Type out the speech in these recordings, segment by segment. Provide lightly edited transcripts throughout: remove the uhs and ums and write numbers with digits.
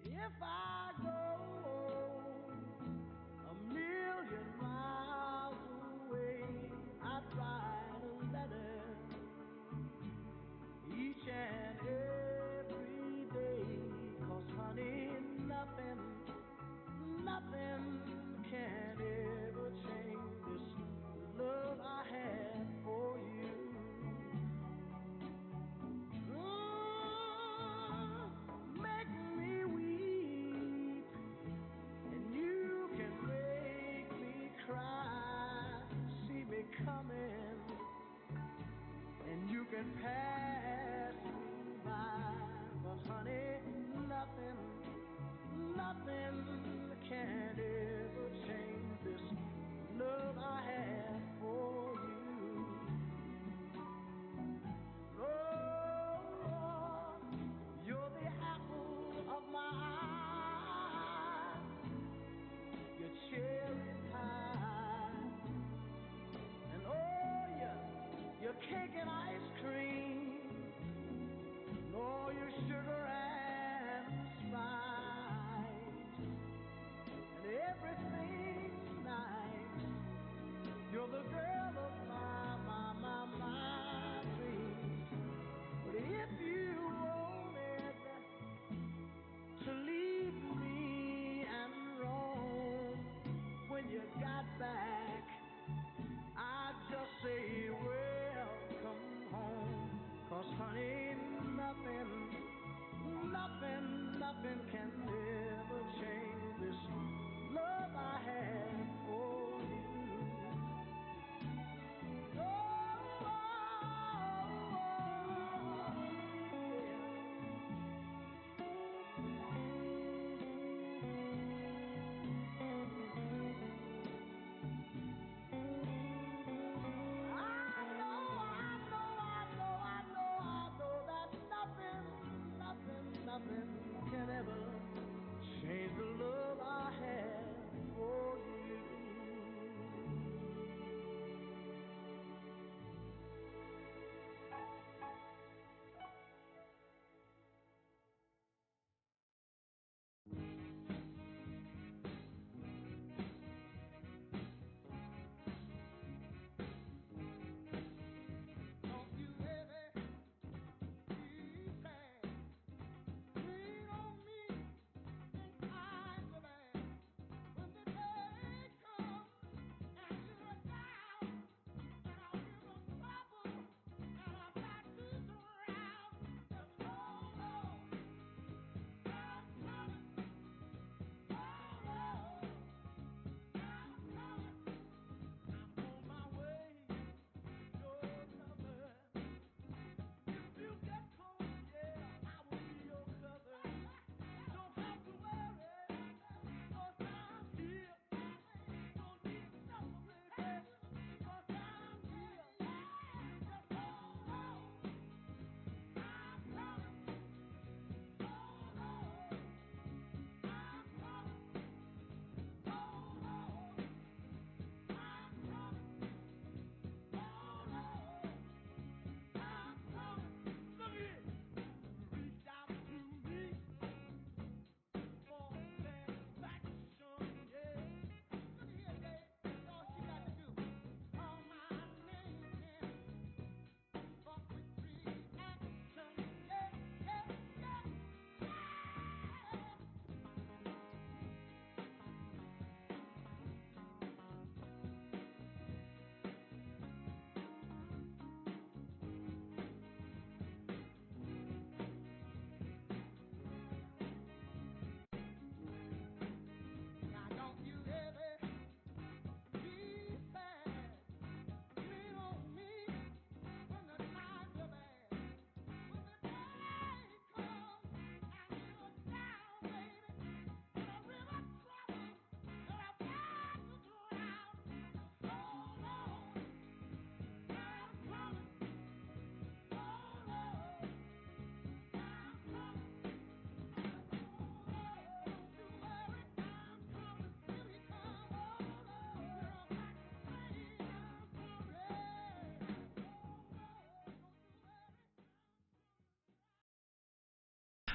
If I go a million miles away, I try to let it each and every day. 'Cause honey, nothing can ever change this love I had for you. Make me weep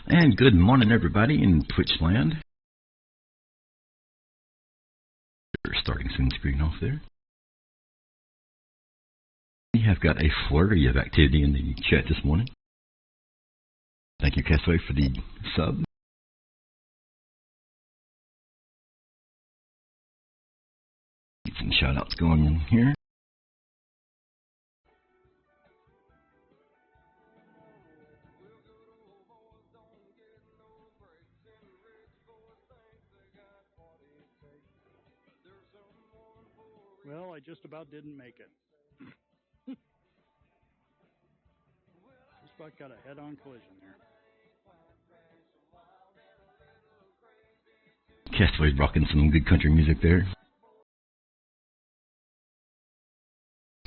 And good morning, everybody in Twitch land. Starting soon screen off there. We have got a flurry of activity in the chat this morning. Thank you, Castaway, for the sub. Get some shout outs going on here. Well, I just about didn't make it. Just about got a head-on collision there. Castaway's rocking some good country music there.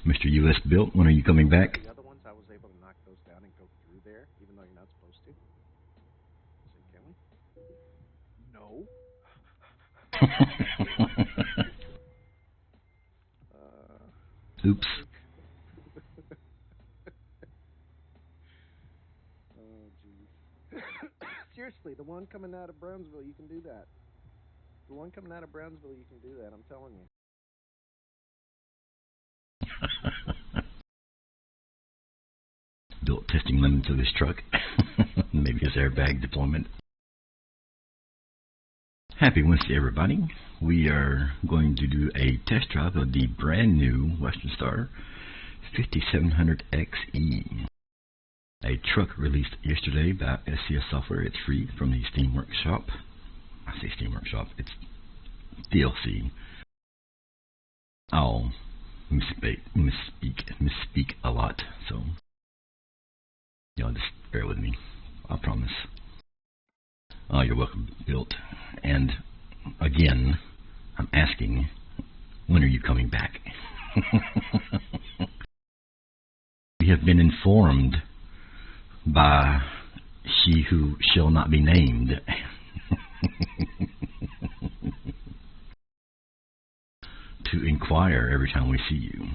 Mr. U.S. Built, when are you coming back? The other ones, I was able to knock those down and go through there, even though you're not supposed to. So, can we? No. Oops. Oh, geez. Seriously, the one coming out of Brownsville, you can do that. The one coming out of Brownsville, you can do that, I'm telling you. Built testing limits of his truck. Maybe his airbag deployment. Happy Wednesday, everybody. We are going to do a test drive of the brand new Western Star 5700XE. A truck released yesterday by SCS Software. It's free from the Steam Workshop. I say Steam Workshop, it's DLC. I'll misspeak a lot, so y'all just bear with me, I promise. Oh, you're welcome, Built. And again, I'm asking, when are you coming back? We have been informed by she who shall not be named to inquire every time we see you.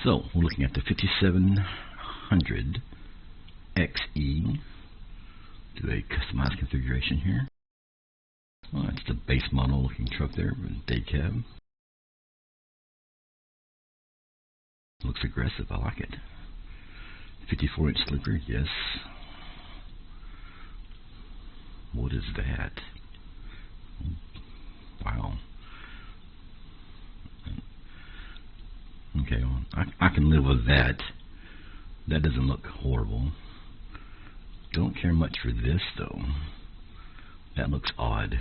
So, we're looking at the 5700XE. Do a customized configuration here. Well, it's the base model looking truck there with day cab. Looks aggressive, I like it. 54-inch sleeper, yes. What is that? Wow. Okay, well, I can live with that. That doesn't look horrible. Don't care much for this, though. That looks odd.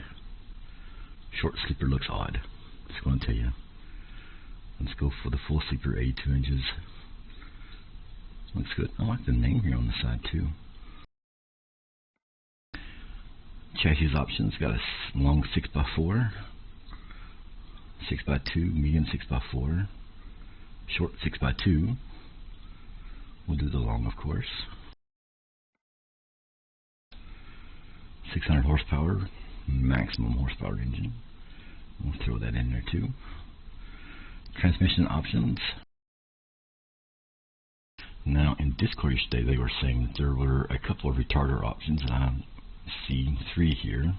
Short sleeper looks odd. Just going to tell you. Let's go for the full sleeper, 82 inches. Looks good. I like the name here on the side, too. Chassis options. Got a long 6x4. 6x2, medium 6x4. Short 6x2. We'll do the long, of course. 600 horsepower, maximum horsepower engine. We'll throw that in there too. Transmission options. Now in Discord yesterday they were saying that there were a couple of retarder options, and I see 3 here.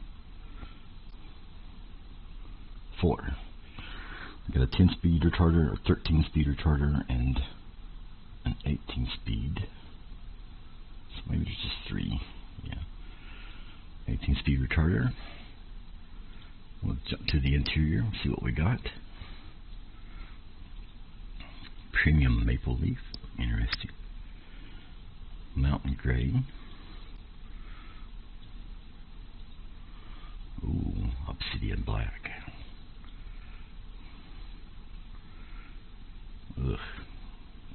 4. We've got a 10-speed retarder, a 13-speed retarder, and an 18-speed. So maybe there's just 3. Yeah. 18-speed retarder. We'll jump to the interior, see what we got. Premium maple leaf, interesting. Mountain gray. Ooh, obsidian black. Ugh.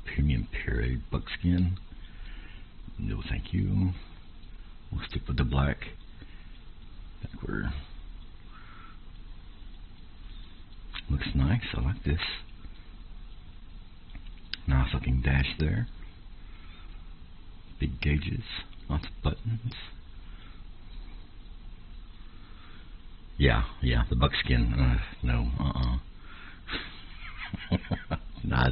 Premium Puree buckskin. No, thank you. We'll stick with the black. Backward. Looks nice. I like this. Nice looking dash there. Big gauges. Lots of buttons. Yeah, the buckskin. No, Not,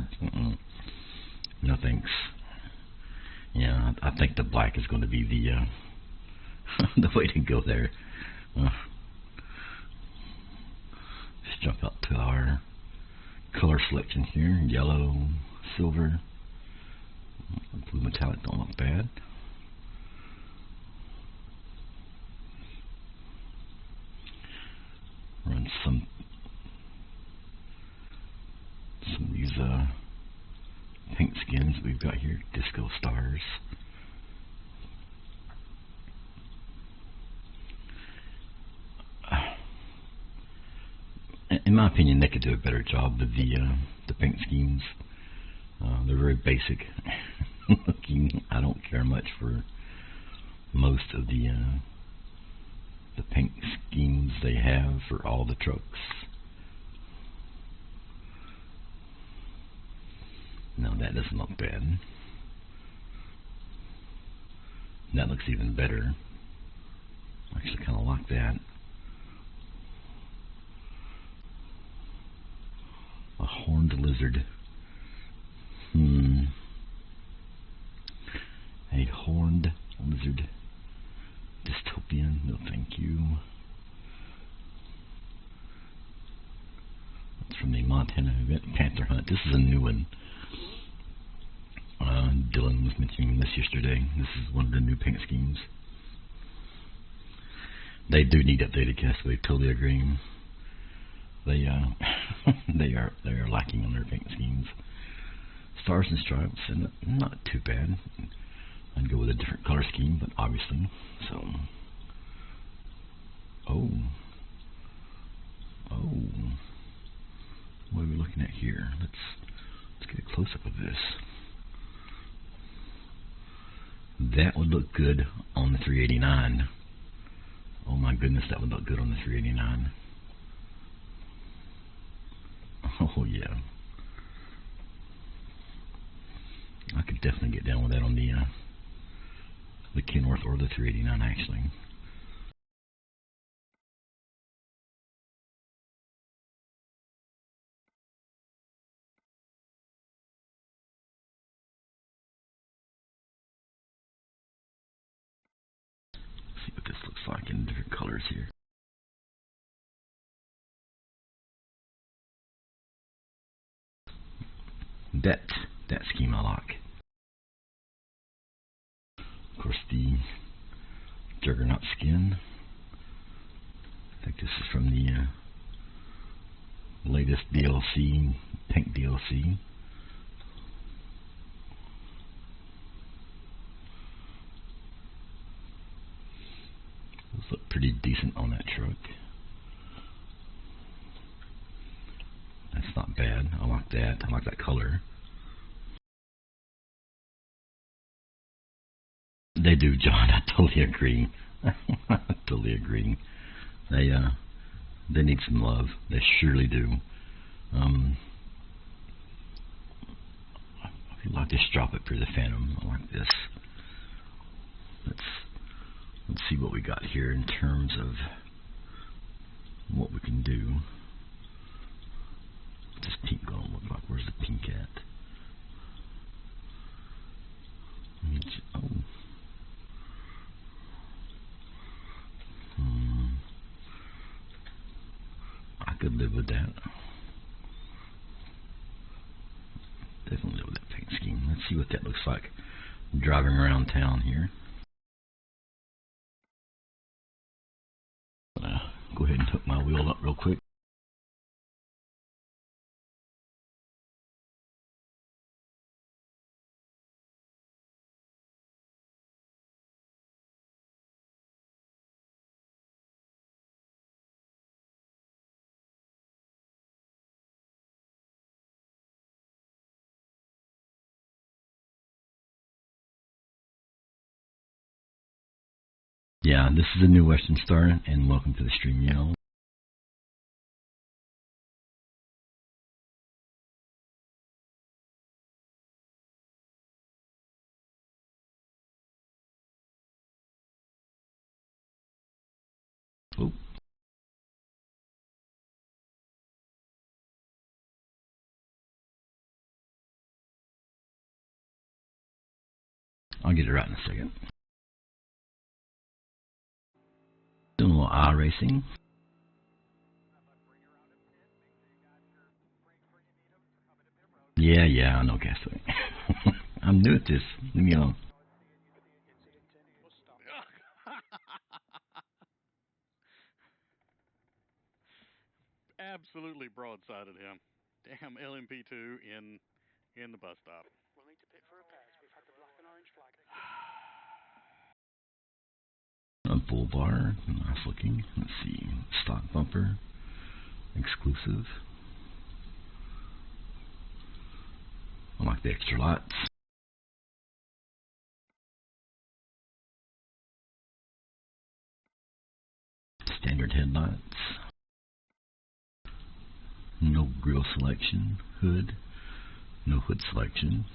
no thanks. Yeah, I think the black is going to be the the way to go there. Just jump out to our color selection here: yellow, silver, blue metallic. Don't look bad. Run some of these paint skins we've got here, disco stars. In my opinion, they could do a better job with the paint schemes. They're very basic looking. I don't care much for most of the paint schemes they have for all the trucks. No, that doesn't look bad. That looks even better. I actually kind of like that. A horned lizard. A horned lizard. Dystopian. No, thank you. It's from the Montana event, Panther Hunt. This is a new one. Dylan was mentioning this yesterday. This is one of the new paint schemes. They do need updated, Castaway. Totally agreeing. They they are lacking on their paint schemes. Stars and stripes, and not too bad. I'd go with a different color scheme, but obviously, so. Oh, what are we looking at here? Let's get a close up of this. That would look good on the 389. Oh my goodness, that would look good on the 389. Oh yeah. I could definitely get down with that on the Kenworth or the 389 actually. See what this looks like in different colors here. That scheme I like. Of course, the Juggernaut skin. I think this is from the latest DLC, Pink DLC. Those look pretty decent on that truck. That's not bad. I like that. I like that color. They do, John. I totally agree. I totally agree. They need some love. They surely do. I like this drop up here, the Phantom. I like this. Let's see what we got here in terms of what we can do. What's this pink gonna look like? Where's the pink at? Oh. I could live with that. Definitely live with that paint scheme. Let's see what that looks like driving around town here. Go ahead and hook my wheel up real quick. Yeah, this is a new Western Star, and welcome to the stream, y'all. Oh. I'll get it right in a second. Doing a little iRacing. Yeah, I know, Castaway. I'm new at this. Leave me alone. Absolutely broadsided him. Damn LMP2 in the bus stop. We'll need to pit for repairs. We've had the black and orange flag. A bull bar, nice looking. Let's see, stock bumper, exclusive. I like the extra lights. Standard headlights. No grille selection. Hood. No hood selection.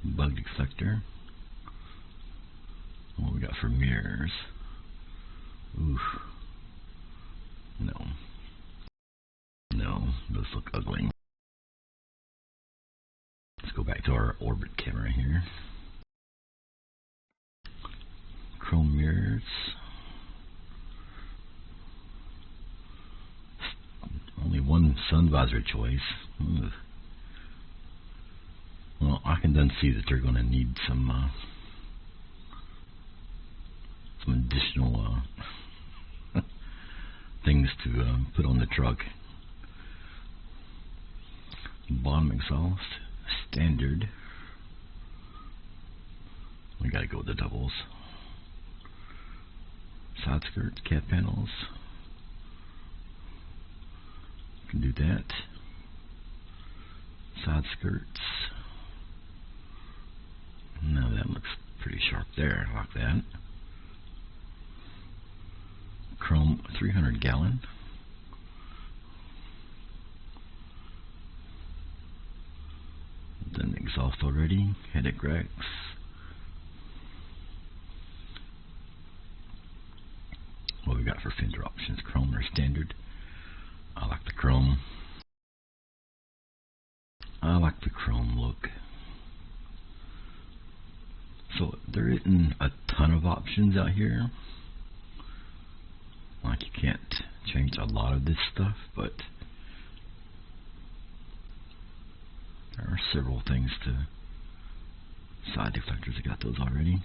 Bug deflector. What we got for mirrors? Oof. No, those look ugly. Let's go back to our orbit camera here. Chrome mirrors. Only one sun visor choice. Ugh. Well, I can then see that they're going to need some additional things to put on the truck. Bottom exhaust, standard. We gotta go with the doubles. Side skirts, cat panels. Can do that. Side skirts. Now that looks pretty sharp there. I like that. Chrome 300 gallon. Done the exhaust already. Headache racks. What we got for fender options? Chrome or standard? I like the chrome. I like the chrome look. So there isn't a ton of options out here. Like, you can't change a lot of this stuff, but there are several things to side deflectors. I got those already.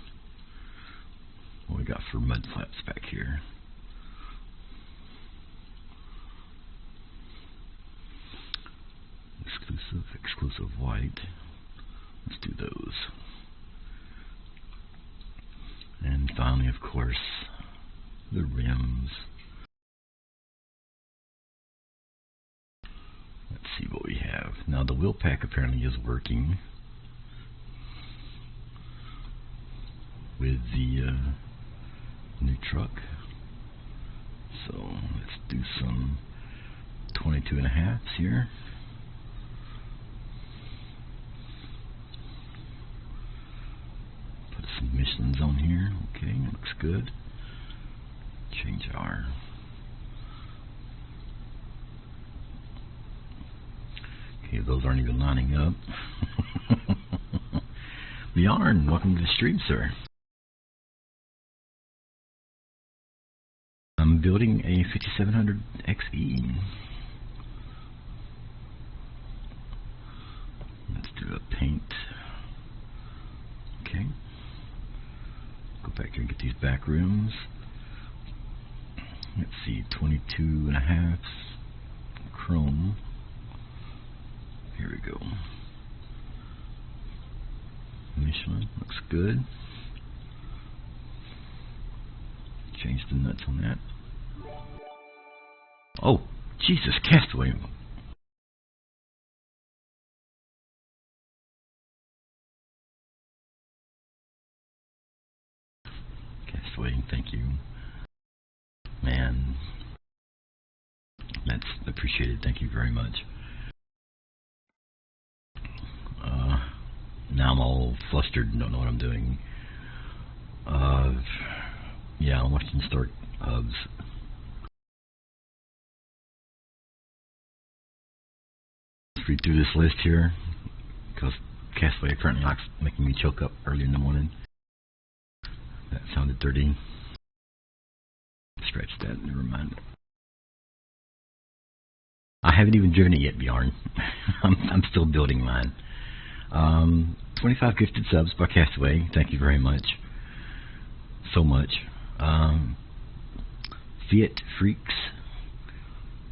What we got for mud flaps back here? Exclusive white. Let's do those. And finally, of course, the rims. Let's see what we have. Now the wheel pack apparently is working with the new truck. So let's do some 22.5s here. Put some Michelin's on here. Okay, looks good. Change our those aren't even lining up. Bjorn, welcome to the stream, sir. I'm building a 5700 XE. Let's do a paint. Okay. Go back here and get these back rooms. Let's see, 22.5 chrome. Here we go. Michelin looks good. Change the nuts on that. Oh, Jesus, Castaway. Castaway, thank you. Man, that's appreciated. Thank you very much. Now I'm all flustered and don't know what I'm doing. Yeah, I'm watching start hubs. Let's read through this list here, because Castaway apparently likes making me choke up early in the morning. That sounded dirty. Stretch that, never mind. I haven't even driven it yet, Bjorn. I'm still building mine. 25 gifted subs by Castaway. Thank you very much. So much. Fiat Freaks.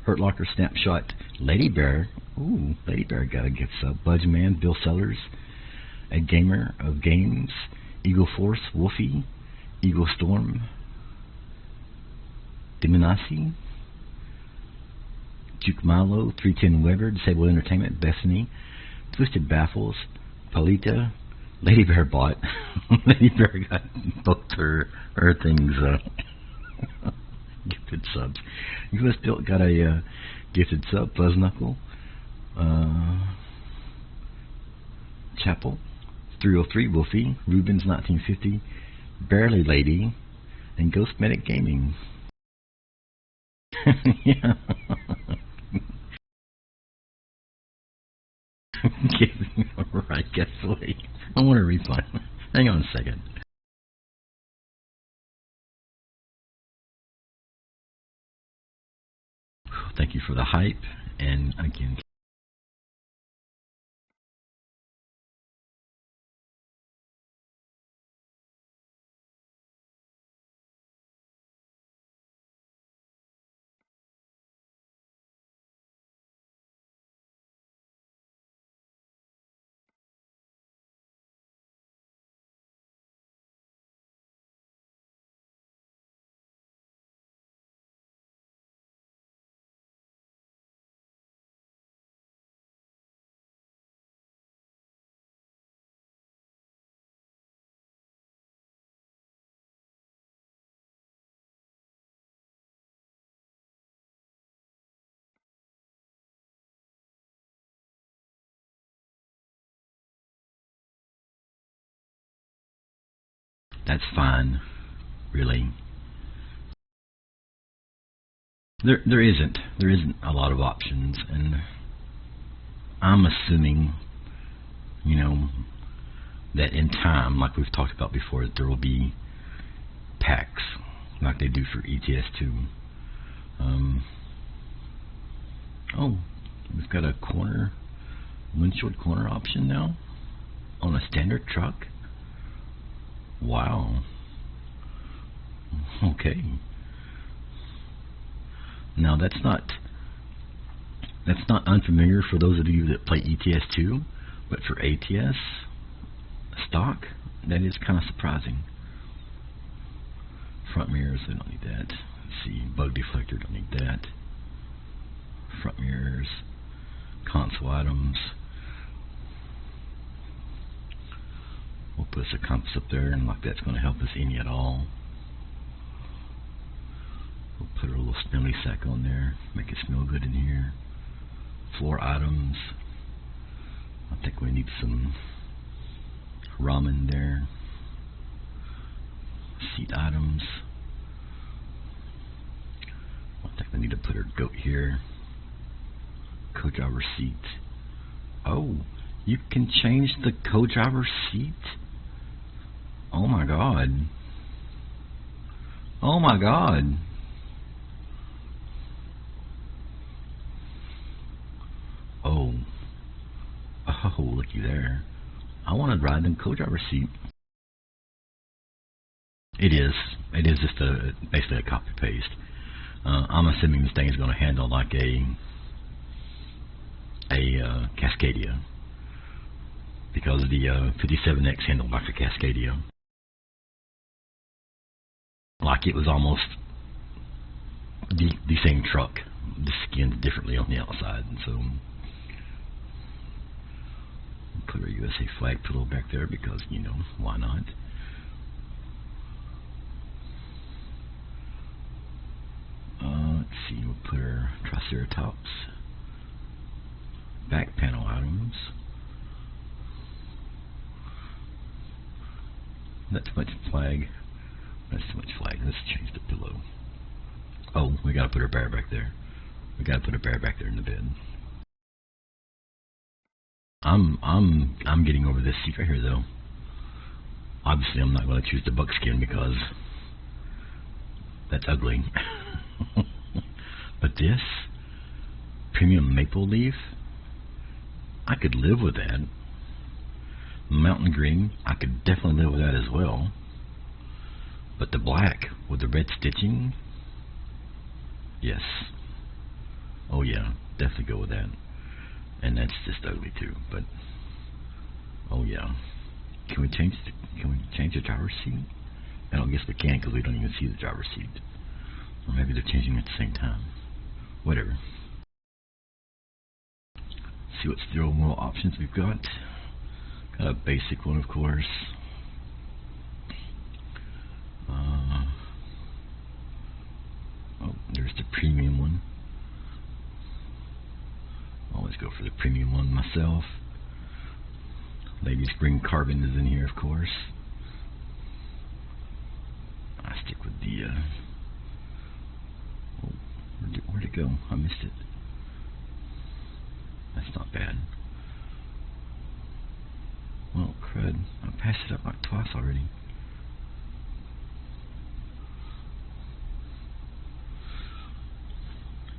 Hurt Locker Snapshot. Lady Bear. Ooh, Lady Bear got a gift sub. Budgeman. Bill Sellers. A Gamer of Games. Eagle Force. Wolfie. Eagle Storm. Diminasi. Juke Milo, 310 Weber, Disabled Entertainment, Bethany, Twisted Baffles, Palita, Lady Bear bought. Lady Bear got both her things gifted subs. US Built got a gifted sub, Buzz Knuckle, Chapel, 303 Wolfie, Rubens 1950, Barely Lady, and Ghost Medic Gaming. Yeah. Right, guess what? I want a refund. Hang on a second. Thank you for the hype, and again, that's fine, really. There isn't a lot of options, and I'm assuming, you know, that in time, like we've talked about before, that there will be packs like they do for ETS2. Oh, we've got a windshield corner option now on a standard truck. Wow. Okay. Now that's not unfamiliar for those of you that play ETS2, but for ATS stock, that is kind of surprising. Front mirrors, we don't need that. Let's see, bug deflector, don't need that. Front mirrors, console items. We'll put a compass up there, and like that's going to help us any at all. We'll put a little smelly sack on there, make it smell good in here. Floor items. I think we need some ramen there. Seat items. I think we need to put our goat here. Co-driver seat. Oh, you can change the co-driver seat? Oh my god. Oh my god. Oh. Oh, looky there. I want to ride in the co-driver seat. It is just basically a copy paste. I'm assuming this thing is going to handle like a Cascadia, because the 57X handled like a Cascadia. Like it was almost the same truck, just skinned differently on the outside. And so put our USA flag pillow back there because, you know, why not? Let's see, we'll put our Triceratops. Back panel items. Not too much flag. That's too much flag. Let's change the pillow. Oh, we gotta put our bear back there. We gotta put a bear back there in the bed. I'm getting over this seat right here though. Obviously, I'm not going to choose the buckskin because that's ugly. But this premium maple leaf, I could live with that. Mountain green, I could definitely live with that as well. But the black with the red stitching, yes. Oh yeah, definitely go with that. And that's just ugly too. But oh yeah, can we change the driver's seat? I don't guess we can because we don't even see the driver's seat. Or maybe they're changing at the same time. Whatever. See what steering wheel options we've got. Got a basic one, of course. Oh, there's the premium one. Always go for the premium one myself. Lady Spring Carbon is in here, of course. I stick with the. Oh, where'd it go? I missed it. That's not bad. Well, crud. I passed it up like twice already.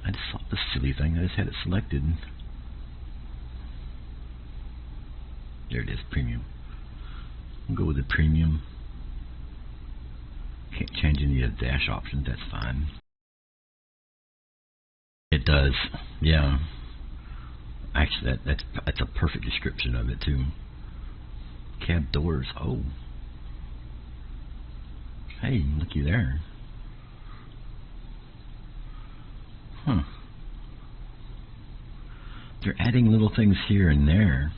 I just saw this silly thing. I just had it selected. There it is, premium. We'll go with the premium. Can't change any of the dash options. That's fine. It does. Yeah. Actually, that's a perfect description of it too. Cab doors. Oh. Hey, looky there. Huh. They're adding little things here and there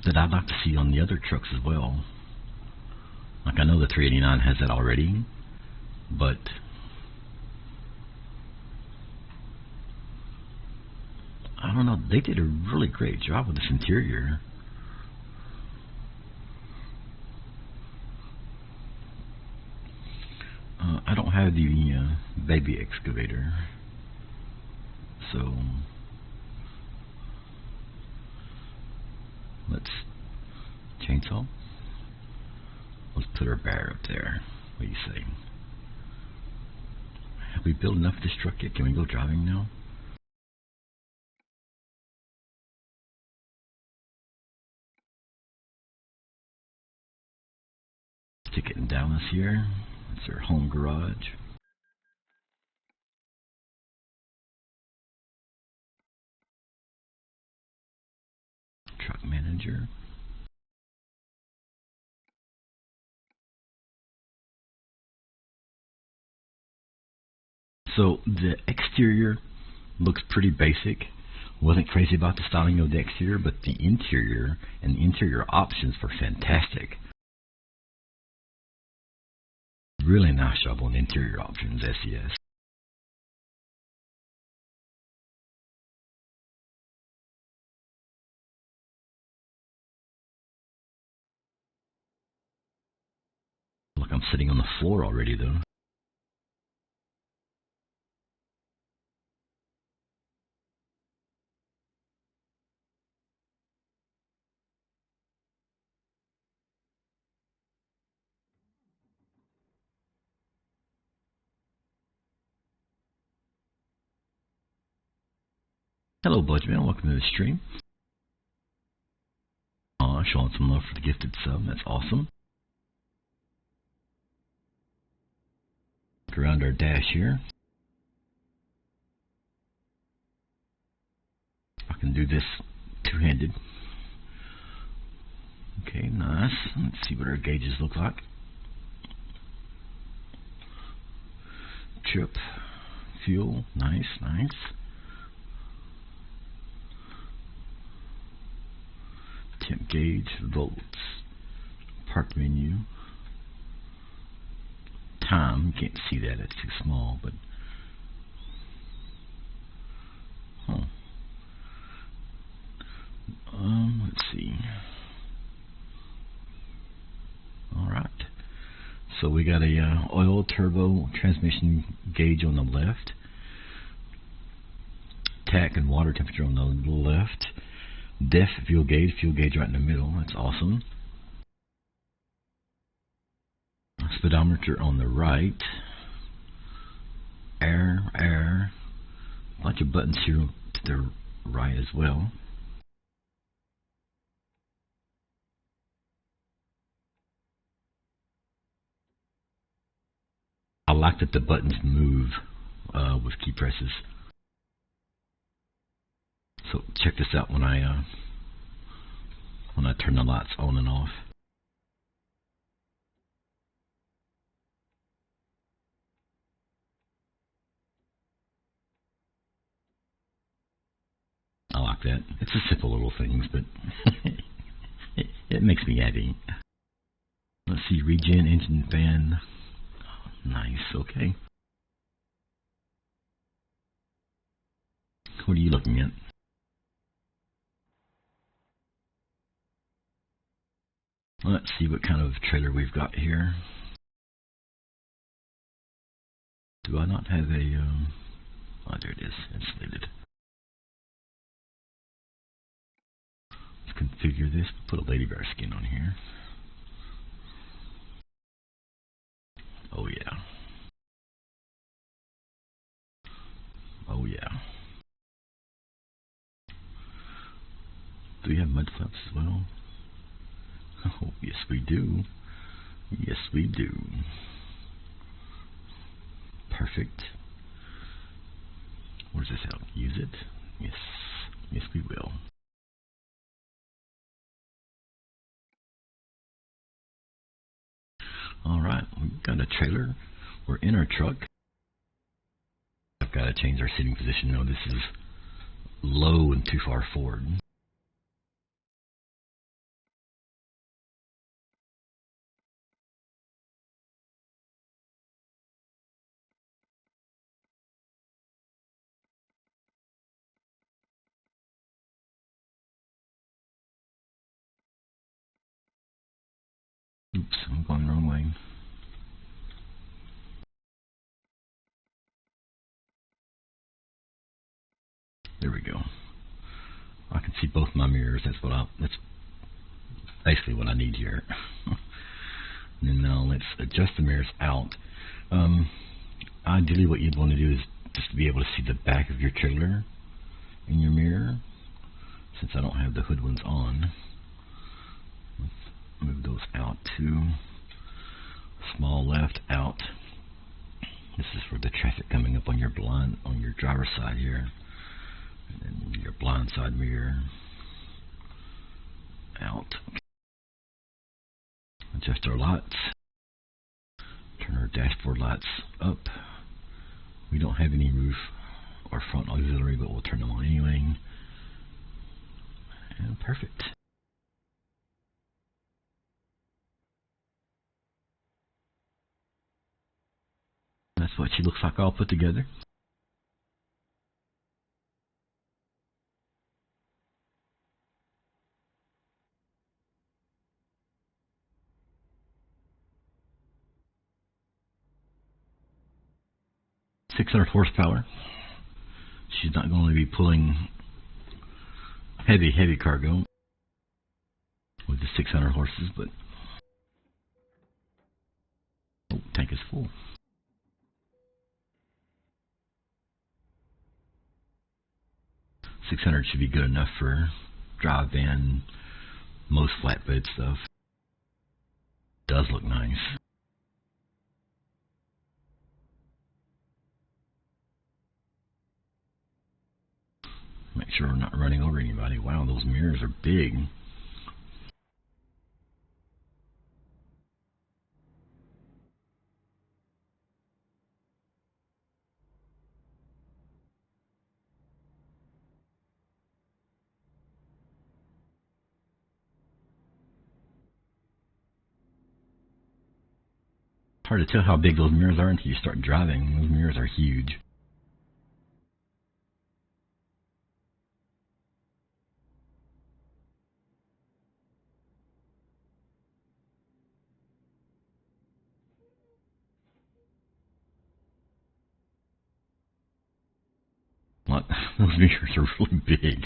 that I'd like to see on the other trucks as well. Like I know the 389 has that already, but I don't know. They did a really great job with this interior. I don't have the baby excavator, so let's chainsaw. Let's put our bar up there. What do you say? Have we built enough of this truck yet? Can we go driving now? Stick it in Dallas here. That's our home garage. Truck manager. So the exterior looks pretty basic. Wasn't crazy about the styling of the exterior, but the interior and the interior options were fantastic. Really nice job on the interior options, SES. Look, I'm sitting on the floor already though. Hello, Budgeman. Welcome to the stream. Showing some love for the gifted sub. That's awesome. Look around our dash here. I can do this two-handed. Okay, nice. Let's see what our gauges look like. Trip, fuel, nice, nice. Temp gauge, volts, park menu, time. You can't see that; it's too small. But let's see. All right. So we got a oil turbo transmission gauge on the left, tach and water temperature on the left. Def fuel gauge right in the middle. That's awesome. Speedometer on the right. Air. A bunch of buttons here to the right as well. I like that the buttons move with key presses. So check this out when I turn the lights on and off. I like that. It's a simple little things, but it makes me happy. Let's see, regen, engine, fan. Nice, okay. What are you looking at? Let's see what kind of trailer we've got here. Do I not have a... oh, there it is. Insulated. Let's configure this. Put a lady bear skin on here. Oh, yeah. Oh, yeah. Do we have mud flaps as well? Oh, yes we do. Yes we do. Perfect. Where's this out? Use it? Yes. Yes we will. Alright, we've got a trailer. We're in our truck. I've got to change our seating position. No, this is low and too far forward. Oops, I'm going the wrong way. There we go. I can see both my mirrors. That's basically what I need here. And then now let's adjust the mirrors out. Ideally what you'd want to do is just to be able to see the back of your trailer in your mirror. Since I don't have the hood ones on, let's move those out to small left out. This is for the traffic coming up on your driver's side here. And then your blind side mirror out. Adjust our lights. Turn our dashboard lights up. We don't have any roof or front auxiliary, but we'll turn them on anyway. And perfect. That's what she looks like all put together. .600 horsepower. She's not going to be pulling heavy cargo with the 600 horses, but tank is full. 600 should be good enough for drive van, most flatbed stuff. Does look nice. Make sure we're not running over anybody. Wow, those mirrors are big. Hard to tell how big those mirrors are until you start driving. Those mirrors are huge. Look, those mirrors are really big.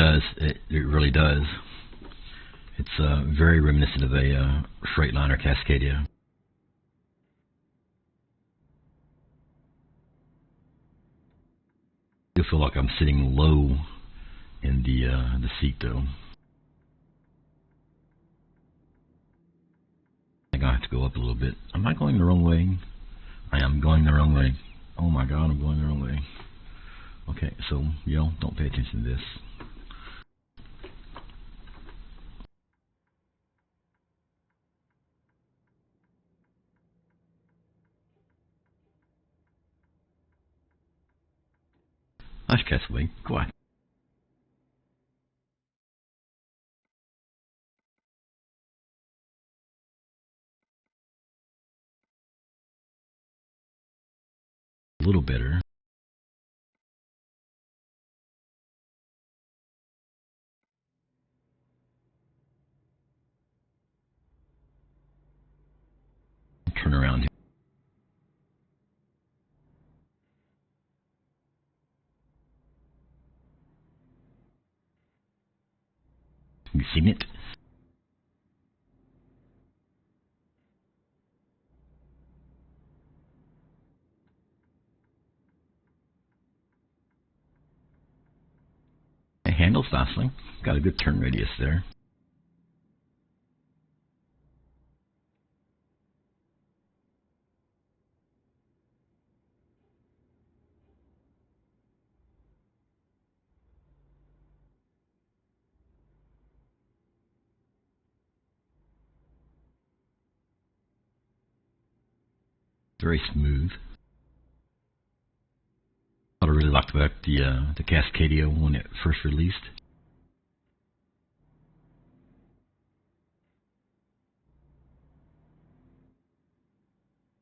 does. It really does. It's very reminiscent of a Freightliner Cascadia. I feel like I'm sitting low in the seat though. I think I have to go up a little bit. Am I going the wrong way? I am going the wrong way. Oh my God, I'm going the wrong way. Okay, so don't pay attention to this. Hush, Castaway, quiet. A little better. Turn around here. You seen it? It handles nicely. Got a good turn radius there. Very smooth. What I really liked about the Cascadia when it first released.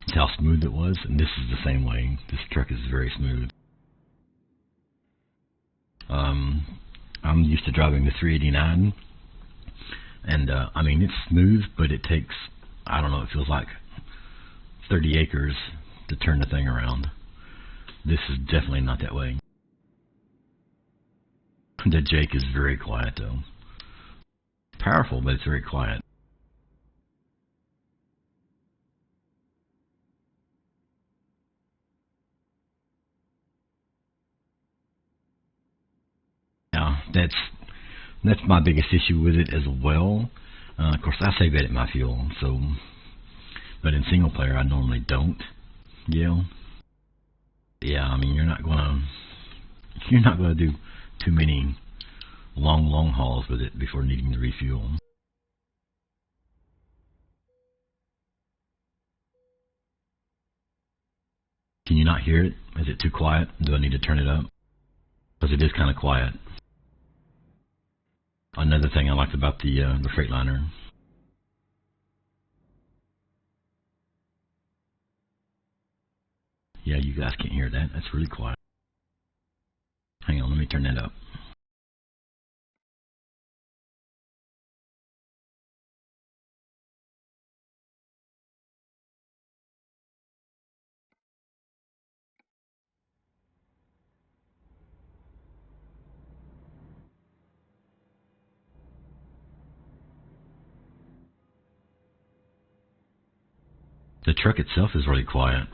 It's how smooth it was, and this is the same way. This truck is very smooth. I'm used to driving the 389, and I mean it's smooth, but it takes, I don't know, it feels like 30 acres to turn the thing around. This is definitely not that way. The Jake is very quiet though. Powerful, but it's very quiet. Now, that's my biggest issue with it as well. Of course, I save edit my fuel, so, but in single player, I normally don't. Yeah, I mean, you're not gonna do too many long hauls with it before needing to refuel. Can you not hear it? Is it too quiet? Do I need to turn it up? Because it is kind of quiet. Another thing I liked about the Freightliner. Yeah, you guys can't hear that. That's really quiet. Hang on, let me turn that up. The truck itself is really quiet.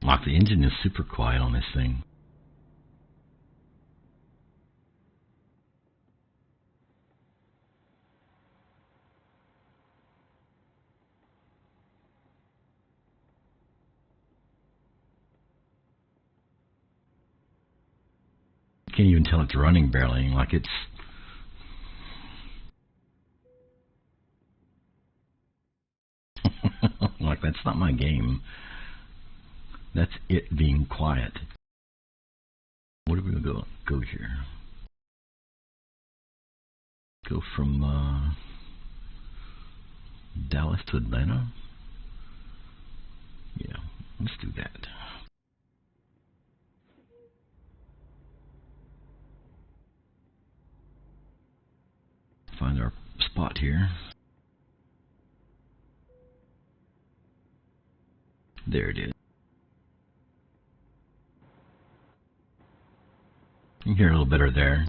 Like the engine is super quiet on this thing. You can't even tell it's running barely. Like it's... like that's not my game. That's it being quiet. What are we going to go here? Go from Dallas to Atlanta? Yeah, let's do that. Find our spot here. There it is. You can hear a little better there.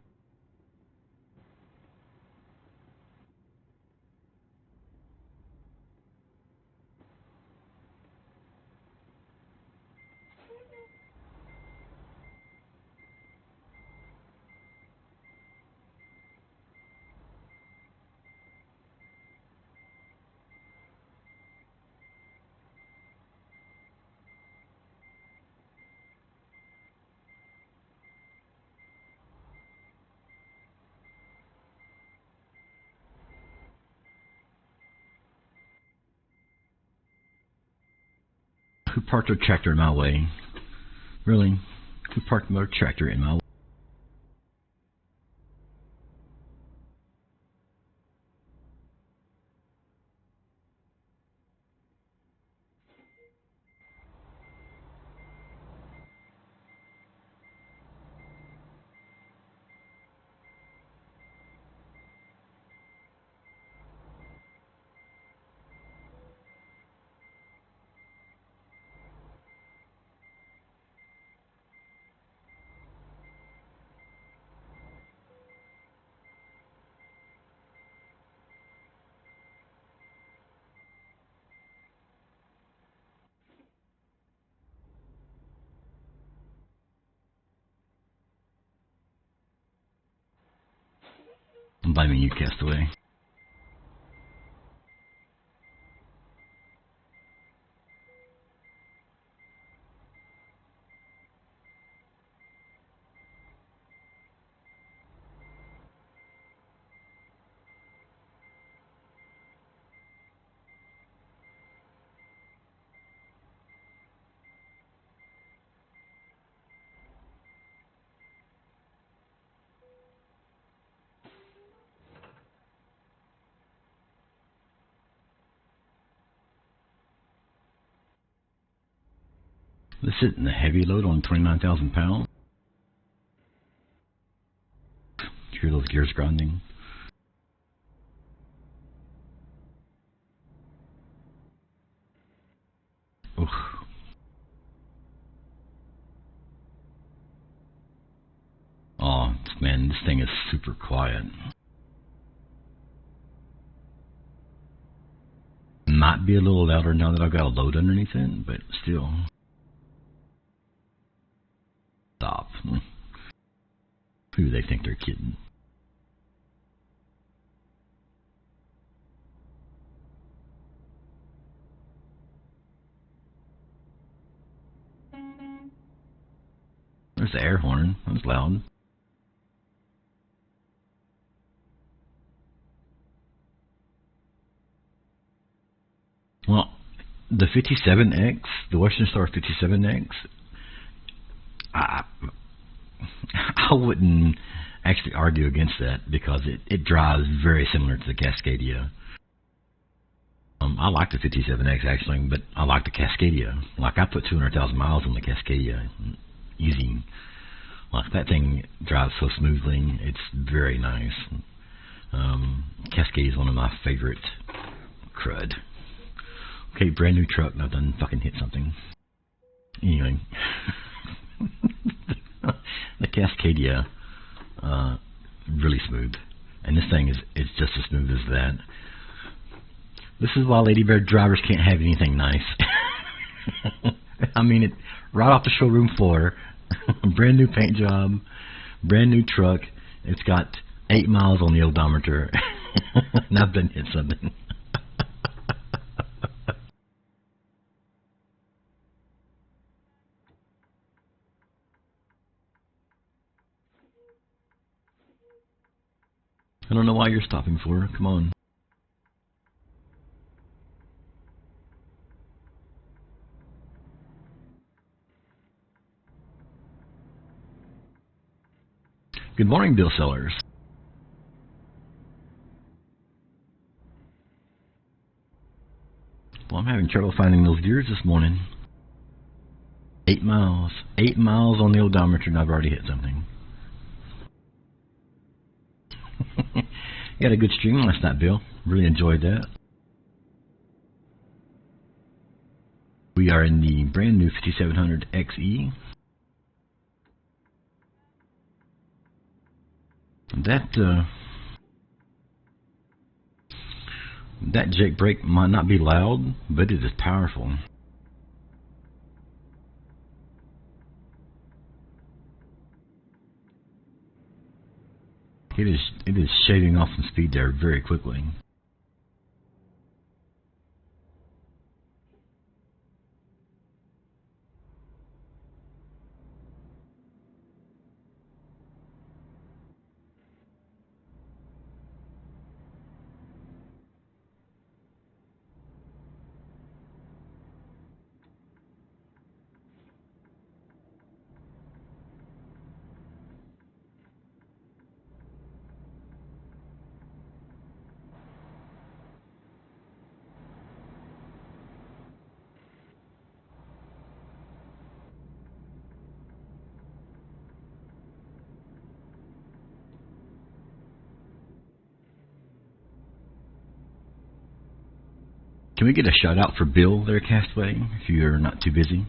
Who parked their tractor in my way? Really? Who parked their tractor in my way? I'm blaming you, Castaway. This isn't a heavy load on 29,000 pounds. Hear those gears grinding? Oof. Oh, man, this thing is super quiet. Might be a little louder now that I've got a load underneath it, but still. Stop. Who do they think they're kidding? There's the air horn. That was loud. Well, the 57X, the Western Star 57X, I wouldn't actually argue against that because it drives very similar to the Cascadia. I like the 57X actually, but I like the Cascadia. Like I put 200,000 miles on the Cascadia using, like that thing drives so smoothly. It's very nice. Cascadia is one of my favorite crud. Okay, brand new truck, and I've done fucking hit something. Anyway, the Cascadia, really smooth, and this thing is just as smooth as that. This is why Lady Bear drivers can't have anything nice. I mean, it right off the showroom floor, brand new paint job, brand new truck. It's got 8 miles on the odometer, and I've been hit something. I don't know why you're stopping for. Come on. Good morning, Bill Sellers. Well, I'm having trouble finding those gears this morning. 8 miles. 8 miles on the odometer, and I've already hit something. You had a good stream last night, Bill. Really enjoyed that. We are in the brand new 5700 XE. That Jake brake might not be loud, but it is powerful. It is shaving off some speed there very quickly. Can we get a shout out for Bill there, Castaway, if you're not too busy?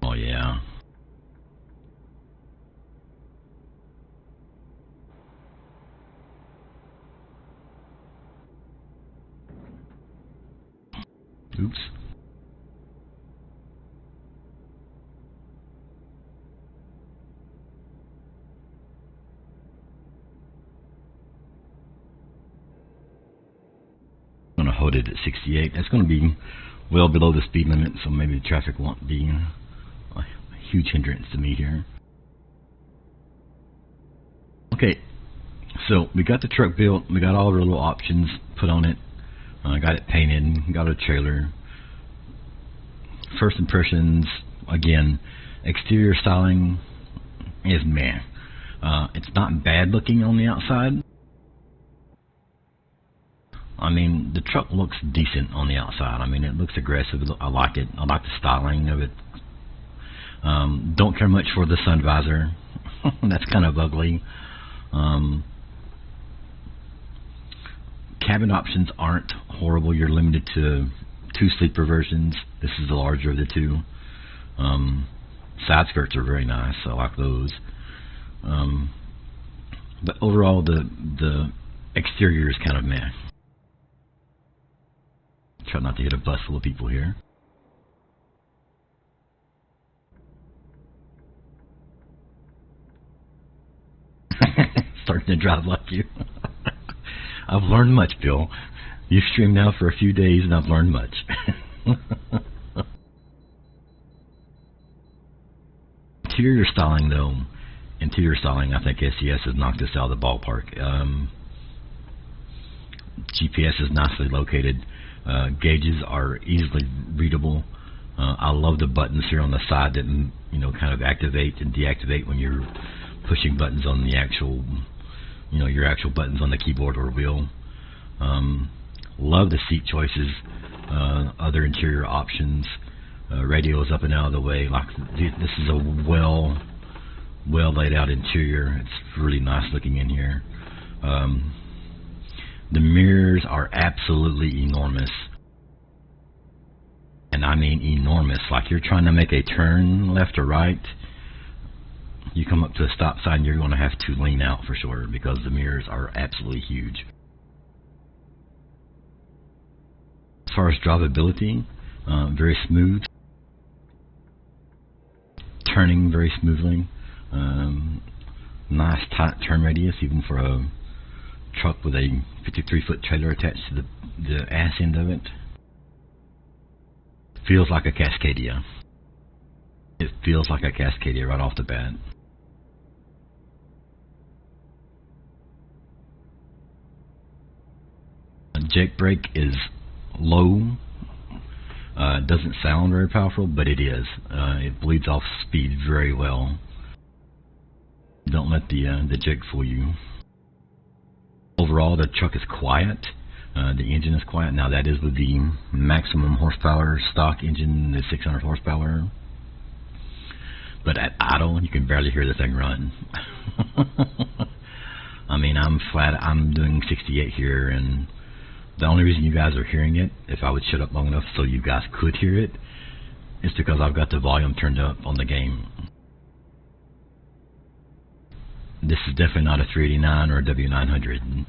Oh yeah. Oops. I'm going to hold it at 68. That's going to be well below the speed limit, so maybe the traffic won't be a huge hindrance to me here. Okay, so we got the truck built. We got all the little options put on it. Got it painted. Got a trailer. First impressions, again, exterior styling is meh. It's not bad looking on the outside. I mean, the truck looks decent on the outside. I mean, it looks aggressive. I like it. I like the styling of it. Don't care much for the sun visor. That's kind of ugly. Cabin options aren't horrible. You're limited to 2 sleeper versions. This is the larger of the 2. Side skirts are very nice. I like those. But overall, the exterior is kind of meh. Try not to hit a bus full of people here. Starting to drive like you. I've learned much, Bill. You've streamed now for a few days, and I've learned much. Interior styling, though. Interior styling, I think SES has knocked us out of the ballpark. GPS is nicely located. Gauges are easily readable. I love the buttons here on the side that kind of activate and deactivate when you're pushing buttons on the actual, your actual buttons on the keyboard or wheel. Love the seat choices. Other interior options. Radio is up and out of the way. Like this is a well laid out interior. It's really nice looking in here. The mirrors are absolutely enormous. And I mean enormous. Like you're trying to make a turn left or right, you come up to a stop sign, you're going to have to lean out for sure because the mirrors are absolutely huge. As far as drivability, very smooth. Turning very smoothly. Nice tight turn radius even for a truck with a 53-foot trailer attached to the ass end of it. Feels like a Cascadia. It feels like a Cascadia right off the bat. Jake brake is low. Doesn't sound very powerful, but it is. It bleeds off speed very well. Don't let the jig fool you. Overall, the truck is quiet. The engine is quiet. Now that is with the maximum horsepower stock engine, the 600 horsepower. But at idle, you can barely hear the thing run. I mean, I'm doing 68 here, and the only reason you guys are hearing it, if I would shut up long enough so you guys could hear it, is because I've got the volume turned up on the game. This is definitely not a 389 or a W900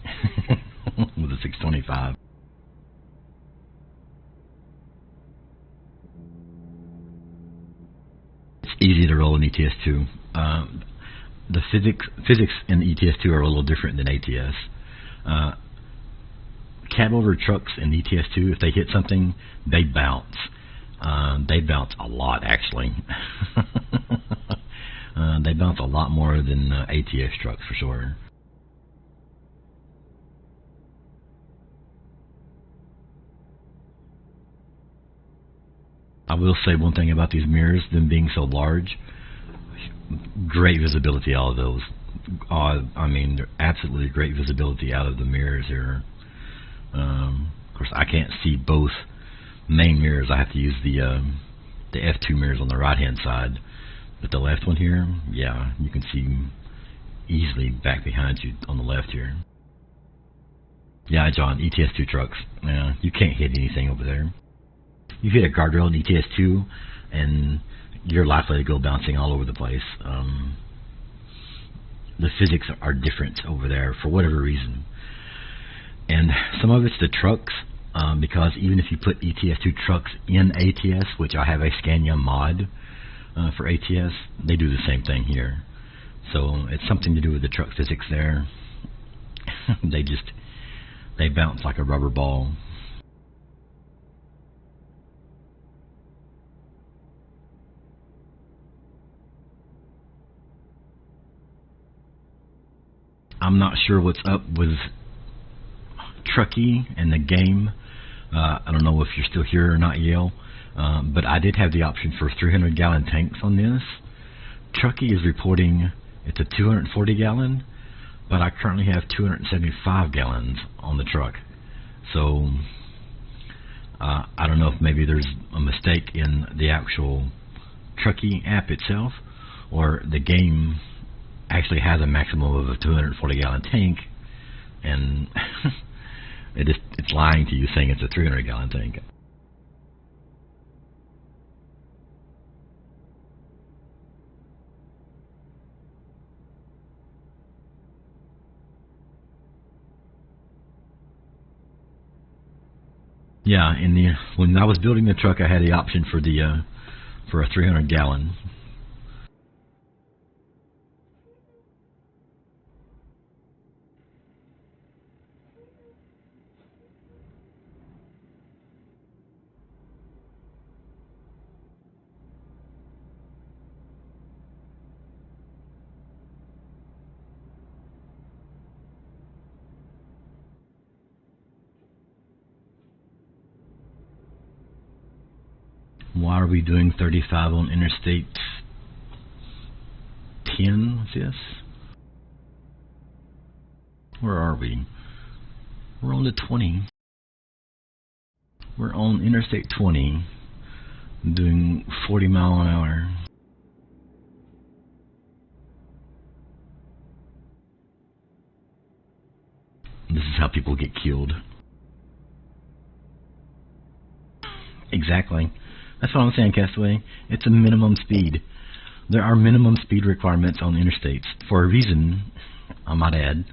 with a 625. It's easy to roll in ETS2. The physics in ETS2 are a little different than ATS. Cab over trucks in ETS2, if they hit something, they bounce. They bounce a lot, actually. They bounce a lot more than ATS trucks, for sure. I will say one thing about these mirrors, them being so large, great visibility out of those. I mean, they're absolutely great visibility out of the mirrors here. Of course, I can't see both main mirrors. I have to use the F2 mirrors on the right-hand side. But the left one here, yeah, you can see easily back behind you on the left here. Yeah, John, ETS2 trucks, you can't hit anything over there. You hit a guardrail in ETS2, and you're likely to go bouncing all over the place. The physics are different over there for whatever reason. And some of it's the trucks, because even if you put ETS2 trucks in ATS, which I have a Scania mod for ATS, they do the same thing here. So it's something to do with the truck physics there. They bounce like a rubber ball. I'm not sure what's up with Trucky and the game. I don't know if you're still here or not, Yale. But I did have the option for 300-gallon tanks on this. Trucky is reporting it's a 240-gallon, but I currently have 275 gallons on the truck. So I don't know if maybe there's a mistake in the actual Trucky app itself, or the game actually has a maximum of a 240-gallon tank, and it's lying to you saying it's a 300-gallon tank. Yeah, when I was building the truck, I had the option for a 300-gallon. Why are we doing 35 on Interstate 10? What's this? Where are we? We're on the 20. We're on Interstate 20, doing 40 mile an hour. This is how people get killed. Exactly. That's what I'm saying, Castaway. It's a minimum speed. There are minimum speed requirements on interstates for a reason, I might add.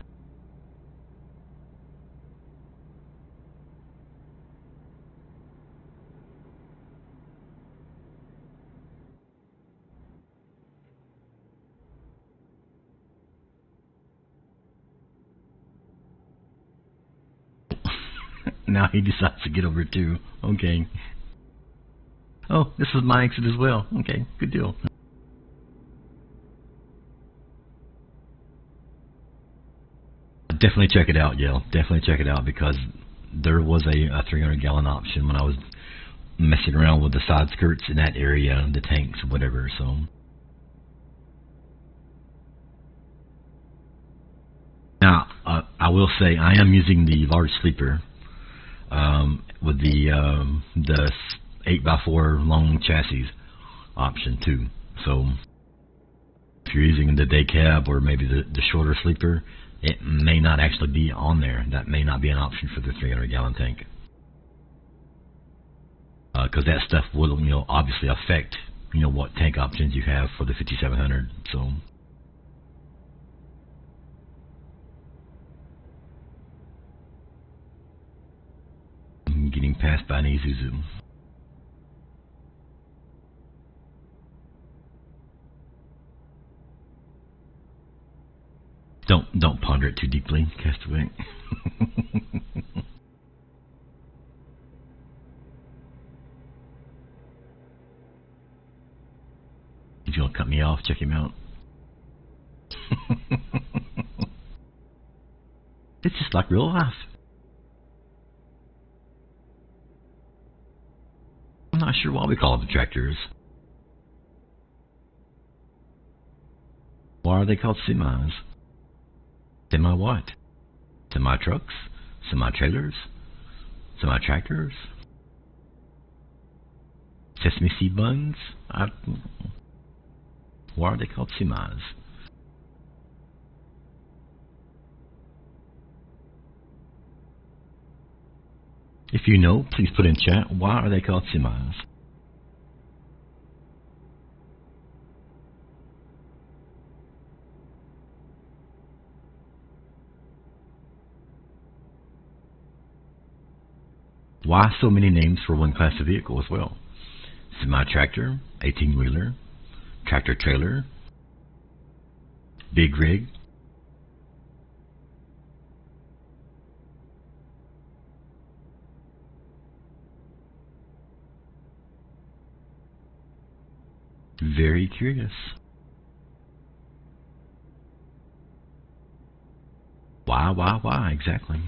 Now he decides to get over too. Okay. Oh, this is my exit as well. Okay, good deal. Definitely check it out, Yale. Definitely check it out, because there was a 300-gallon option when I was messing around with the side skirts in that area, the tanks, whatever. So now I will say I am using the large sleeper with the 8x4 long chassis option too. So if you're using the day cab or maybe the shorter sleeper, it may not actually be on there. That may not be an option for the 300-gallon tank, because that stuff will, obviously affect, what tank options you have for the 5700. So I'm getting passed by an Isuzu. Don't ponder it too deeply, Castaway. If you want to cut me off, check him out. It's just like real life. I'm not sure why we call it the tractors. Why are they called semis? Semi what? Semi trucks? Semi trailers? Semi tractors? Sesame seed buns? Why are they called semis? If you know, please put in chat, why are they called semis? Why so many names for one class of vehicle as well? Semi-tractor, 18-wheeler, tractor-trailer, big rig. Very curious. Why, exactly?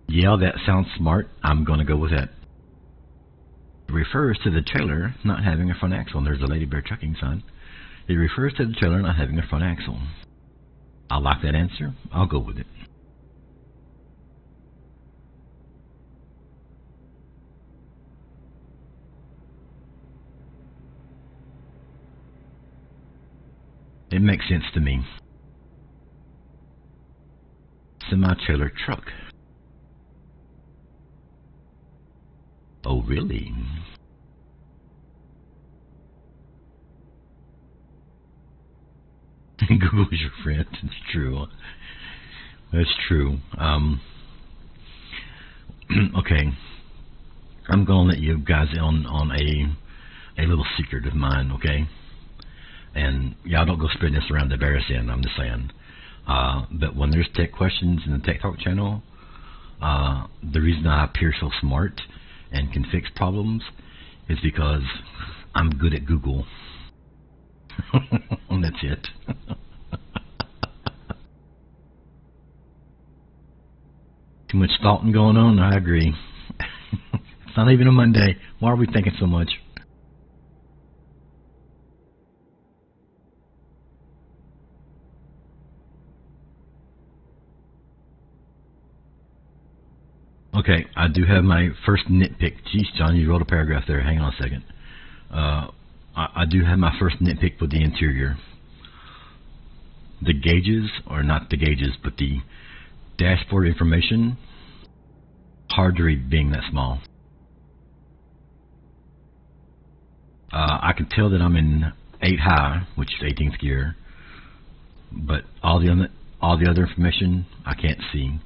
Yeah, that sounds smart. I'm going to go with that. It refers to the trailer not having a front axle. And there's a Lady Bear Trucking sign. It refers to the trailer not having a front axle. I like that answer. I'll go with it. It makes sense to me. Semi-trailer truck. Oh, really? Google is your friend. It's true. That's true. Okay. I'm going to let you guys in on a little secret of mine, okay? And y'all don't go spreading this around to embarrass you, I'm just saying. But when there's tech questions in the Tech Talk channel, the reason I appear so smart and can fix problems is because I'm good at Google. That's it. Too much thought going on? I agree. It's not even a Monday. Why are we thinking so much? Okay, I do have my first nitpick. Geez, John, you wrote a paragraph there. Hang on a second. I do have my first nitpick with the interior. The gauges, or not the gauges, but the dashboard information, hard to read being that small. I can tell that I'm in 8 high, which is 18th gear, but all the other information I can't see.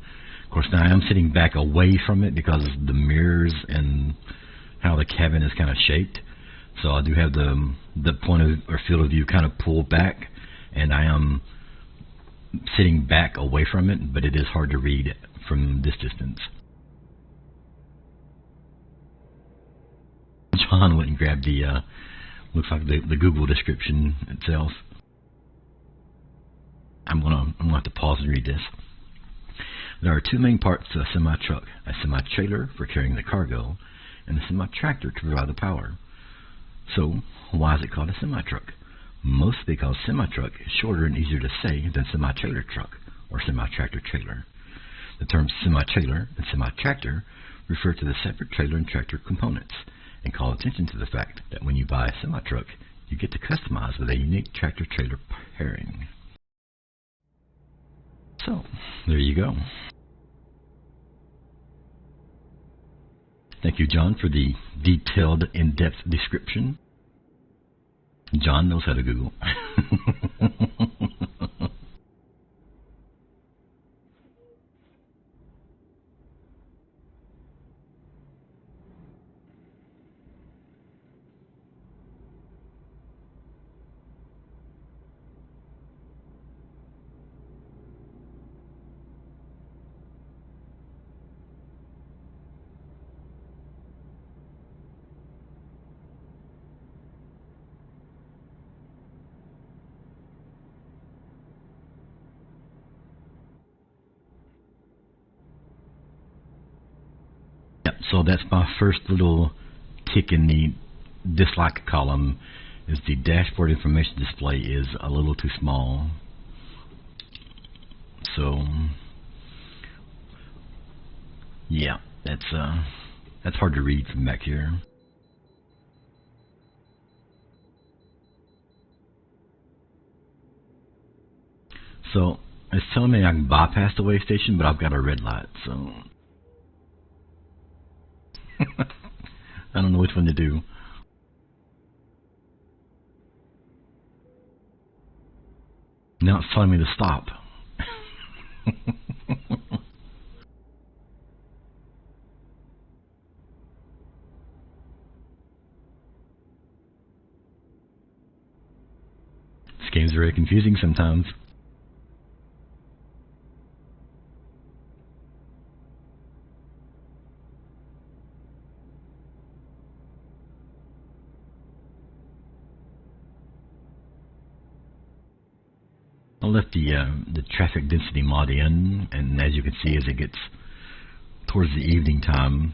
Of course, now I am sitting back away from it because of the mirrors and how the cabin is kind of shaped. So I do have the point of or field of view kind of pulled back, and I am sitting back away from it, but it is hard to read from this distance. John went and grabbed the looks like the Google description itself. I'm gonna have to pause and read this. There are two main parts to a semi-truck: a semi-trailer for carrying the cargo, and a semi-tractor to provide the power. So, why is it called a semi-truck? Mostly because semi-truck is shorter and easier to say than semi-trailer truck or semi-tractor trailer. The terms semi-trailer and semi-tractor refer to the separate trailer and tractor components, and call attention to the fact that when you buy a semi-truck, you get to customize with a unique tractor-trailer pairing. So, there you go. Thank you, John, for the detailed, in-depth description. John knows how to Google. So that's my first little tick in the dislike column, is the dashboard information display is a little too small. So yeah, that's hard to read from back here. So it's telling me I can bypass the way station, but I've got a red light, so I don't know which one to do. Now it's telling me to stop. This game's very confusing sometimes. I left the traffic density mod in, and as you can see, as it gets towards the evening time,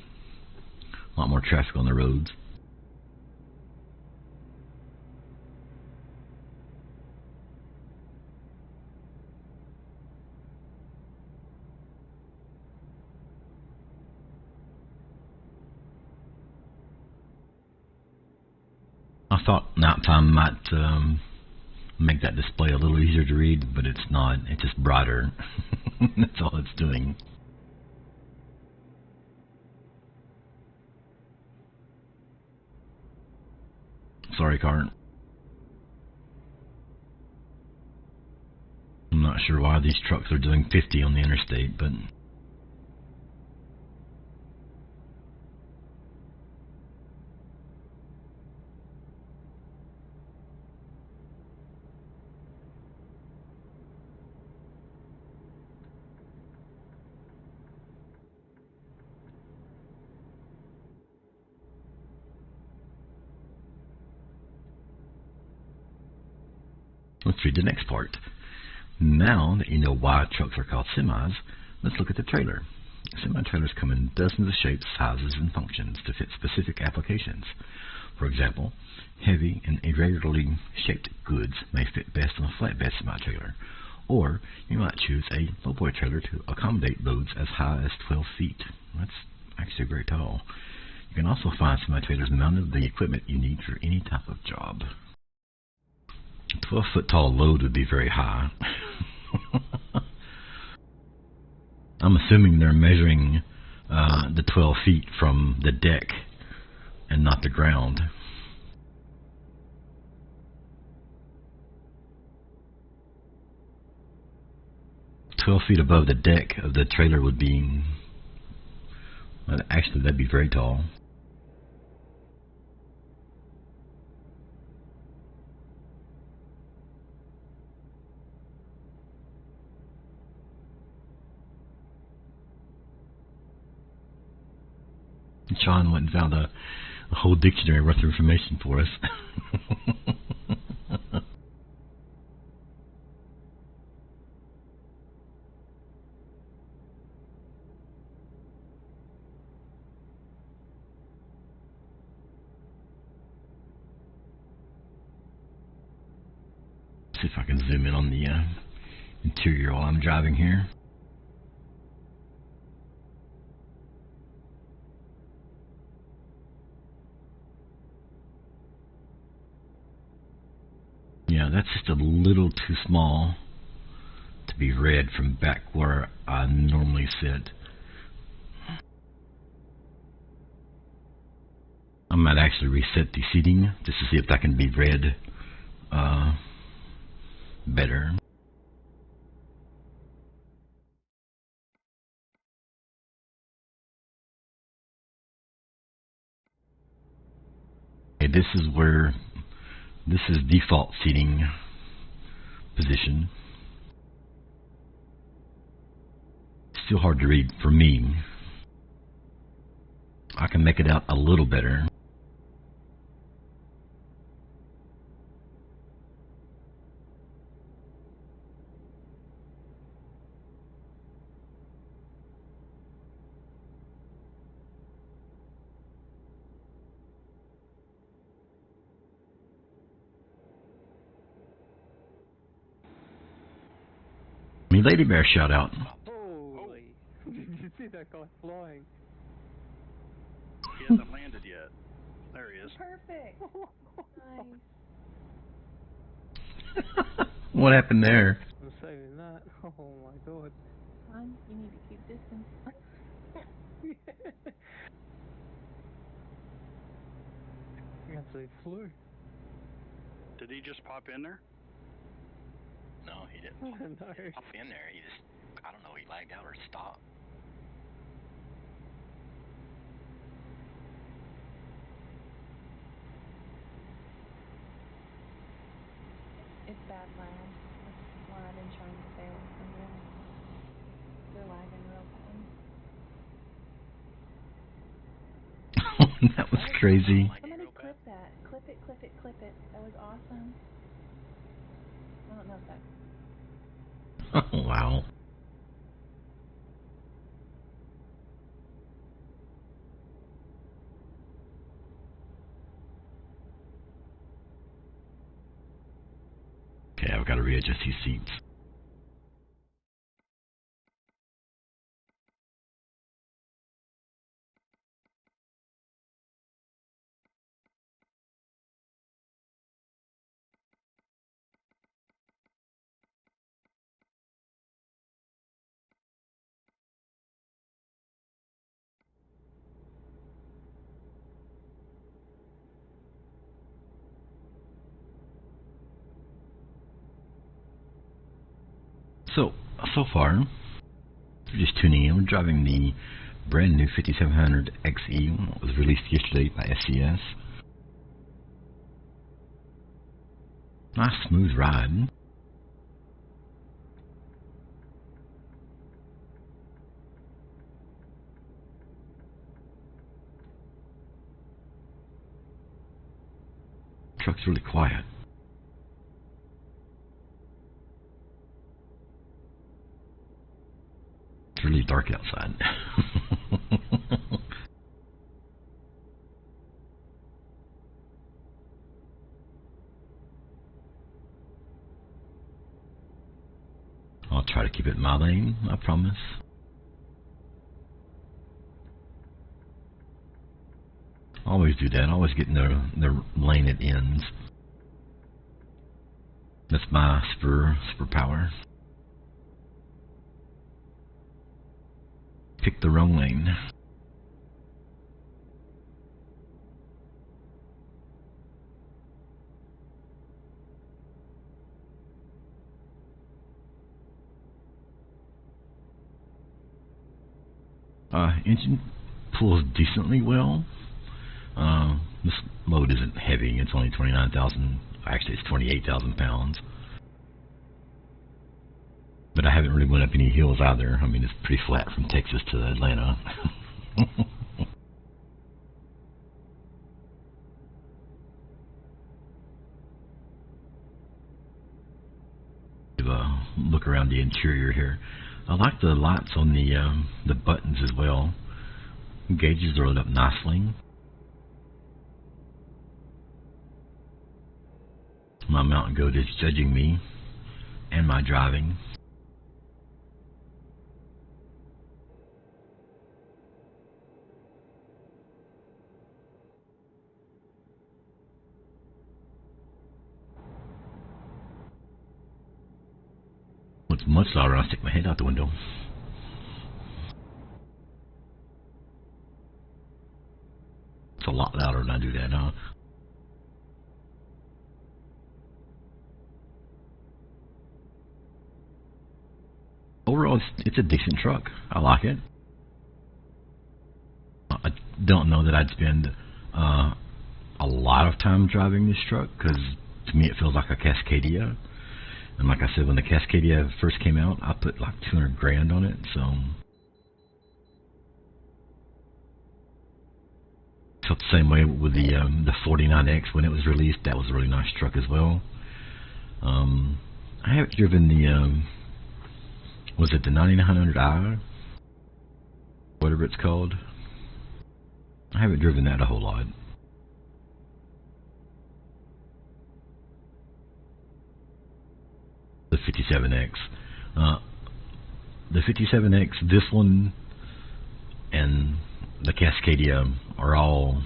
a lot more traffic on the roads. I thought nighttime might make that display a little easier to read, but it's not. It's just brighter. That's all it's doing. Sorry, car. I'm not sure why these trucks are doing 50 on the interstate, but let's read the next part. Now that you know why trucks are called semis, let's look at the trailer. Semi-trailers come in dozens of shapes, sizes, and functions to fit specific applications. For example, heavy and irregularly shaped goods may fit best on a flatbed semi-trailer, or you might choose a lowboy trailer to accommodate loads as high as 12 feet. That's actually very tall. You can also find semi-trailers mounted with the equipment you need for any type of job. A 12-foot tall load would be very high. I'm assuming they're measuring the 12 feet from the deck and not the ground. "12 feet above the deck of the trailer would be, actually that'd be very tall. Sean went and found a whole dictionary worth of information for us. if I can zoom in on the interior while I'm driving here. Yeah, that's just a little too small to be read from back where I normally sit. I might actually reset the seating just to see if that can be read better. Okay, this is default seating position. Still hard to read for me. I can make it out a little better. Me Lady Bear shout out. Holy! Did you see that guy flying? He hasn't landed yet. There he is. Perfect. Nice. What happened there? I'm saving that. Oh my god. Son, you need to keep distance. He actually flew. Did he just pop in there? No, he didn't No. pop in there. He just, I don't know, he lagged out or stopped. It's bad lag. That's why I've been trying to stay away from them. They're lagging real bad. That was crazy. Somebody clip that. Clip it, clip it, clip it. That was awesome. I don't know if that's... Oh, wow. Okay, I've got to readjust these seats. So far, if you're just tuning in, we're driving the brand new 5700 XE. It was released yesterday by SCS. Nice smooth ride. Truck's really quiet. It's really dark outside. I'll try to keep it in my lane, I promise. Always do that. Always get in the lane it ends. That's my superpower. Pick the wrong lane. Engine pulls decently well. This load isn't heavy. It's only 29,000. Actually, it's 28,000 pounds. But I haven't really went up any hills either. I mean, it's pretty flat from Texas to Atlanta. Look around the interior here. I like the lights on the buttons as well. Gauges are lit up nicely. My mountain goat is judging me. and my driving. It's much louder when I stick my head out the window. It's a lot louder when I do that, huh? Overall, it's a decent truck. I like it. I don't know that I'd spend a lot of time driving this truck, because to me it feels like a Cascadia. And like I said, when the Cascadia first came out, I put like 200 grand on it, so felt the same way with the 49X when it was released. That was a really nice truck as well. I haven't driven the was it the 9900i, whatever it's called. I haven't driven that a whole lot. The 57X. The 57X, this one, and the Cascadia are all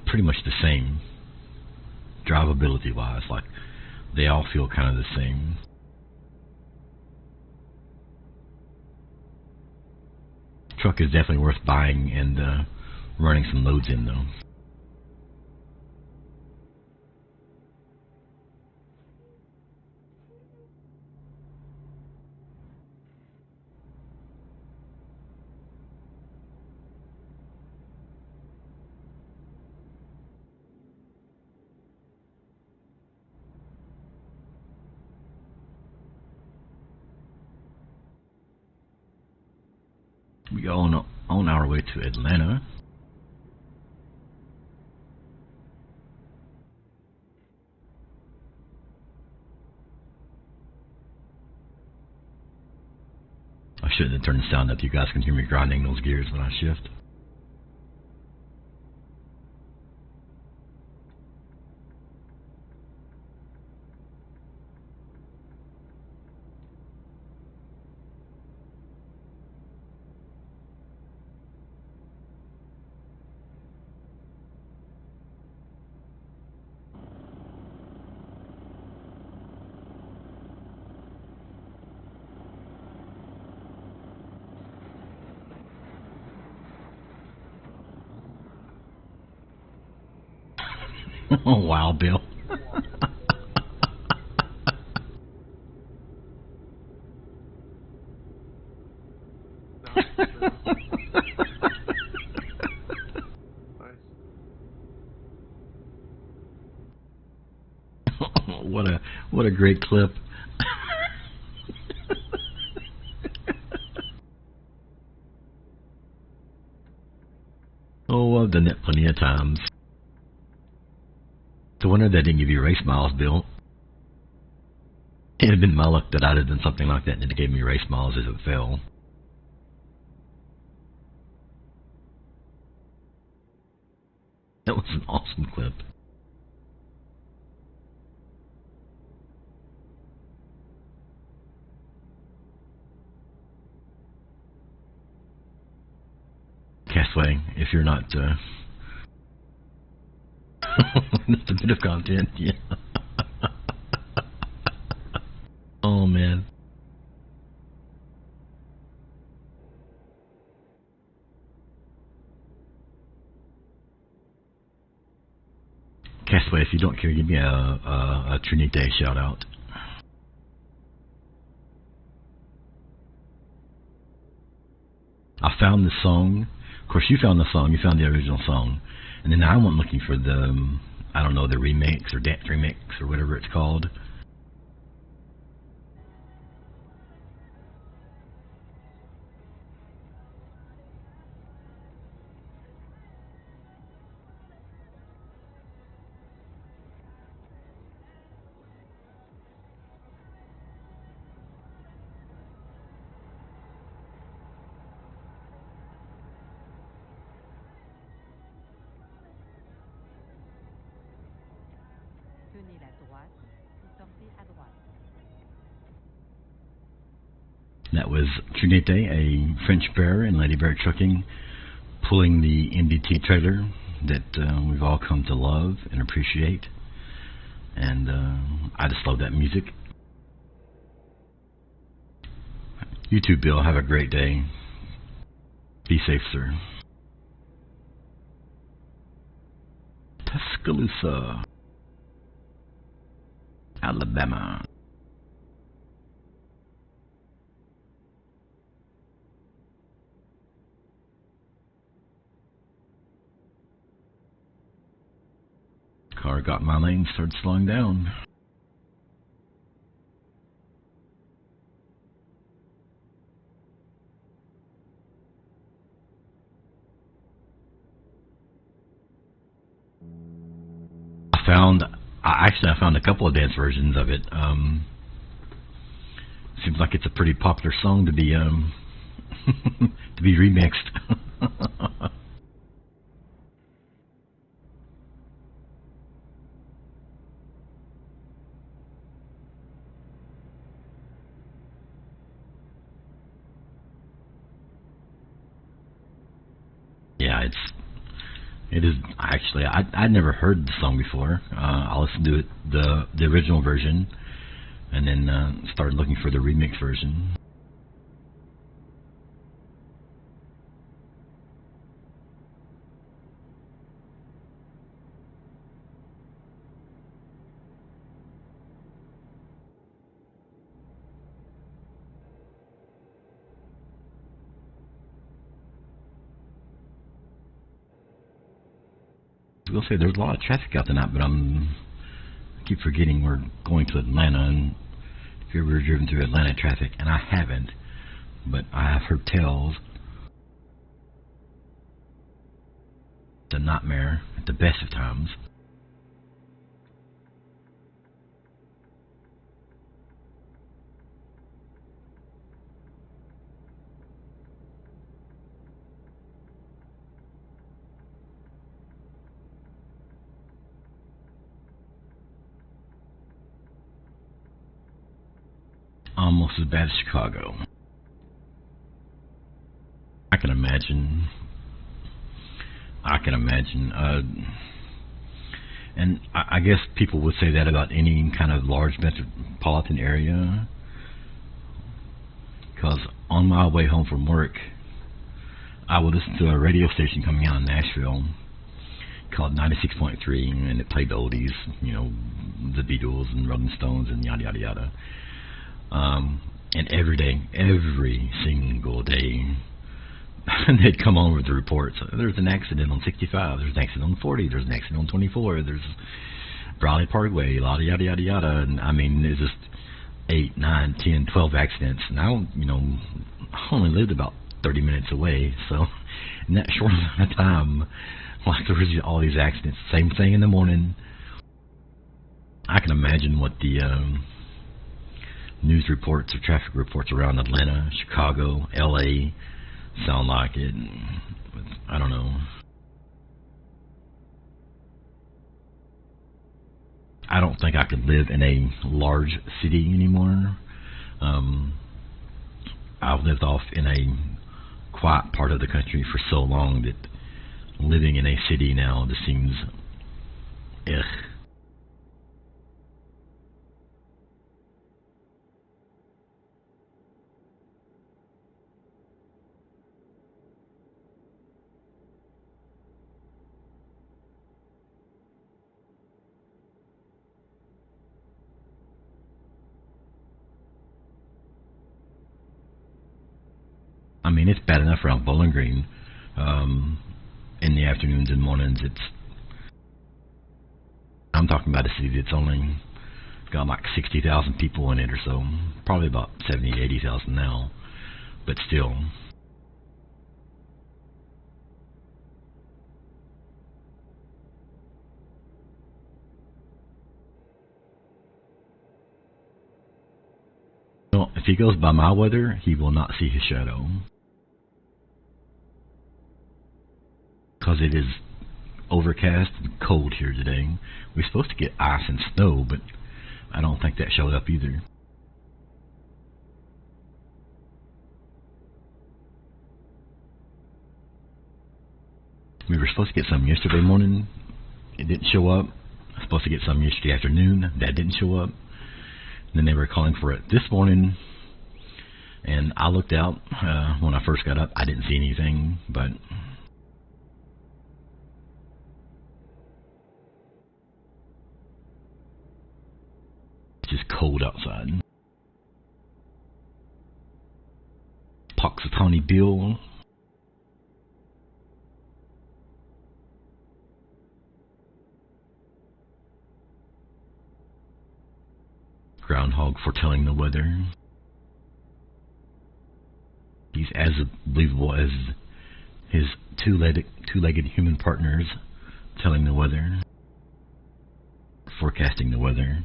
pretty much the same, drivability-wise. Like, they all feel kind of the same. Truck is definitely worth buying and running some loads in, though. We are on our way to Atlanta. I shouldn't have turned the sound up. You guys can hear me grinding those gears when I shift. Oh, wow, Bill. What a great clip. Oh, I've done that plenty of times. No wonder that didn't give you race miles, Bill. It had been my luck that I'd have done something like that and it gave me race miles as it fell. That was an awesome clip. Castaway, if you're not that's a bit of content, yeah. Oh man. Castaway, if you don't care, give me a Trinite shout out. I found the song. Of course, you found the song. You found the original song, and then I went looking for the, I don't know, the remix or dance remix or whatever it's called. Tenez la droite et sortez à droite. That was Trinite, a French Bear in Lady Bear Trucking, pulling the MDT trailer that we've all come to love and appreciate. And I just love that music. You too, Bill. Have a great day. Be safe, sir. Tuscaloosa, Alabama. Car got my lane, started slowing down. I found a couple of dance versions of it. Seems like it's a pretty popular song to be to be remixed. Yeah, it is actually. I'd never heard the song before. I listened to it, the original version, and then started looking for the remix version. I was gonna say there's a lot of traffic out tonight, but I keep forgetting we're going to Atlanta, and if you've ever driven through Atlanta traffic, and I haven't, but I have heard tales. It's a nightmare at the best of times. Almost as bad as Chicago. I can imagine. And I guess people would say that about any kind of large metropolitan area. Because on my way home from work, I would listen to a radio station coming out of Nashville called 96.3, and it played the oldies, the Beatles and Rolling Stones and yada yada yada. And every single day, they'd come on with the reports. There's an accident on 65. There's an accident on 40. There's an accident on 24. There's Briley Parkway, yada yada yada yada. And I mean, there's just 8, 9, 10, 12 accidents. And I only lived about 30 minutes away, so in that short amount of time, like there was all these accidents. Same thing in the morning. I can imagine what the news reports or traffic reports around Atlanta, Chicago, LA sound like it. I don't know. I don't think I could live in a large city anymore. I've lived off in a quiet part of the country for so long that living in a city now just seems ugh. I mean, it's bad enough around Bowling Green. In the afternoons and mornings, I'm talking about a city that's only got like 60,000 people in it or so. Probably about 70, 80,000 now. But still. Well, if he goes by my weather, he will not see his shadow. Because it is overcast and cold here today. We're supposed to get ice and snow, but I don't think that showed up either. We were supposed to get some yesterday morning. It didn't show up. I was supposed to get some yesterday afternoon. That didn't show up. And then they were calling for it this morning. And I looked out when I first got up. I didn't see anything, but it's just cold outside. Puxatawny Bill. Groundhog foretelling the weather. He's as believable as his two-legged human partners telling the weather, forecasting the weather.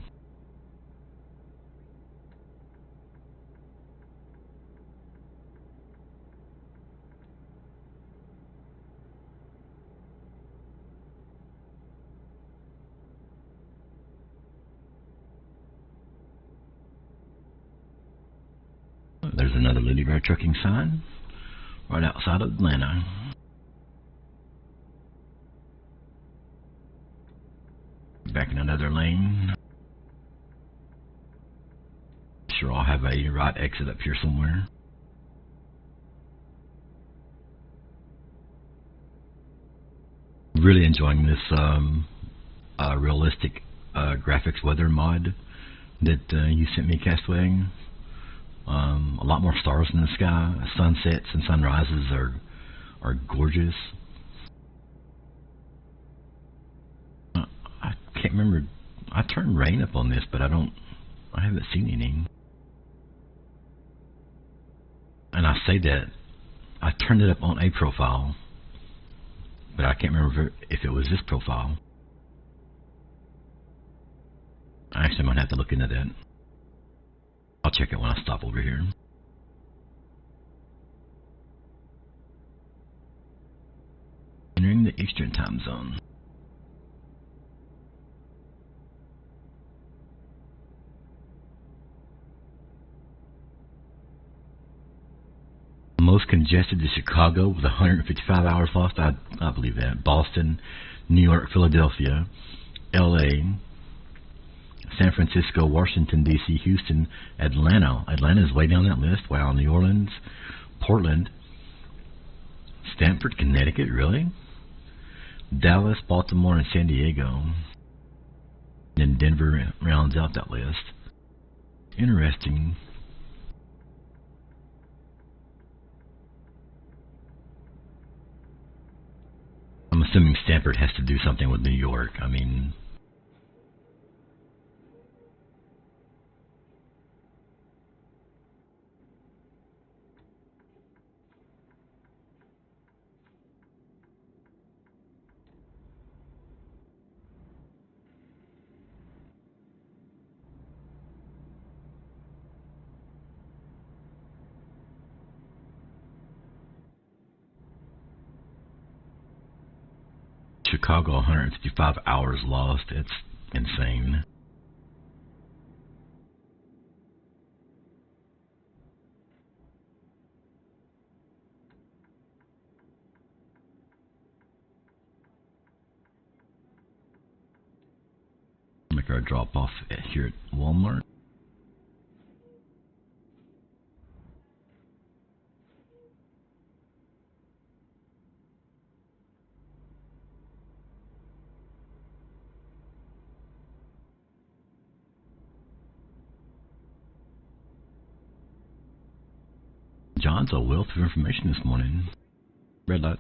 There's another Lily Bear trucking sign right outside of Atlanta. Back in another lane. Sure, I'll have a right exit up here somewhere. Really enjoying this realistic graphics weather mod that you sent me, Castaway. A lot more stars in the sky. Sunsets and sunrises are gorgeous. I can't remember. I turned rain up on this, but I haven't seen any. And I say that I turned it up on a profile, but I can't remember if it was this profile. I actually might have to look into that. I'll check it when I stop over here. Entering the Eastern time zone. Most congested is Chicago with 155 hours lost. I believe that. Boston, New York, Philadelphia, LA, San Francisco, Washington, D.C., Houston, Atlanta. Atlanta's way down that list. Wow. New Orleans, Portland, Stamford, Connecticut. Really? Dallas, Baltimore, and San Diego. And then Denver rounds out that list. Interesting. I'm assuming Stamford has to do something with New York. I mean, Chicago, 155 hours lost. It's insane. Make our drop off here at Walmart. John's a wealth of information this morning. Red light.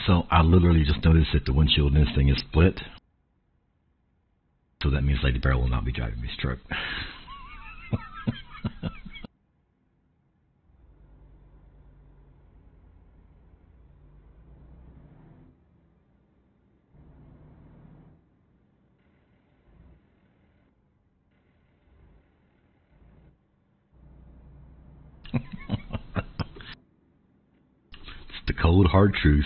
So I literally just noticed that the windshield in this thing is split. So that means Lady Bear will not be driving this truck. It's the cold, hard truth.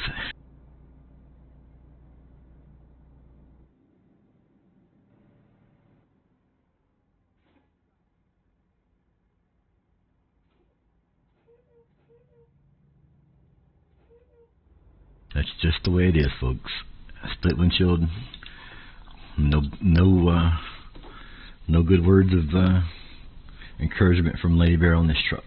That's just the way it is, folks. Split windshield. No good words of encouragement from Lady Bear on this truck.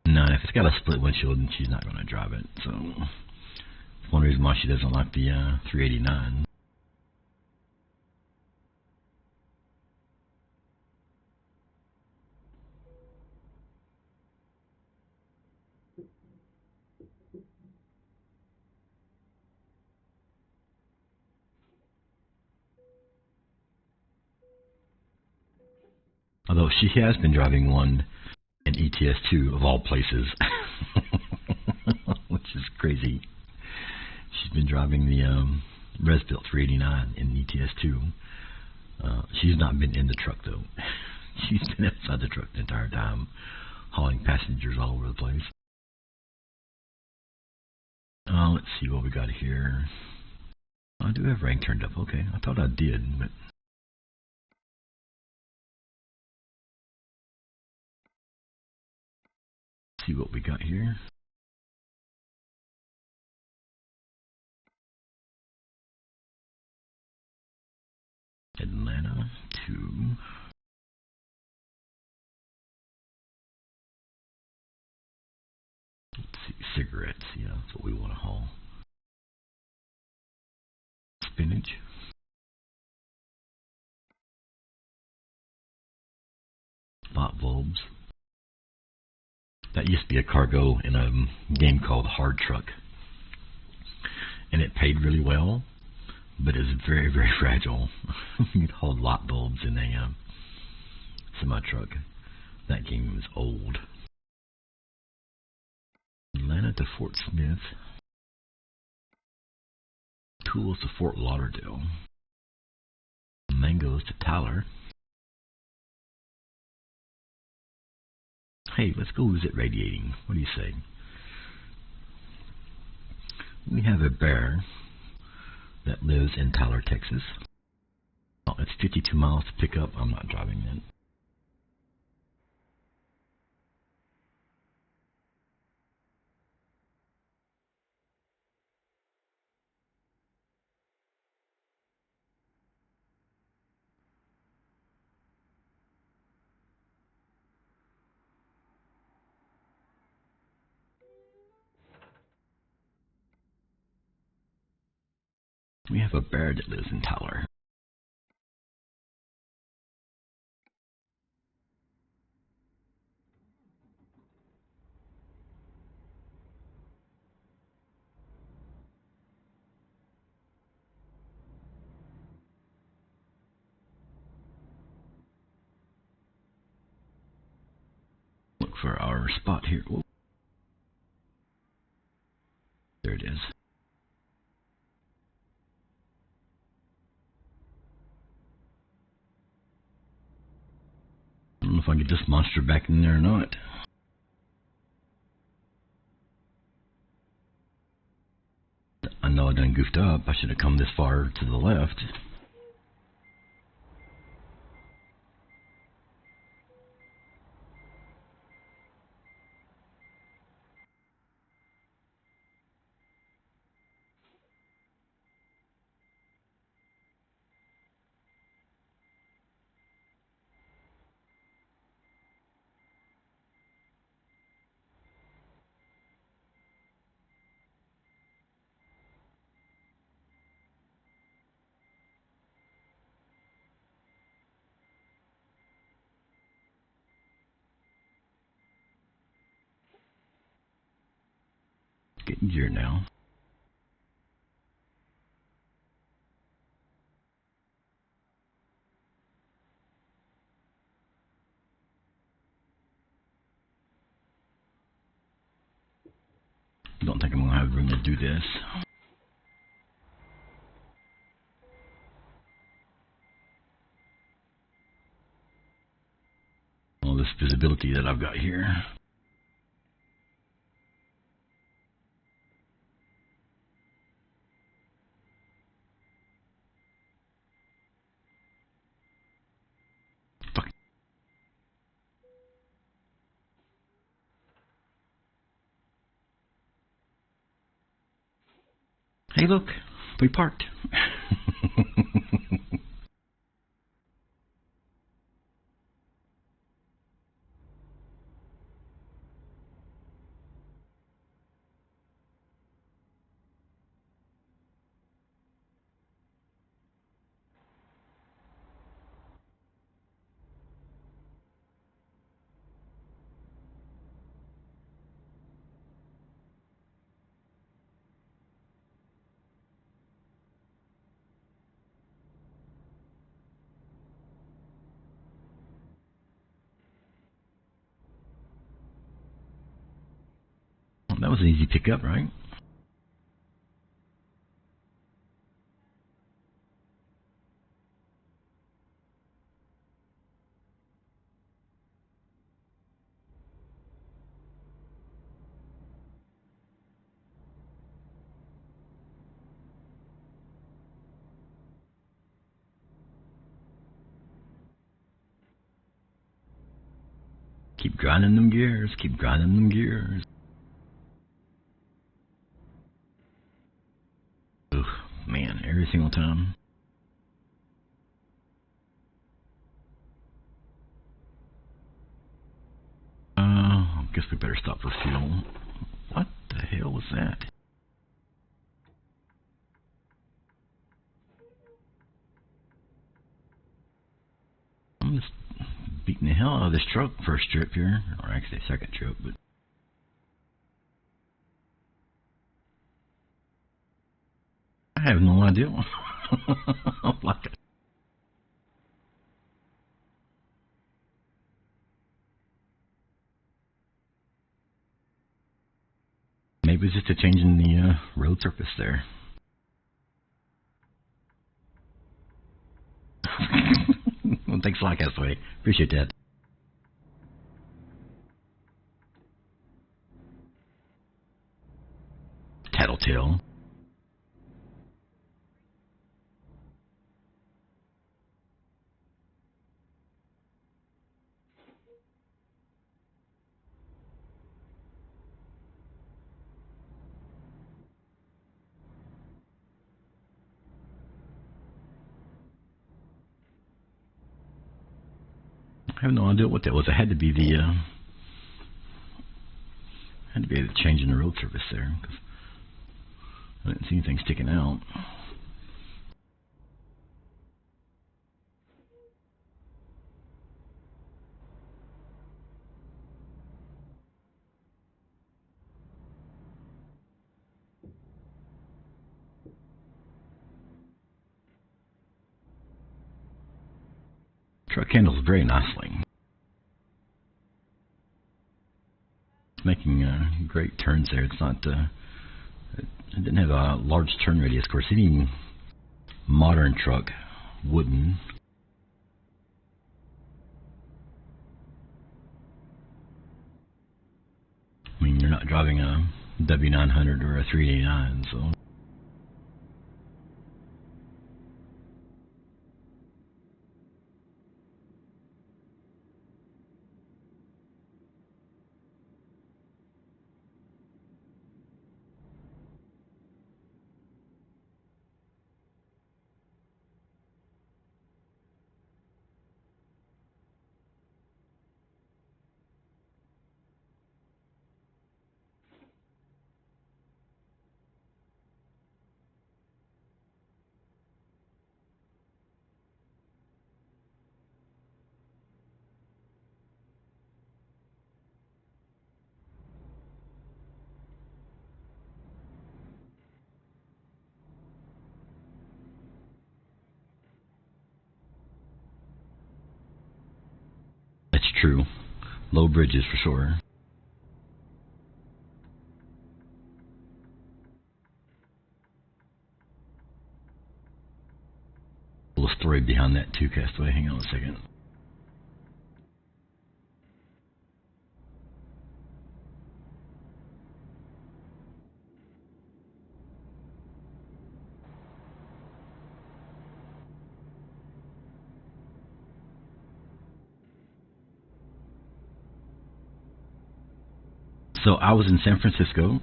No, if it's got a split windshield, then she's not going to drive it. So, that's one reason why she doesn't like the 389. Although she has been driving one in ETS2 of all places, which is crazy. She's been driving the res-built 389 in ETS2. She's not been in the truck though. She's been outside the truck the entire time, hauling passengers all over the place. Let's see what we got here. I do have rank turned up. Okay, I thought I did, but let's see what we got here. Atlanta to let's see, cigarettes. Yeah, that's what we want to haul. Spinach. Spot bulbs. That used to be a cargo in a game called Hard Truck, and it paid really well, but it's very, very fragile. You could hold lot bulbs in a semi-truck. That game was old. Atlanta to Fort Smith. Tools to Fort Lauderdale. Mangoes to Tyler. Hey, let's go visit radiating. What do you say? We have a bear that lives in Tyler, Texas. Oh, it's 52 miles to pick up. I'm not driving that. We have a bear that lives in Tyler. Look for our spot here. Oh, there it is. I don't know if I can get this monster back in there or not. I know I done goofed up. I should have come this far to the left. Getting gear now. Don't think I'm gonna have room to do this. visibility that I've got here. Fuck. Hey, look, we parked. That was an easy pickup, right? Keep grinding them gears, keep grinding them gears. Ugh, man, every single time. I guess we better stop for fuel. What the hell was that? I'm just beating the hell out of this truck first trip here, or actually second trip, but I have no idea. Like it. Maybe it's just a change in the road surface there. Well, thanks a lot, Castaway. Appreciate that. Tattletale. I have no idea what that was. It had to be the change in the road surface there, because I didn't see anything sticking out. Truck handles very nicely. It's making great turns there. It's not. It didn't have a large turn radius. Of course, any modern truck wouldn't. I mean, you're not driving a W900 or a 389, so. That's true. Low bridges for sure. A little story behind that too, Castaway. Hang on a second. So I was in San Francisco,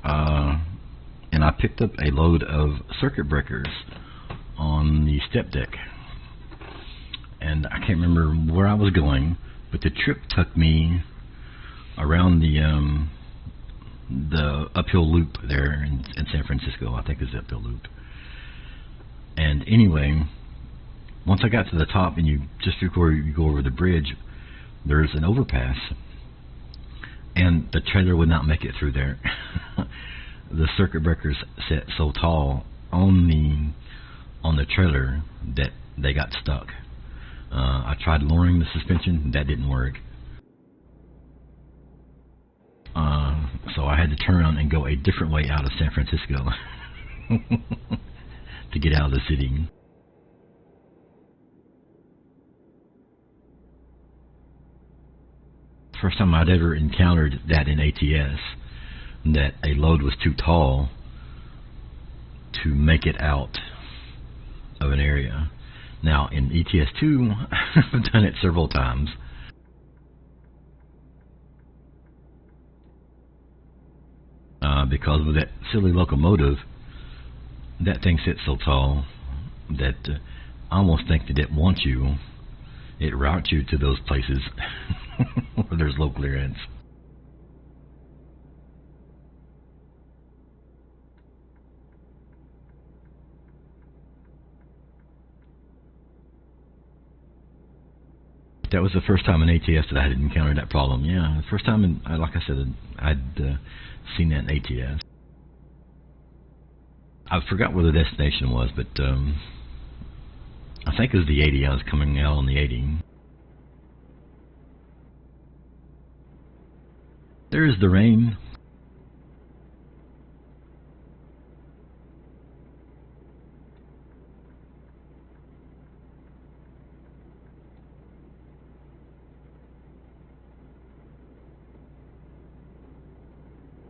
and I picked up a load of circuit breakers on the step deck. And I can't remember where I was going, but the trip took me around the uphill loop there in San Francisco. I think it's the uphill loop. And anyway, once I got to the top, and just before you go over the bridge, there's an overpass, and the trailer would not make it through there. The circuit breakers set so tall on the trailer that they got stuck. I tried lowering the suspension, that didn't work. So I had to turn around and go a different way out of San Francisco to get out of the city. First time I'd ever encountered that in ATS, that a load was too tall to make it out of an area. Now in ETS2, I've done it several times. Because of that silly locomotive, that thing sits so tall that I almost think that it wants you. It routes you to those places where there's low clearance. That was the first time in ATS that I had encountered that problem. Yeah, the first time, like I said, I'd seen that in ATS. I forgot where the destination was, but I think it was the 80. I was coming out on the 80. There's the rain.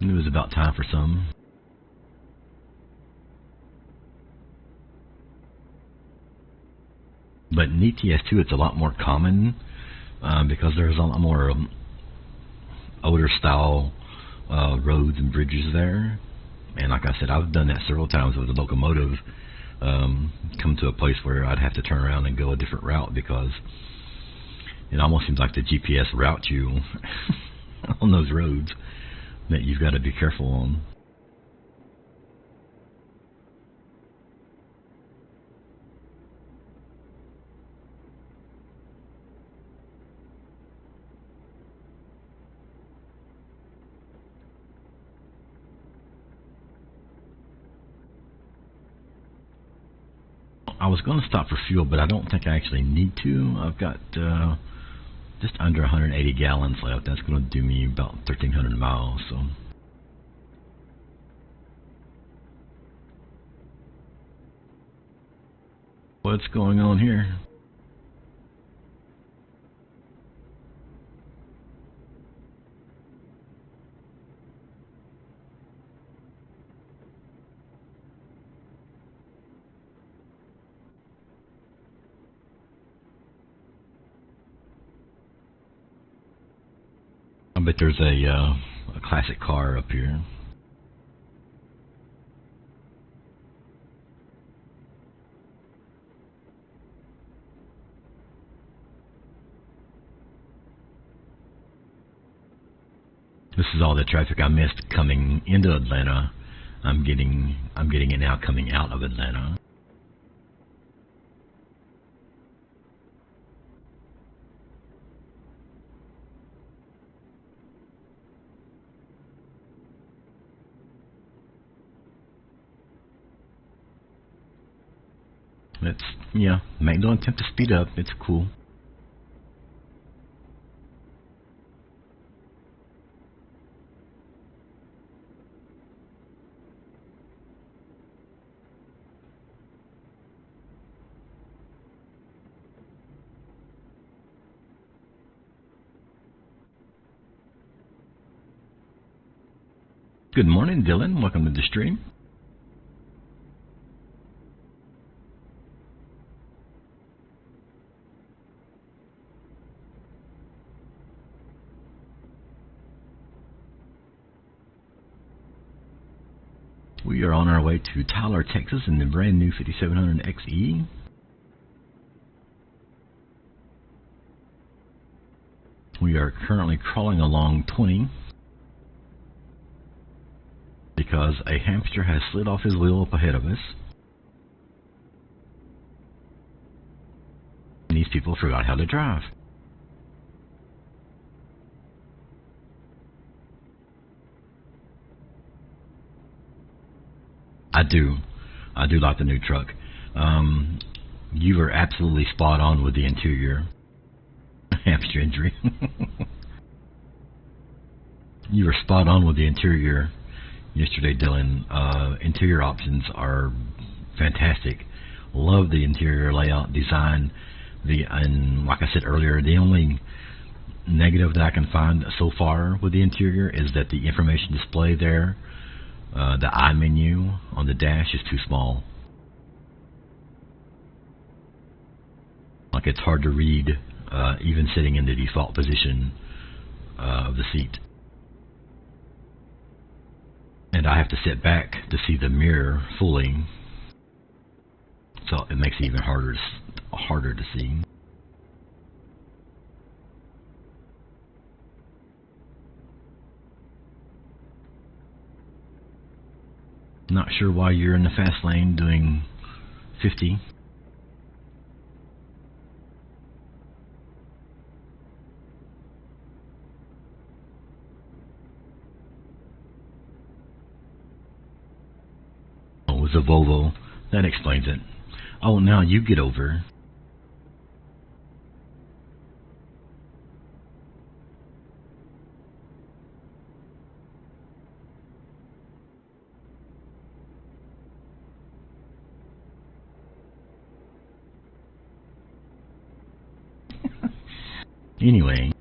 It was about time for some. But in ETS2, it's a lot more common because there's a lot more older style roads and bridges there. And like I said, I've done that several times with the locomotive. Come to a place where I'd have to turn around and go a different route because it almost seems like the GPS routes you on those roads that you've got to be careful on. I was going to stop for fuel, but I don't think I actually need to. I've got just under 180 gallons left. That's going to do me about 1,300 miles. So, what's going on here? I bet there's a classic car up here. This is all the traffic I missed coming into Atlanta. I'm getting it now coming out of Atlanta. It's, yeah, make no attempt to speed up. It's cool. Good morning, Dylan. Welcome to the stream. We are on our way to Tyler, Texas in the brand new 5700 XE. We are currently crawling along 20 because a hamster has slid off his wheel up ahead of us. And these people forgot how to drive. I do like the new truck. You were absolutely spot on with the interior. Hamster injury. You were spot on with the interior yesterday, Dylan. Interior options are fantastic. Love the interior layout, design. And like I said earlier, the only negative that I can find so far with the interior is that the information display there, the I menu on the dash, is too small. Like, it's hard to read, even sitting in the default position of the seat. And I have to sit back to see the mirror fully, so it makes it even harder to see. Not sure why you're in the fast lane doing 50. Oh, it was a Volvo. That explains it. Oh, now you get over. Anyway.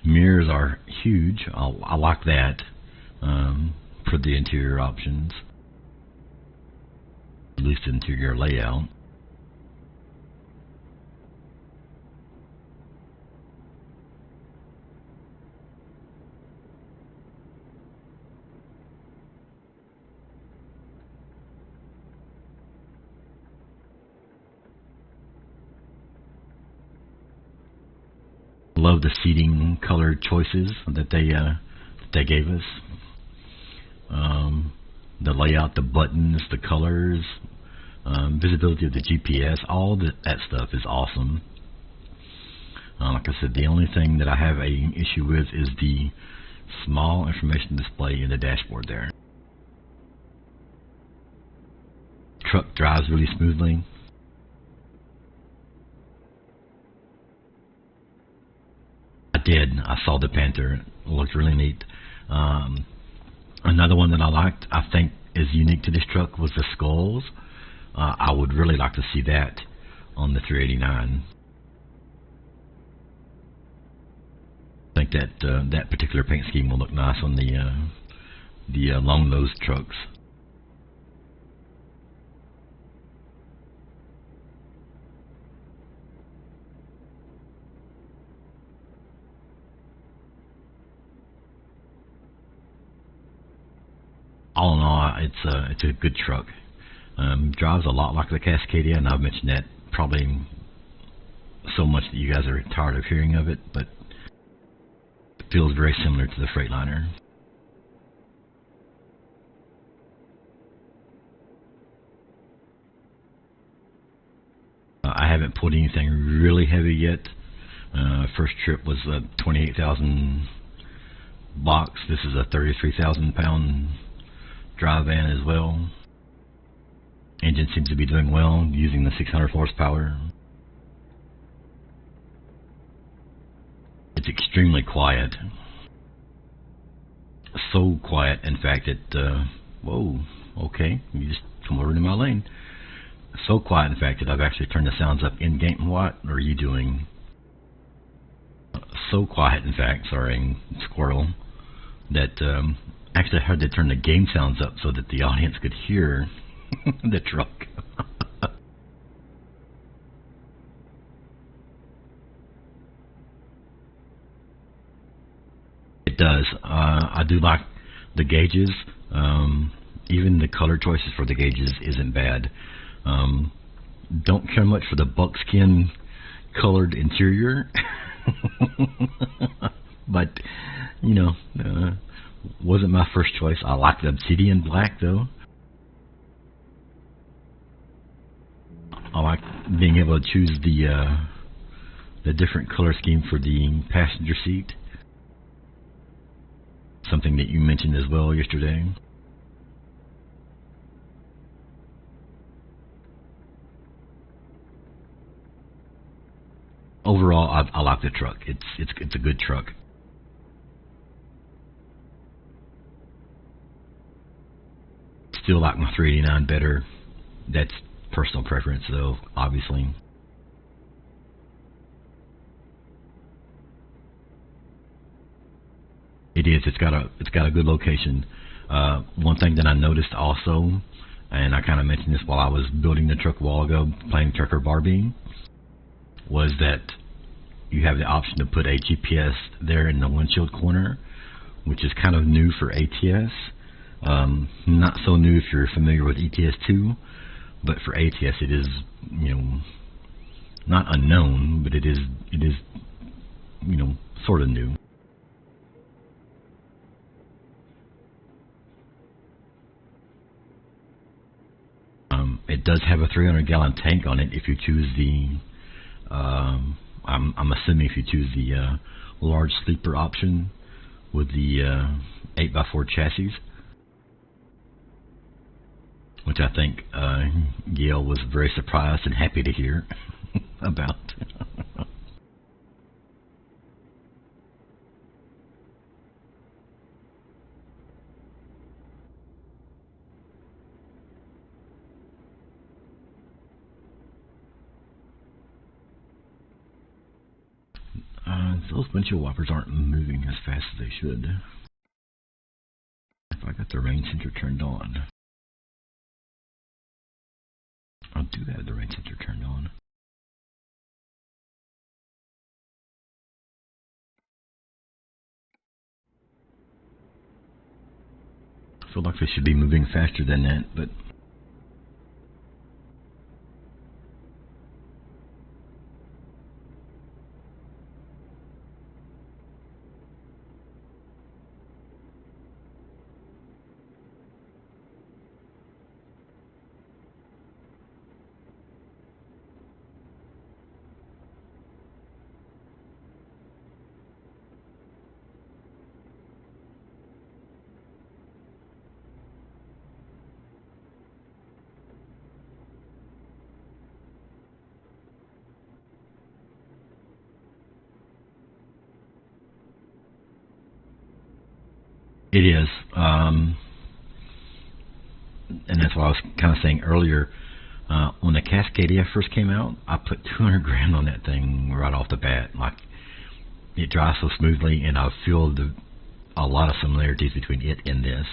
Mirrors are huge. I like that for the interior options. At least interior layout. Love the seating color choices that they gave us. The layout, the buttons, the colors, visibility of the GPS, all that stuff is awesome. Like I said, the only thing that I have an issue with is the small information display in the dashboard there. Truck drives really smoothly. I saw the Panther. It looked really neat. Another one that I liked, I think is unique to this truck, was the skulls. I would really like to see that on the 389. I think that particular paint scheme will look nice on the long nose trucks. All in all, it's a good truck. Drives a lot like the Cascadia, and I've mentioned that probably so much that you guys are tired of hearing of it, but it feels very similar to the Freightliner. I haven't put anything really heavy yet. First trip was a 28,000 box. This is a 33,000 pound drive van as well. Engine seems to be doing well, using the 600 horsepower. It's extremely quiet. So quiet, in fact, that whoa, okay, you just come over to my lane. So quiet, in fact, that I've actually turned the sounds up in game. What are you doing? So quiet, in fact, sorry, squirrel. that actually I had to turn the game sounds up so that the audience could hear the truck. It does. I do like the gauges. Even the color choices for the gauges isn't bad. Don't care much for the buckskin colored interior. But, you know, wasn't my first choice. I like the obsidian black, though. I like being able to choose the different color scheme for the passenger seat. Something that you mentioned as well yesterday. Overall, I like the truck. It's a good truck. Still like my 389 better. That's personal preference, though, obviously. It is. It's got a good location. One thing that I noticed also, and I kind of mentioned this while I was building the truck a while ago, playing Trucker Barbie, was that you have the option to put a GPS there in the windshield corner, which is kind of new for ATS. Not so new if you're familiar with ETS2, but for ATS it is, not unknown, but it is, sort of new. It does have a 300-gallon tank on it if you choose the, I'm assuming if you choose the large sleeper option with the 8x4 chassis, which I think Gail was very surprised and happy to hear about. Those windshield wipers aren't moving as fast as they should. If I got the rain sensor turned on, I do have the rain sensor turned on. I feel like they should be moving faster than that, but it is. And that's what I was kind of saying earlier. When the Cascadia first came out, I put 200 grand on that thing right off the bat. Like, it drives so smoothly, and I feel a lot of similarities between it and this.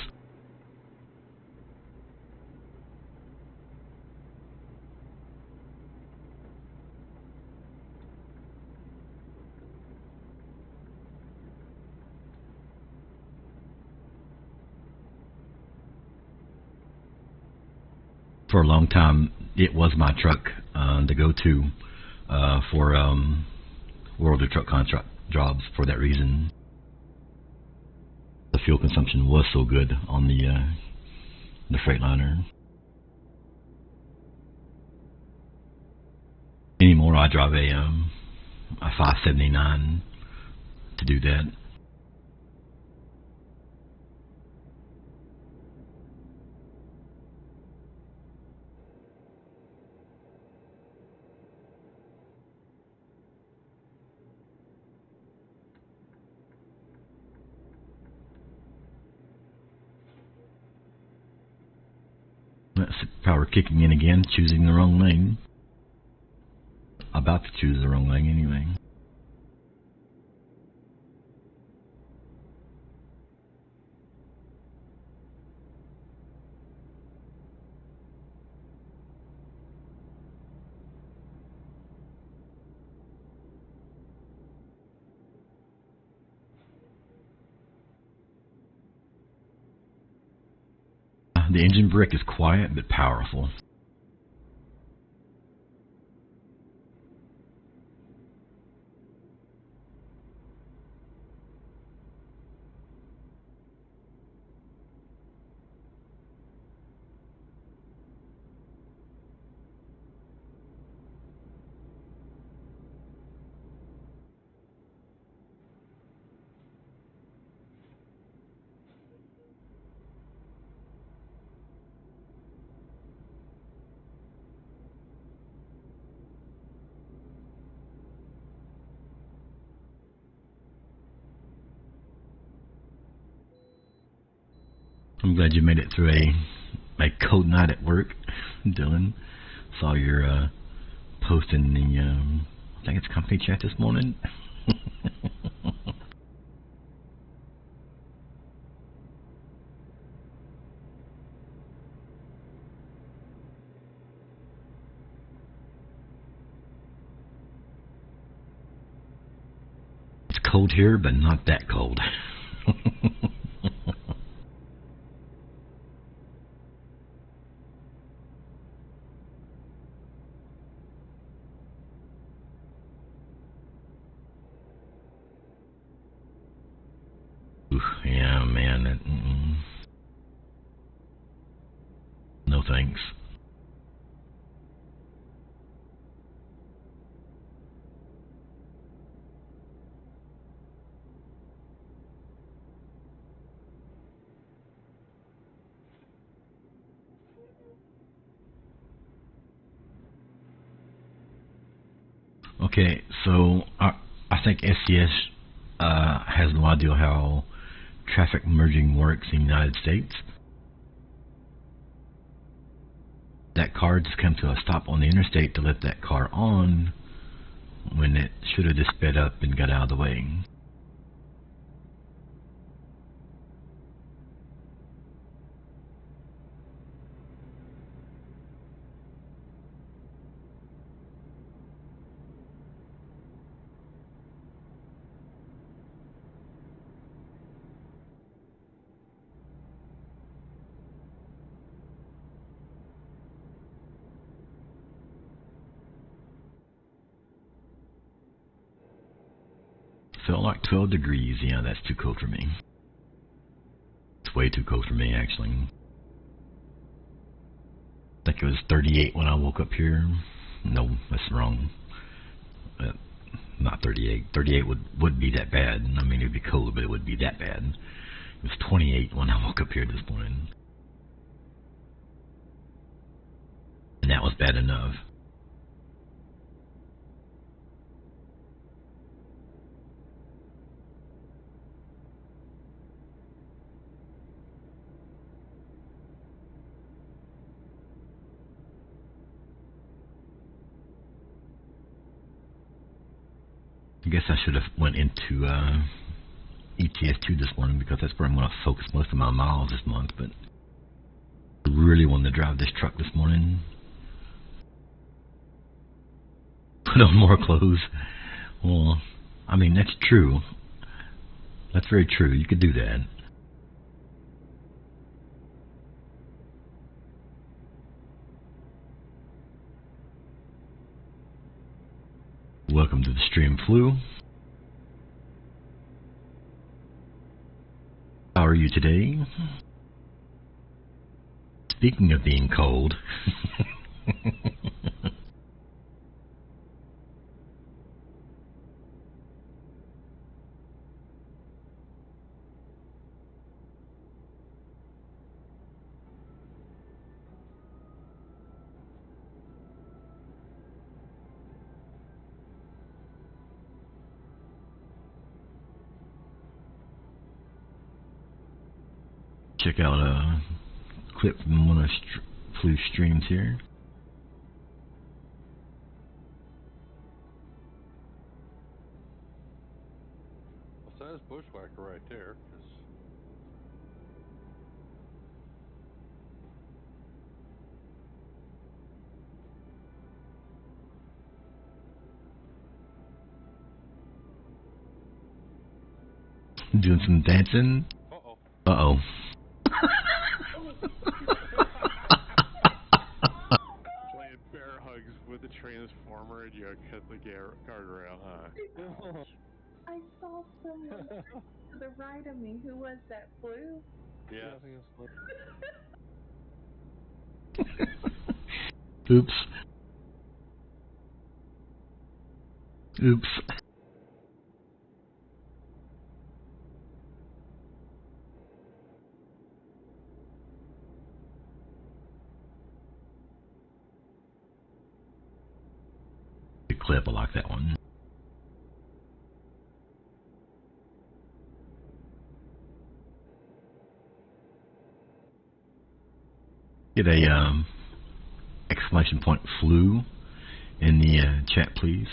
For a long time, it was my truck to go to for World of Truck contract jobs for that reason. The fuel consumption was so good on the Freightliner. Anymore, I drive a 579 to do that. That's power kicking in again, choosing the wrong lane. About to choose the wrong lane anyway. The engine brake is quiet but powerful. I'm glad you made it through a cold night at work, Dylan. Saw your post in the, I think it's company chat this morning. It's cold here, but not that cold. Yeah, man. No thanks. Okay, so I think SCS has no idea how traffic merging works in the United States. That car just came to a stop on the interstate to let that car on when it should have just sped up and got out of the way. Felt like 12 degrees. Yeah, that's too cold for me. It's way too cold for me, actually. I think it was 38 when I woke up here. No, that's wrong. Not 38. 38 would be that bad. I mean, it would be cold, but it would be that bad. It was 28 when I woke up here this morning. And that was bad enough. I guess I should have went into ETS2 this morning because that's where I'm going to focus most of my miles this month, but I really wanted to drive this truck this morning. Put on more clothes. Well, I mean, that's true. That's very true. You could do that. Welcome to the stream, Flu. How are you today? Speaking of being cold. Check out a clip from one of Flu's streams here. Well, says bushwhacker right there. Doing some dancing. Uh-oh. Uh-oh. bugs with the transformer and you cut the guardrail, huh? I saw someone to the right of me. Who was that? Blue? Yeah. I think it's like, Oops. Oops. Good clip, I like that one. Get a exclamation point flu in the chat, please.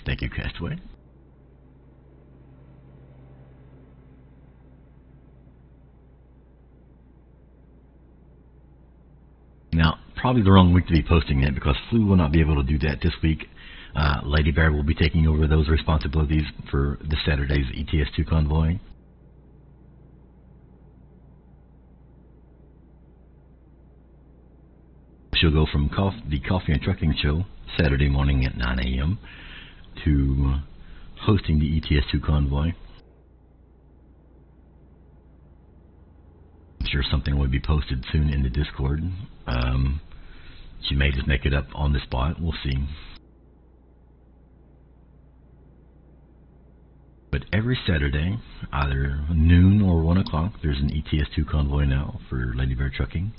Thank you, Castaway. Now, probably the wrong week to be posting it because Flu will not be able to do that this week. Lady Bear will be taking over those responsibilities for this Saturday's ETS2 convoy. She'll go from the Coffee and Trucking Show Saturday morning at 9 a.m. to hosting the ETS2 convoy. I'm sure something will be posted soon in the Discord. She may just make it up on the spot. We'll see. But every Saturday, either noon or 1 o'clock, there's an ETS2 convoy now for Lady Bear Trucking.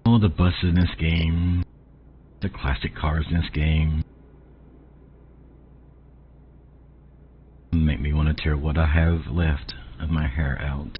All the buses in this game, the classic cars in this game, make me want to tear what I have left of my hair out.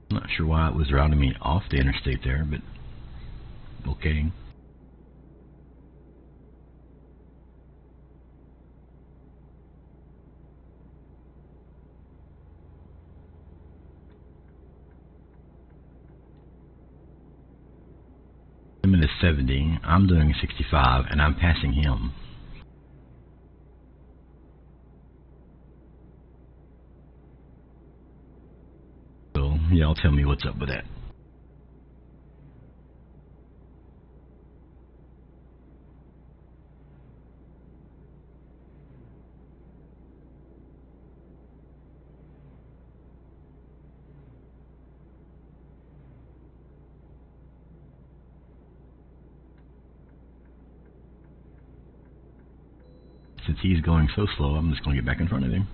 I'm not sure why it was routing me off the interstate there, but okay. Limit is 70, I'm doing 65, and I'm passing him. So, y'all tell me what's up with that. Since he's going so slow, I'm just going to get back in front of him.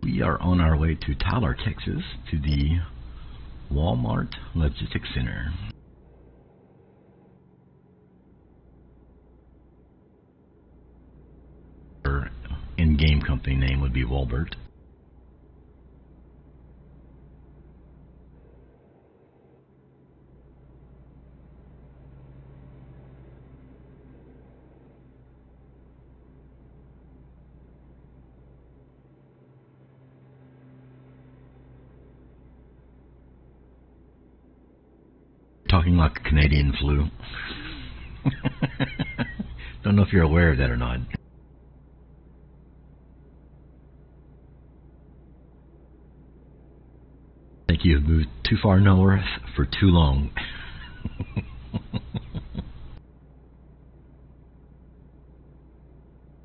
We are on our way to Tyler, Texas, to the Walmart Logistics Center. Her in-game company name would be Walbert. Talking like a Canadian flu. Don't know if you're aware of that or not. Thank you have moved too far north for too long.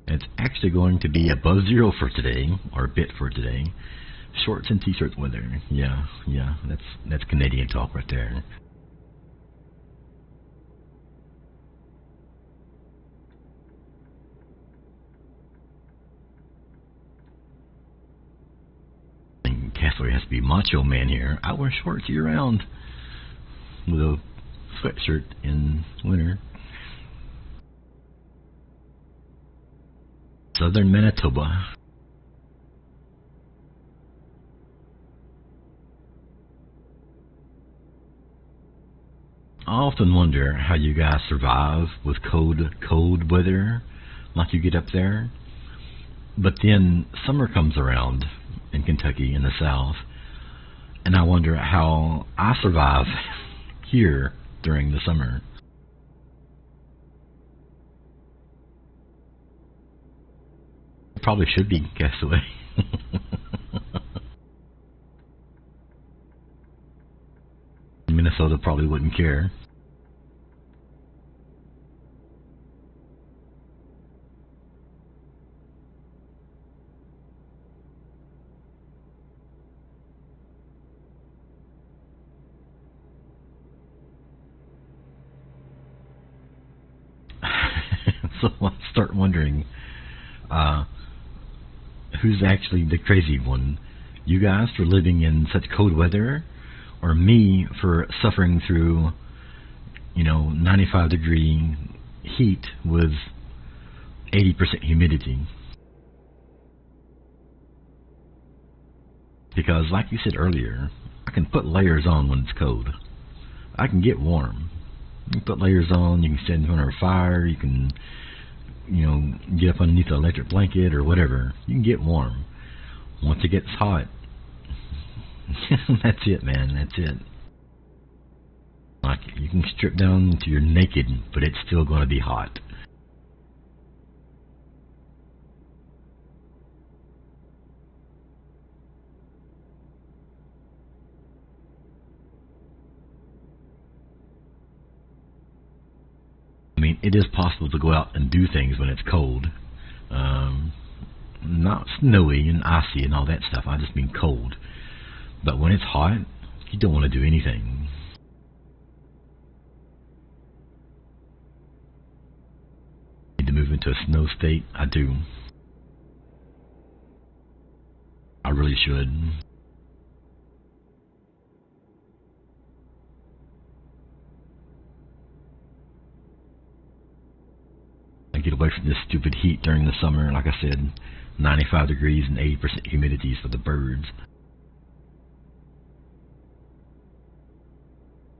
It's actually going to be above zero for today, or a bit for today. Shorts and t-shirts weather. Yeah, that's Canadian talk right there. And Castaway has to be macho man here. I wear shorts year round with a sweatshirt in winter. Southern Manitoba. I often wonder how you guys survive with cold weather like you get up there. But then summer comes around in Kentucky in the South, and I wonder how I survive here during the summer. Probably should be Castaway. Minnesota probably wouldn't care. So I start wondering, who's actually the crazy one? You guys for living in such cold weather, or me for suffering through, 95-degree heat with 80% humidity? Because, like you said earlier, I can put layers on when it's cold. I can get warm. You can put layers on, you can stand in front of a fire, you can, get up underneath an electric blanket or whatever. You can get warm. Once it gets hot, that's it, man, that's it. Like, you can strip down to you're naked, but it's still going to be hot. I mean, it is possible to go out and do things when it's cold. Not snowy and icy and all that stuff. I just mean cold. But when it's hot, you don't want to do anything. Need to move into a snow state? I do. I really should. Get away from this stupid heat during the summer. Like I said, 95 degrees and 80% humidity for the birds.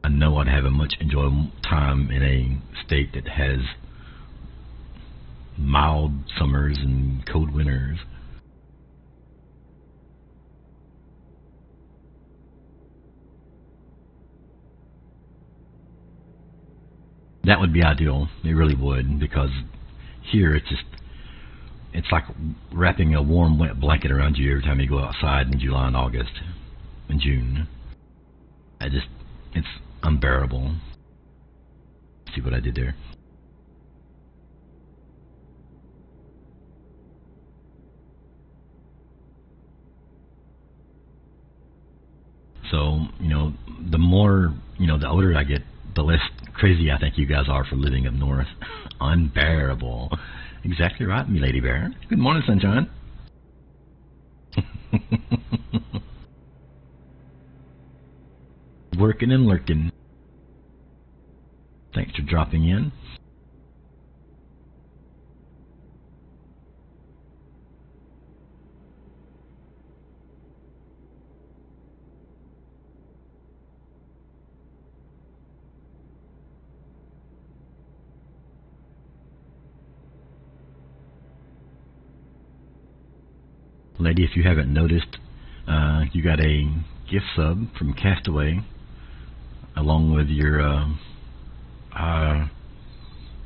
I know I'd have a much enjoyable time in a state that has mild summers and cold winters. That would be ideal. It really would, because here it's like wrapping a warm, wet blanket around you every time you go outside in July and August and June. It's unbearable. See what I did there? So, the more, the older I get, the less crazy I think you guys are for living up north. Unbearable. Exactly right, me lady bear. Good morning, sunshine. Working and lurking. Thanks for dropping in. Lady, if you haven't noticed, you got a gift sub from Castaway, along with your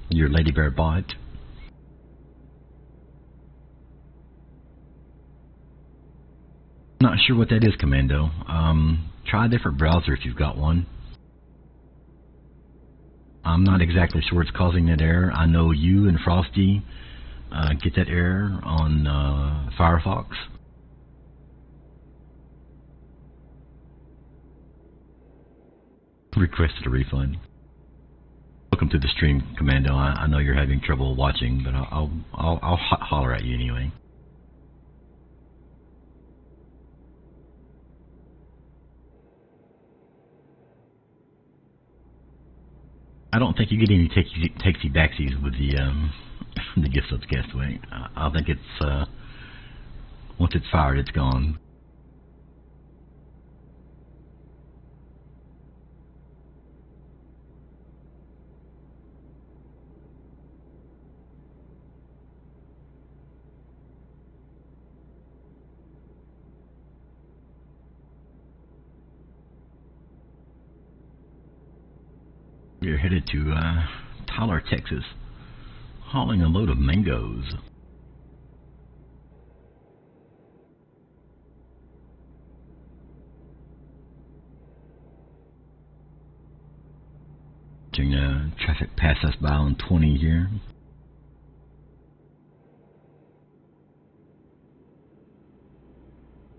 Lady Bear bot. Not sure what that is, Commando. try a different browser if you've got one. I'm not exactly sure what's causing that error. I know you and Frosty get that error on Firefox. Requested a refund. Welcome to the stream, Commando. I know you're having trouble watching, but I'll holler at you anyway. I don't think you get any takesy backsies with the the gift subs Castaway. I think it's once it's fired, it's gone. We're headed to Tyler, Texas, hauling a load of mangoes. Watching traffic pass us by on 20 here.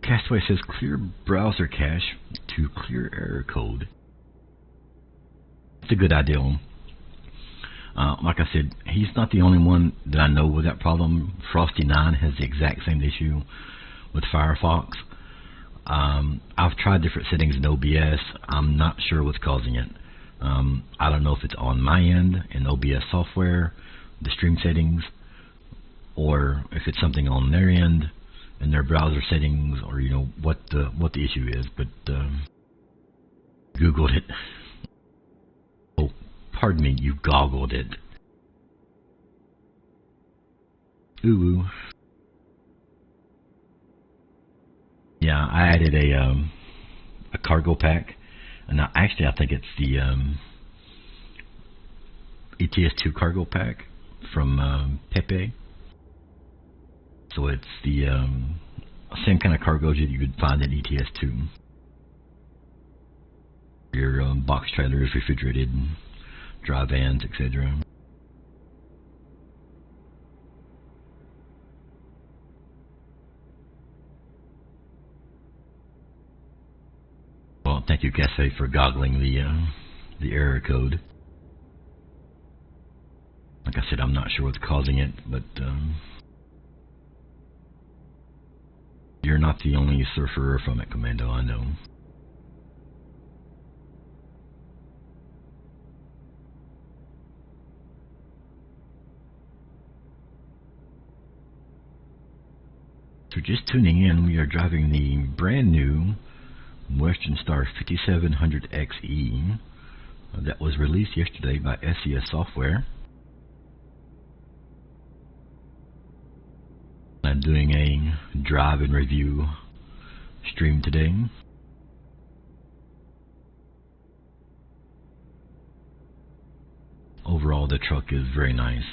Castaway says clear browser cache to clear error code. It's a good idea. Like I said, he's not the only one that I know with that problem. Frosty9 has the exact same issue with Firefox. I've tried different settings in OBS. I'm not sure what's causing it. I don't know if it's on my end in OBS software, the stream settings, or if it's something on their end in their browser settings, or what the issue is. But Googled it. Oh, pardon me, you goggled it. Ooh. Yeah, I added a cargo pack, and actually I think it's the ETS2 cargo pack from Pepe. So it's the same kind of cargoes that you would find in ETS2. Your box trailers, refrigerated, dry vans, etc. Well, thank you, Cafe, for goggling the error code. Like I said, I'm not sure what's causing it, but you're not the only surfer from it, Commando, I know. So just tuning in, we are driving the brand new Western Star 5700XE that was released yesterday by SES Software. I'm doing a drive and review stream today. Overall, the truck is very nice.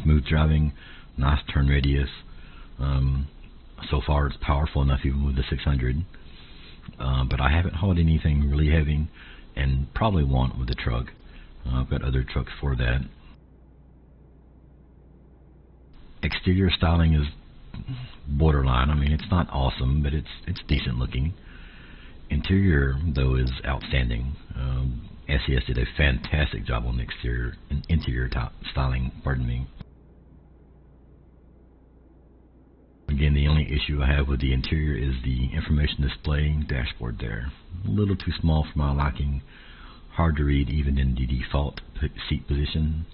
Smooth driving, nice turn radius. So far, it's powerful enough even with the 600. But I haven't hauled anything really heavy, and probably won't with the truck. I've got other trucks for that. Exterior styling is borderline. I mean, it's not awesome, but it's decent looking. Interior, though, is outstanding. SES did a fantastic job on the exterior and interior styling. Pardon me. Again, the only issue I have with the interior is the information display dashboard there. A little too small for my liking. Hard to read even in the default seat position.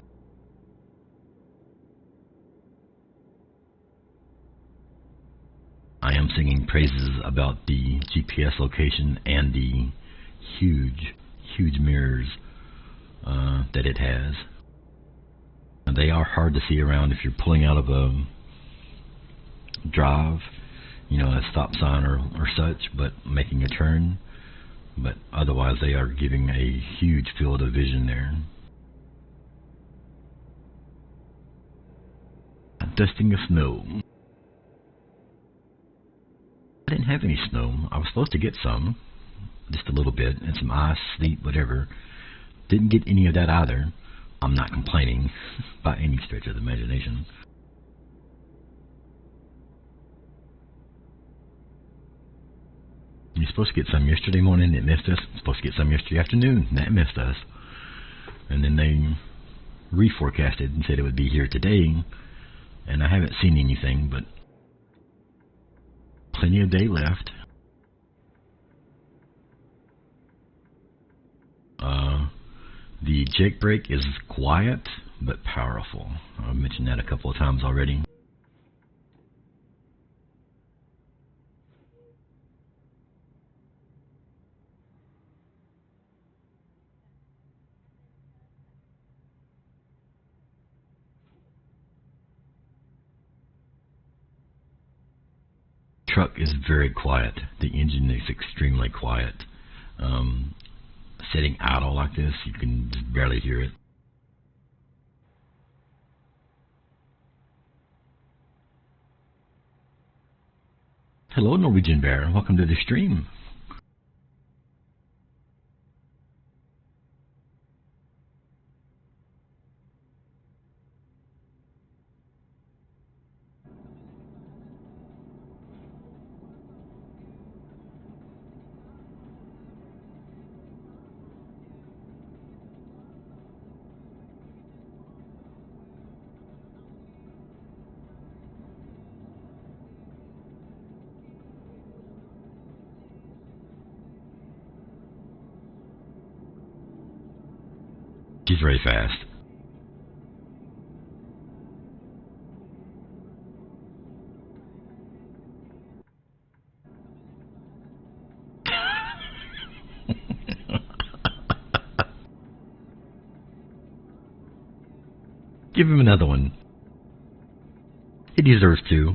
I am singing praises about the GPS location and the huge mirrors that it has. And they are hard to see around if you're pulling out of a drive, a stop sign or such, but making a turn. But otherwise, they are giving a huge field of vision there. Dusting of snow. I didn't have any snow. I was supposed to get some, just a little bit, and some ice, sleet, whatever. Didn't get any of that either. I'm not complaining by any stretch of the imagination. You're supposed to get some yesterday morning, it missed us. Supposed to get some yesterday afternoon, that missed us. And then they reforecasted and said it would be here today, and I haven't seen anything, but plenty of day left. The Jake brake is quiet but powerful. I've mentioned that a couple of times already. Truck is very quiet. The engine is extremely quiet. Sitting idle like this, you can just barely hear it. Hello, Norwegian Bear. Welcome to the stream. She's very fast. Give him another one. He deserves to.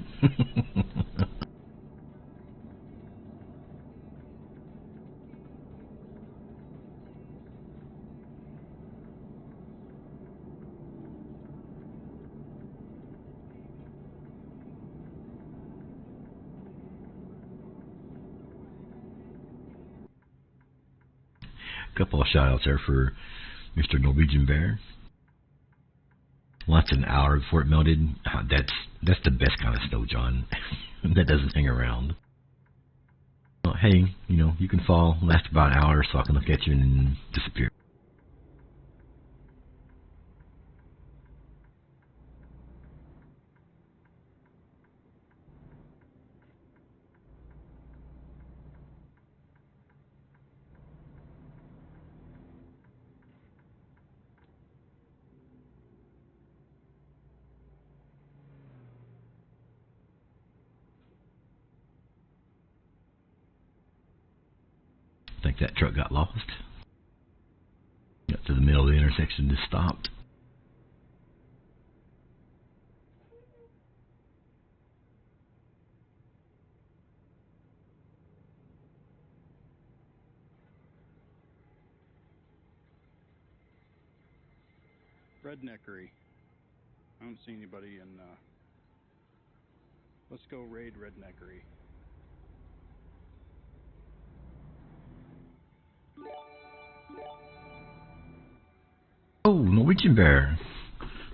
Couple of shout outs there for Mr. Norwegian Bear. Less than an hour before it melted. That's the best kind of snow, John. That doesn't hang around. Well, hey, you can fall, last about an hour so I can look at you and then disappear. I think that truck got lost. Got to the middle of the intersection, just stopped. Redneckery. I don't see anybody in. Let's go raid Redneckery. Oh, Norwegian Bear.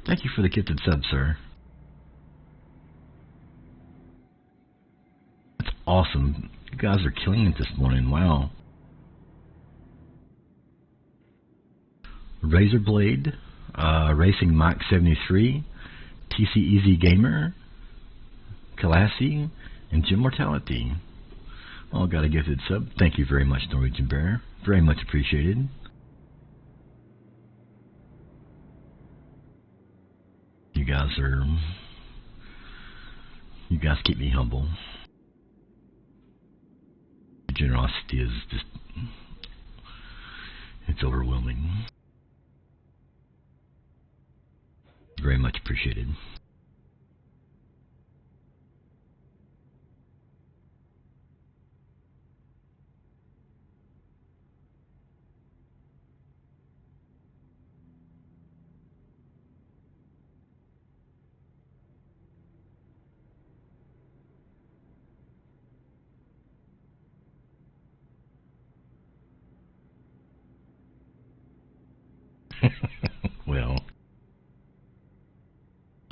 Thank you for the gifted sub, sir. That's awesome. You guys are killing it this morning. Wow. Razorblade, Racing Mike 73, TC Easy Gamer, Kalassi, and Jim Mortality. All got a gifted sub. Thank you very much, Norwegian Bear. Very much appreciated. You guys keep me humble. Your generosity is just, it's overwhelming. Very much appreciated.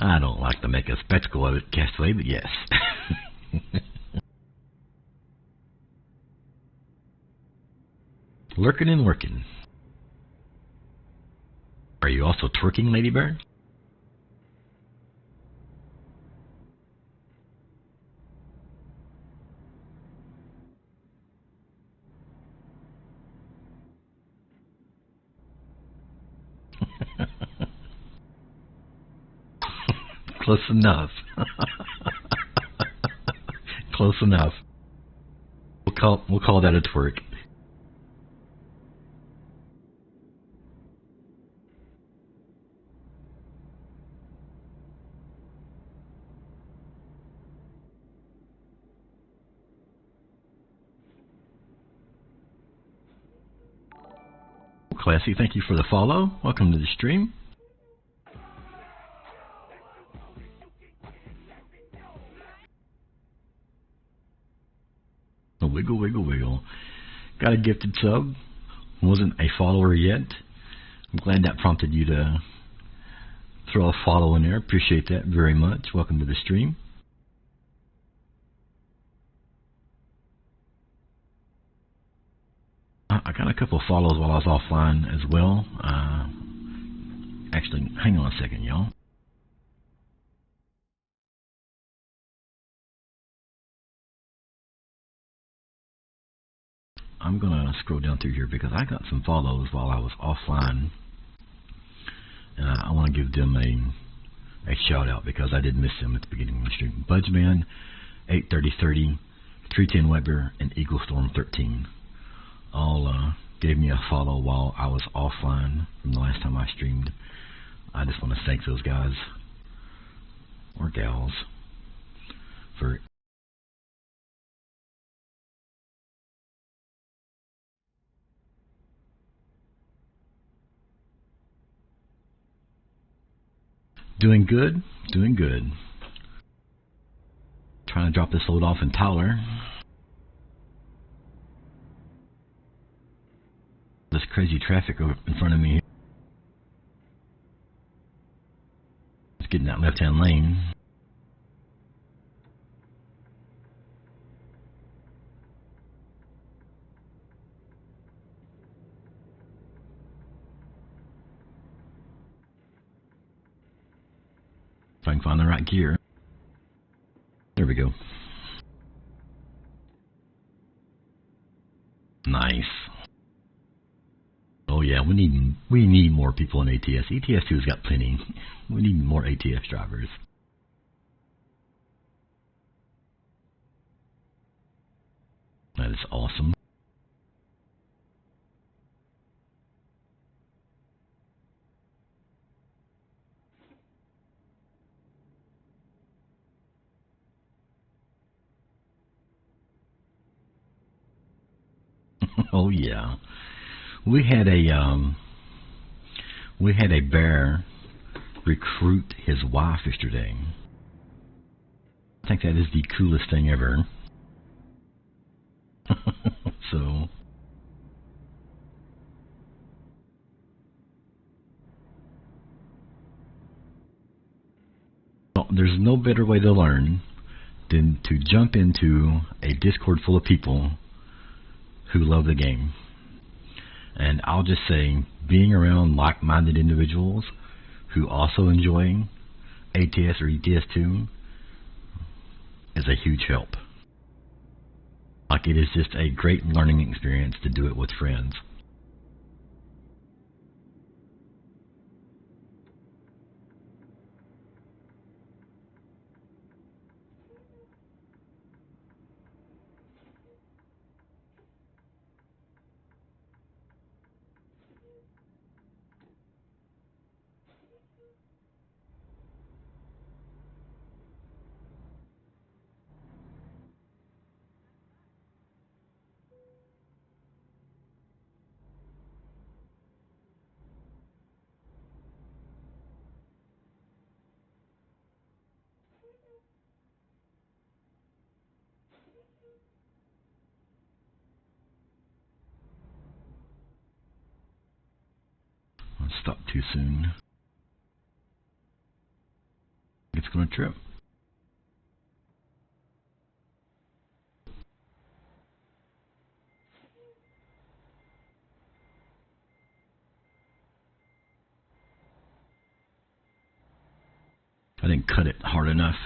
I don't like to make a spectacle of it, Castaway, but yes. Lurking and working. Are you also twerking, Lady Bird? Close enough. Close enough. We'll call that a twerk. Classy, thank you for the follow. Welcome to the stream. Wiggle, wiggle, wiggle. Got a gifted sub. Wasn't a follower yet. I'm glad that prompted you to throw a follow in there. Appreciate that very much. Welcome to the stream. I got a couple of follows while I was offline as well. Actually, hang on a second, y'all. I'm going to scroll down through here because I got some follows while I was offline. And I want to give them a shout out because I did miss them at the beginning of the stream. Budgeman, 83030, 310 Weber, and Eagle Storm 13 all gave me a follow while I was offline from the last time I streamed. I just want to thank those guys or gals for doing good, doing good. Trying to drop this load off in Tyler. This crazy traffic in front of me. It's getting that left-hand lane. If I can find the right gear. There we go. Nice. Oh yeah, we need more people in ATS. ETS2's got plenty. We need more ATS drivers. That is awesome. Oh yeah. We had a bear recruit his wife yesterday. I think that is the coolest thing ever. So well, there's no better way to learn than to jump into a Discord full of people who love the game. And I'll just say, being around like-minded individuals who also enjoy ATS or ETS2 is a huge help. Like, it is just a great learning experience to do it with friends. I'll stop too soon. going to trip. I didn't cut it hard enough.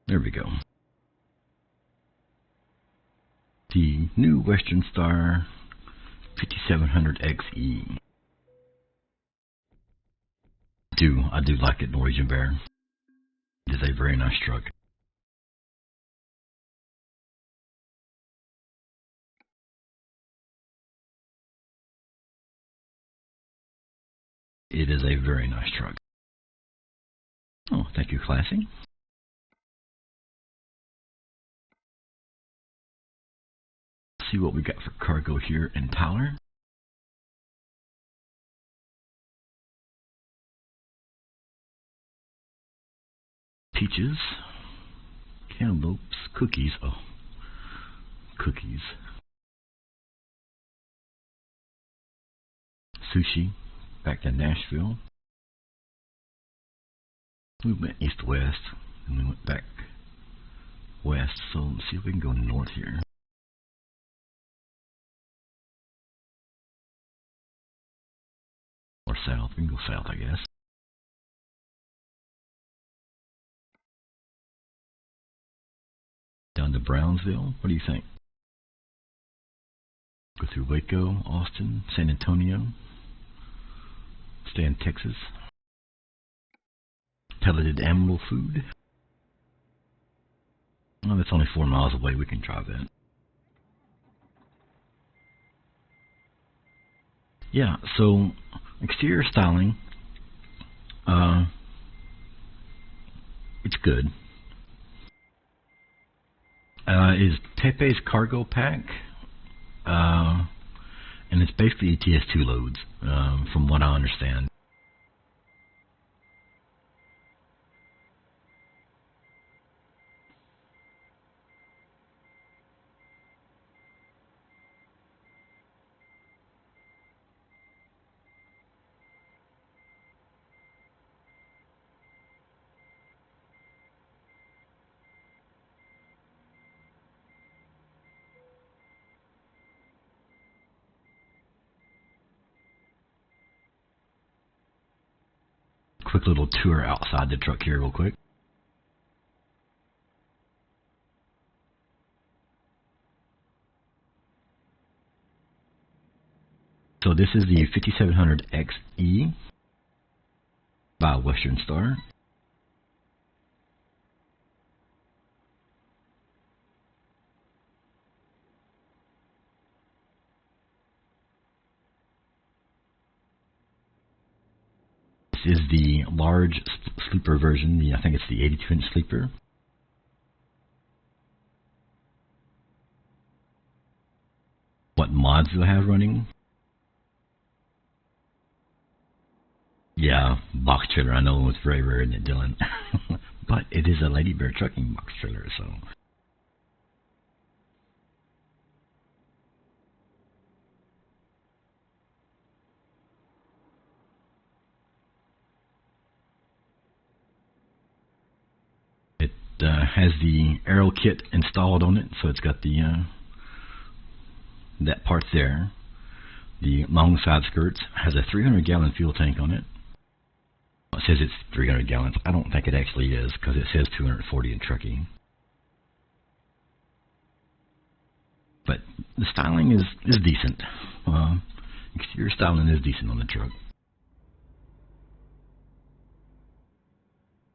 There we go. The new Western Star 5700XE. I do like it, Norwegian Bear. It is a very nice truck. It is a very nice truck. Oh, thank you, Classy. See what we got for cargo here in Tyler. Peaches, cantaloupes, cookies. Oh, cookies. Sushi, back to Nashville. We went east-west, and we went back west, so let's see if we can go north here. Or south. We can go south, I guess. Down to Brownsville. What do you think? Go through Waco, Austin, San Antonio. Stay in Texas. Pelleted animal food. Well, that's only 4 miles away. We can try that. Yeah, so exterior styling, it's good. Is Tepe's cargo pack, and it's basically TS2 loads, from what I understand. Quick little tour outside the truck here real quick. So this is the 5700XE by Western Star. This is the large sleeper version. I think it's the 82-inch sleeper. What mods do I have running? Yeah, box trailer. I know it's very rare, isn't it, Dylan? But it is a Lady Bear trucking box trailer, so. It has the aero kit installed on it, so it's got the that part there. The long side skirts has a 300-gallon fuel tank on it. It says it's 300 gallons. I don't think it actually is, because it says 240 in trucking. But the styling is decent. Exterior styling is decent on the truck.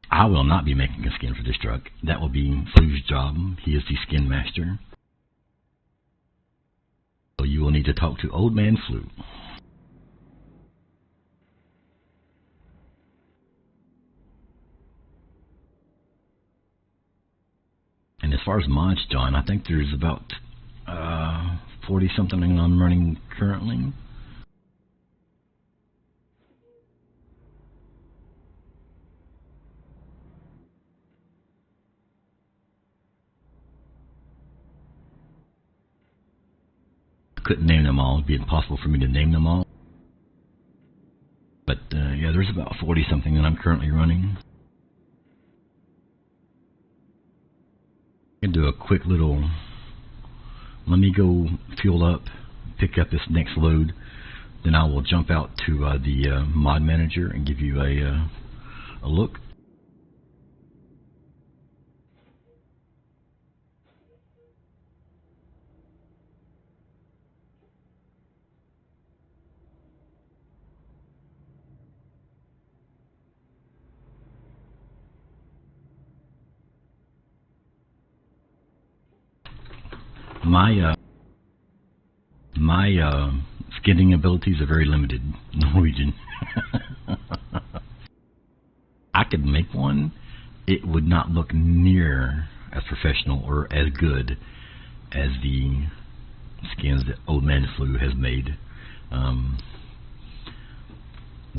I will not be making a skin for this truck. That will be Flu's job. He is the skin master. So you will need to talk to Old Man Flu. As far as mods, John, I think there's about 40 something I'm running currently. Couldn't name them all. It'd be impossible for me to name them all. But yeah, there's about 40 something that I'm currently running. I can do a quick little. Let me go fuel up, pick up this next load, then I will jump out to the mod manager and give you a look. My skinning abilities are very limited. Norwegian. I could make one. It would not look near as professional or as good as the skins that Old Man Flu has made.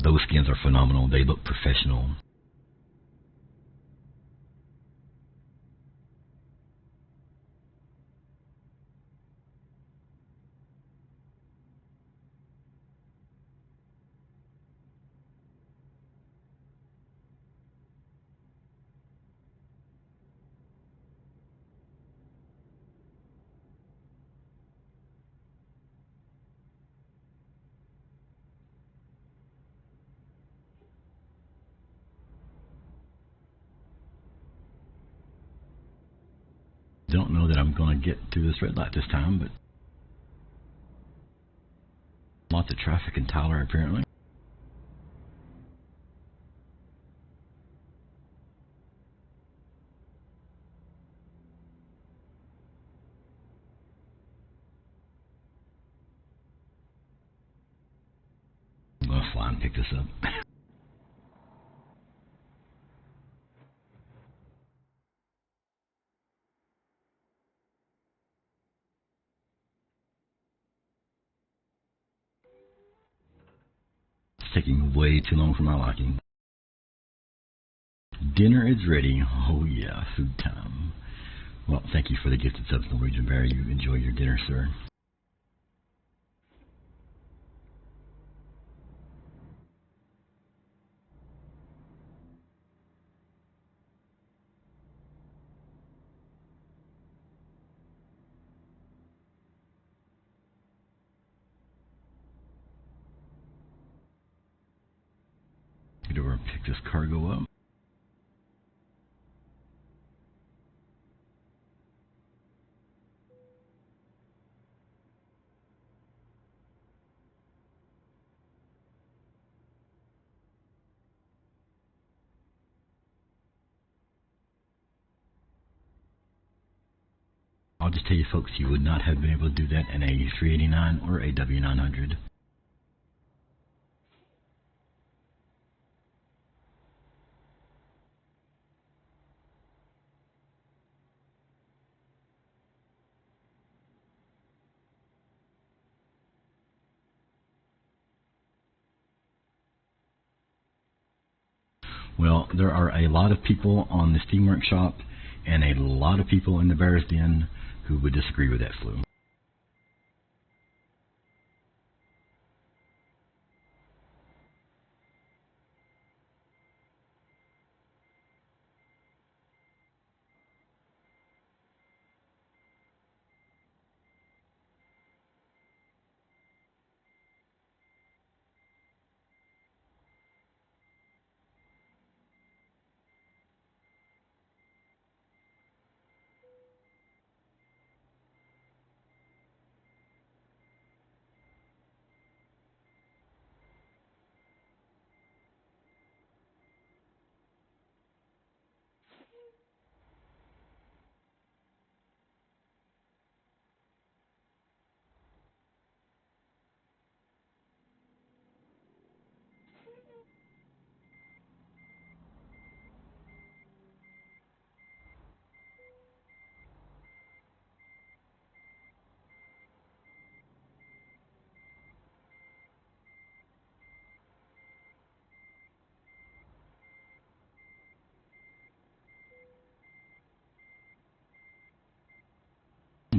Those skins are phenomenal. They look professional. Don't know that I'm going to get through this red light this time, but lots of traffic in Tyler apparently. I'm going to fly and pick this up. It's taking way too long for my liking. Dinner is ready. Oh yeah, food time. Well, thank you for the gifted subs, Norwegian Bear. You enjoy your dinner, sir. Get over and pick this cargo up. I'll just tell you folks, you would not have been able to do that in a 389 or a W900. Well, there are a lot of people on the Steam Workshop and a lot of people in the Bear's Den who would disagree with that, Flu.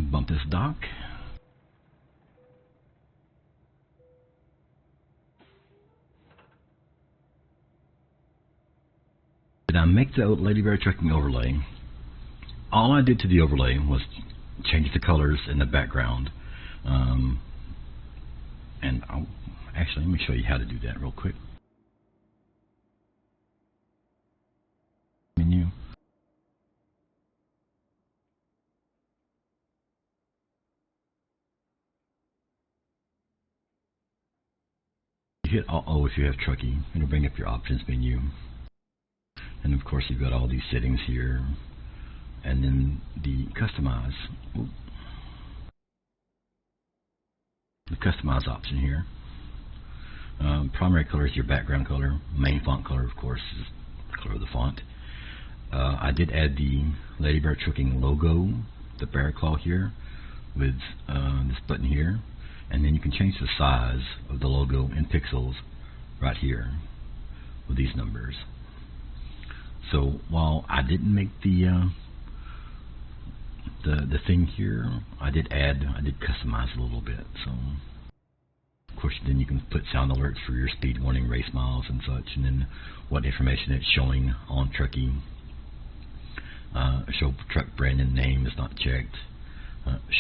Bump this dock. Did I make the Lady Bear trucking overlay? All I did to the overlay was change the colors in the background. And actually, let me show you how to do that real quick. Menu. You hit O if you have trucky. It'll bring up your options menu. And of course, you've got all these settings here. And then the customize. The customize option here. Primary color is your background color. Main font color, of course, is the color of the font. I did add the Lady Bear Trucking logo, the bear claw here, with this button here. And then you can change the size of the logo in pixels right here with these numbers. So while I didn't make the thing here, I did customize a little bit. So of course then you can put sound alerts for your speed warning, race miles and such, and then what information it's showing on trucky. Show truck brand and name is not checked.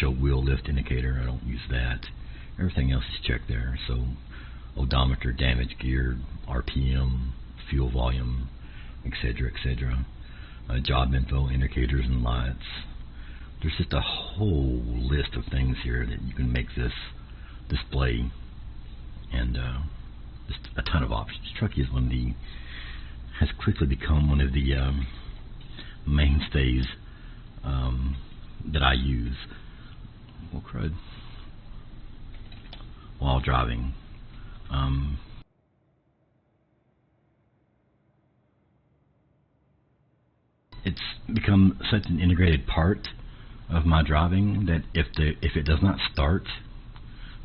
Show wheel lift indicator, I don't use that. Everything else is checked there. So odometer, damage gear, RPM, fuel volume, etc., etc. Job info, indicators and lights. There's just a whole list of things here that you can make this display, and just a ton of options. Trucky has quickly become one of the mainstays that I use. Well, crud. While driving. It's become such an integrated part of my driving that if it does not start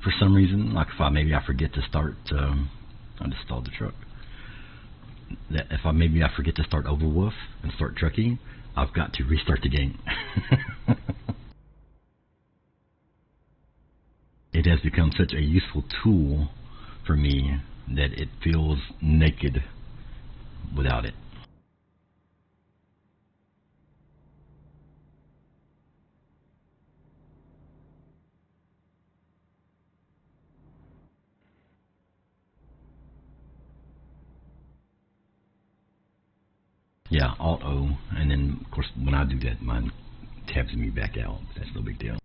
for some reason, like if maybe I forget to start, I just stalled the truck. That if maybe I forget to start Overwolf and start trucking, I've got to restart the game. It has become such a useful tool for me that it feels naked without it. Yeah, Alt O, and then of course when I do that, mine tabs me back out. That's no big deal.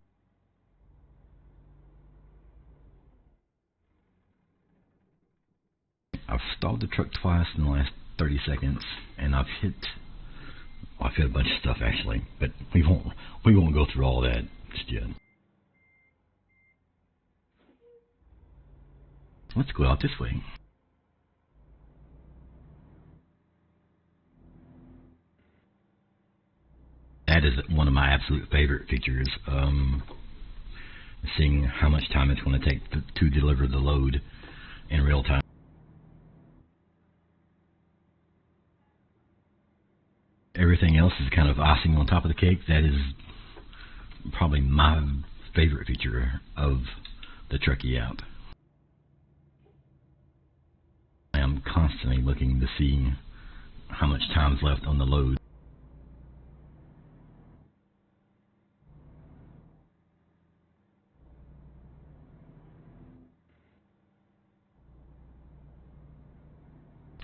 I've stalled the truck twice in the last 30 seconds, and I've hit a bunch of stuff actually, but we won't go through all that just yet. Let's go out this way. That is one of my absolute favorite features. Seeing how much time it's going to take to deliver the load in real time. Everything else is kind of icing on top of the cake. That is probably my favorite feature of the Trucky app. I am constantly looking to see how much time is left on the load.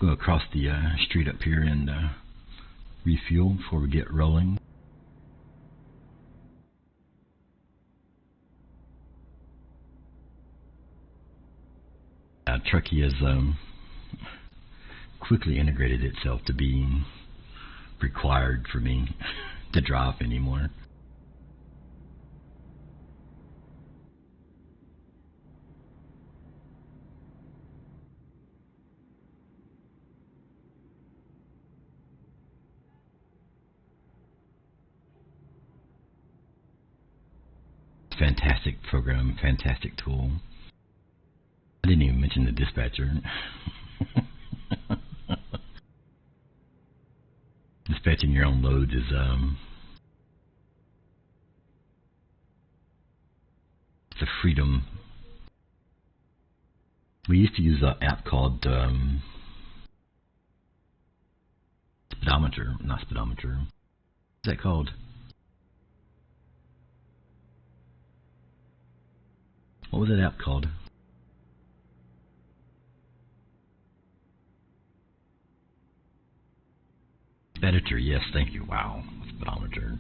Go across the street up here and refuel before we get rolling. Trucky has quickly integrated itself to be required for me to drive anymore. Fantastic program, fantastic tool. I didn't even mention the dispatcher. Dispatching your own loads is freedom. We used to use an app called speedometer, not speedometer. What's that called? What was that app called? Editor, yes, thank you. Wow, speedometer.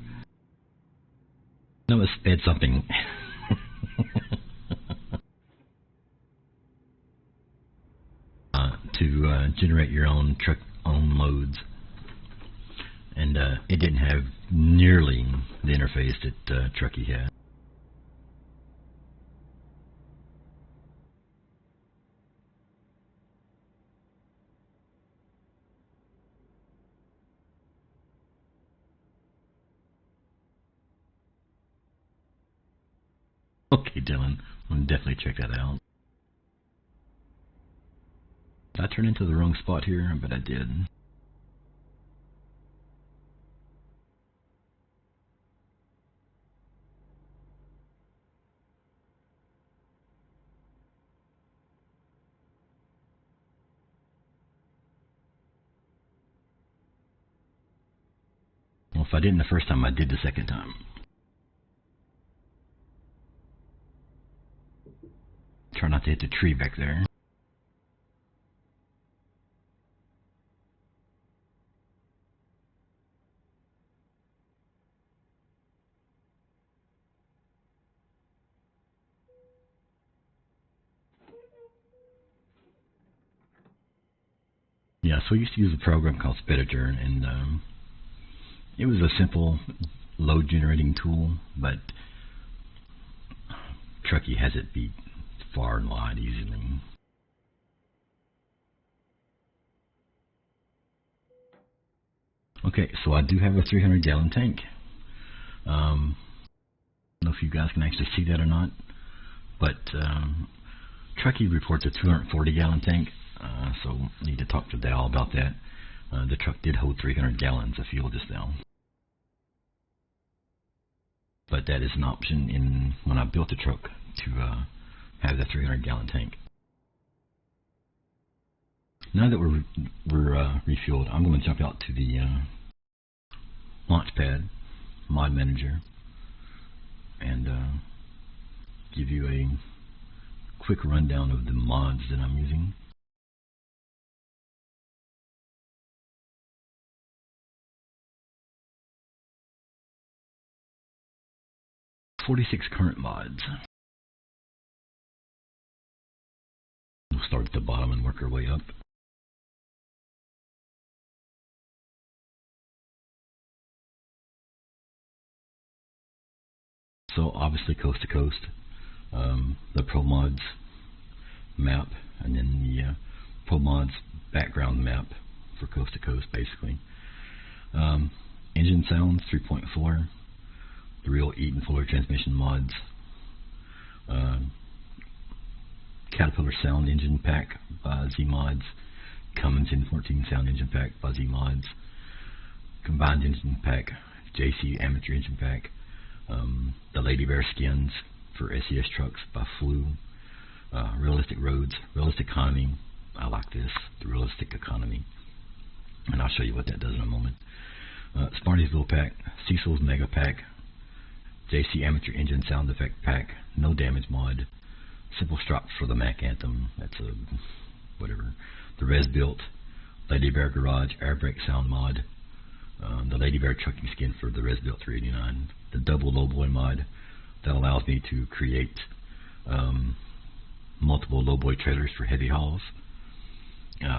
No, it sped something. To generate your own truck own loads, and it didn't have nearly the interface that Trucky had. Okay, Dylan, I'll definitely check that out. Did I turn into the wrong spot here? I bet I did. Well, if I didn't the first time, I did the second time. Try not to hit the tree back there. Yeah, so we used to use a program called Speditor, and it was a simple load generating tool, but Trucky has it beat far and wide easily. Okay, so I do have a 300-gallon tank. I don't know if you guys can actually see that or not, but Trucky reports a 240-gallon tank, so I need to talk to Dal about that. The truck did hold 300 gallons of fuel just now, but that is an option in when I built the truck to have the 300-gallon tank. Now that we're refueled, I'm going to jump out to the Launchpad Mod Manager and give you a quick rundown of the mods that I'm using. "46 current mods." We'll start at the bottom and work our way up. So obviously coast to coast, the Pro Mods map, and then the Pro Mods background map for coast to coast, basically. Engine sounds 3.4, the real Eaton Fuller transmission mods, Caterpillar sound engine pack by Z Mods, Cummins N14 sound engine pack by Z Mods, combined engine pack, JC amateur engine pack, the Lady Bear skins for SES trucks by Flew, realistic roads, realistic economy. I like this, the realistic economy, and I'll show you what that does in a moment. Spartiesville pack, Cecil's mega pack, JC amateur engine sound effect pack, no damage mod, simple strop for the Mac Anthem. That's a whatever. The Res Built, Lady Bear Garage air brake sound mod, the Lady Bear trucking skin for the Res Built 389, the double lowboy mod that allows me to create multiple lowboy trailers for heavy hauls,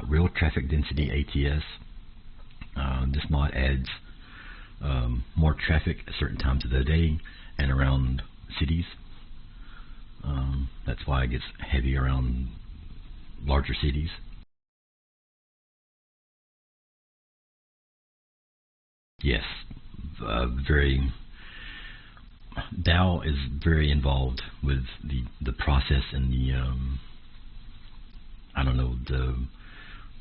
real traffic density ATS. This mod adds more traffic at certain times of the day and around cities. That's why it gets heavy around larger cities. Yes, Dow is very involved with the process and the I don't know,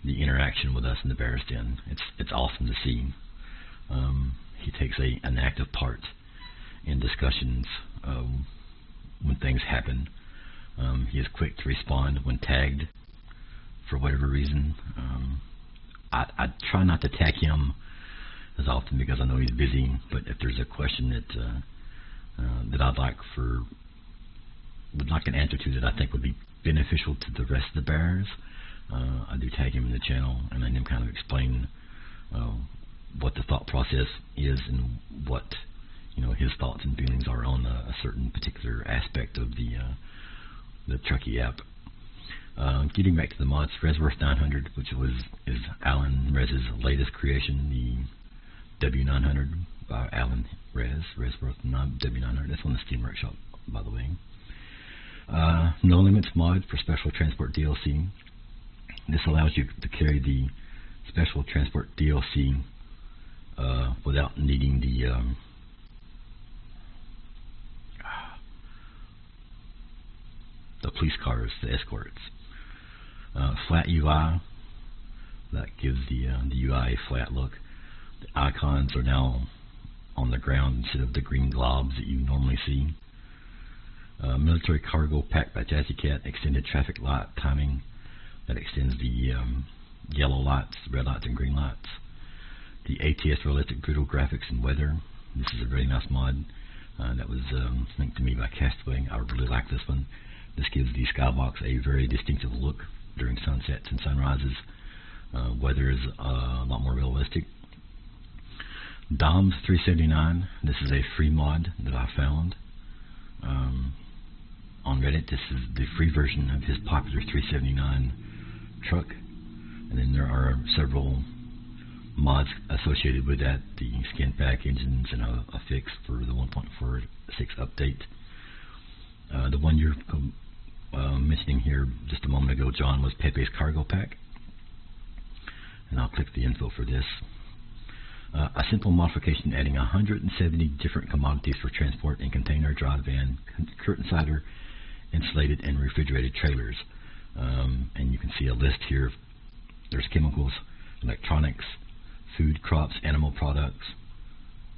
the interaction with us in the Bearsden. It's awesome to see. He takes an active part in discussions when things happen. He is quick to respond when tagged for whatever reason. I try not to tag him as often because I know he's busy, but if there's a question that I'd like would like an answer to that I think would be beneficial to the rest of the bears, I do tag him in the channel and let him kind of explain what the thought process is and what his thoughts and feelings are on a certain particular aspect of the Trucky app. Getting back to the mods, Resworth 900, which is Alan Rez's latest creation, the W900 by Alan Resworth W900. That's on the Steam Workshop, by the way. No Limits mod for Special Transport DLC. This allows you to carry the Special Transport DLC without needing the police cars, the escorts. Flat UI, that gives the UI a flat look. The icons are now on the ground instead of the green globs that you normally see. Military Cargo Pack by Jazzy Cat, extended traffic light timing that extends the yellow lights, red lights, and green lights. The ATS Realistic Brutal Graphics and Weather. This is a very nice mod that was linked to me by Castaway. I really like this one. This gives the skybox a very distinctive look during sunsets and sunrises. Weather is a lot more realistic. Dom's 379. This is a free mod that I found on Reddit. This is the free version of his popular 379 truck, and then there are several mods associated with that, the skin pack engines and a fix for the 1.46 update. The one you're mentioning here just a moment ago, John, was Pepe's Cargo Pack, and I'll click the info for this. A simple modification adding 170 different commodities for transport in container, dry van, curtain-sider, insulated, and refrigerated trailers. And you can see a list here. There's chemicals, electronics, food, crops, animal products,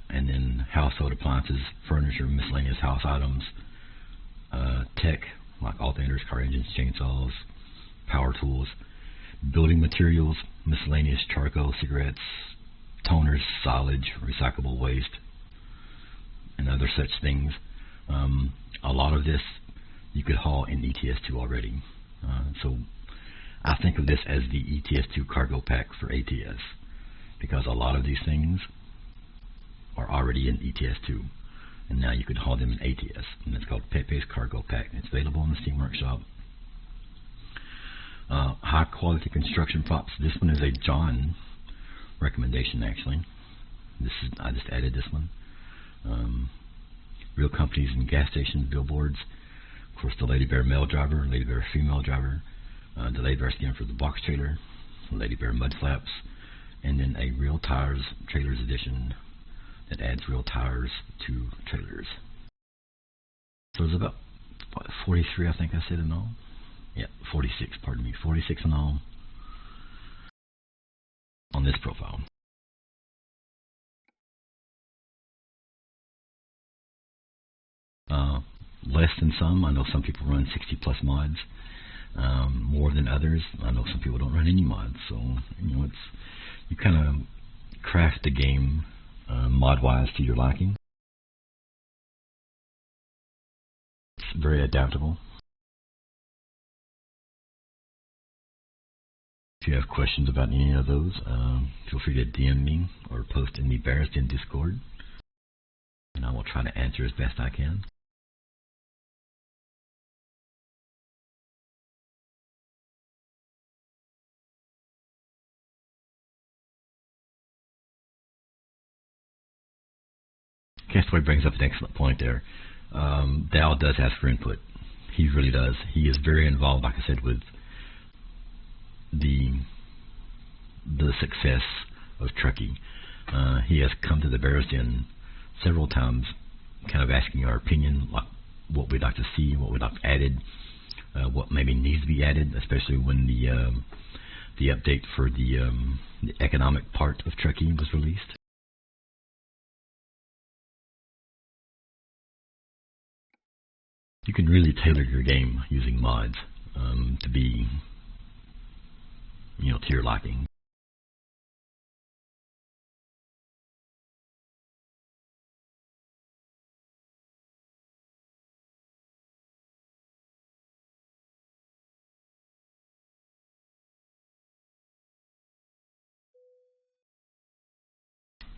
and then household appliances, furniture, miscellaneous house items, tech, like alternators, car engines, chainsaws, power tools, building materials, miscellaneous charcoal, cigarettes, toners, silage, recyclable waste, and other such things. A lot of this you could haul in ETS2 already. So I think of this as the ETS2 cargo pack for ATS, because a lot of these things are already in ETS2, and now you could haul them in ATS, and it's called Pepe's Cargo Pack. It's available in the Steam Workshop. High quality construction props. This one is a John recommendation, actually. I just added this one. Real companies and gas stations, billboards. Of course, the Lady Bear male driver, Lady Bear female driver, the Lady Bear skin for the box trailer, Lady Bear mud flaps, and then a Real Tires Trailers edition that adds real tires to trailers. So there's about 43, I think I said in all. Yeah, 46, pardon me, 46 in all on this profile. Less than some. I know some people run 60 plus mods, more than others. I know some people don't run any mods. So you kind of craft the game mod-wise to your liking. It's very adaptable. If you have questions about any of those, feel free to DM me or post in the Bears Den Discord, and I will try to answer as best I can. Castaway brings up an excellent point there. Dal does ask for input. He really does. He is very involved, like I said, with the success of Trucky. He has come to the Bears Den several times, kind of asking our opinion, like what we'd like to see, what we'd like added, what maybe needs to be added, especially when the update for the economic part of Trucky was released. You can really tailor your game using mods to be, to your liking.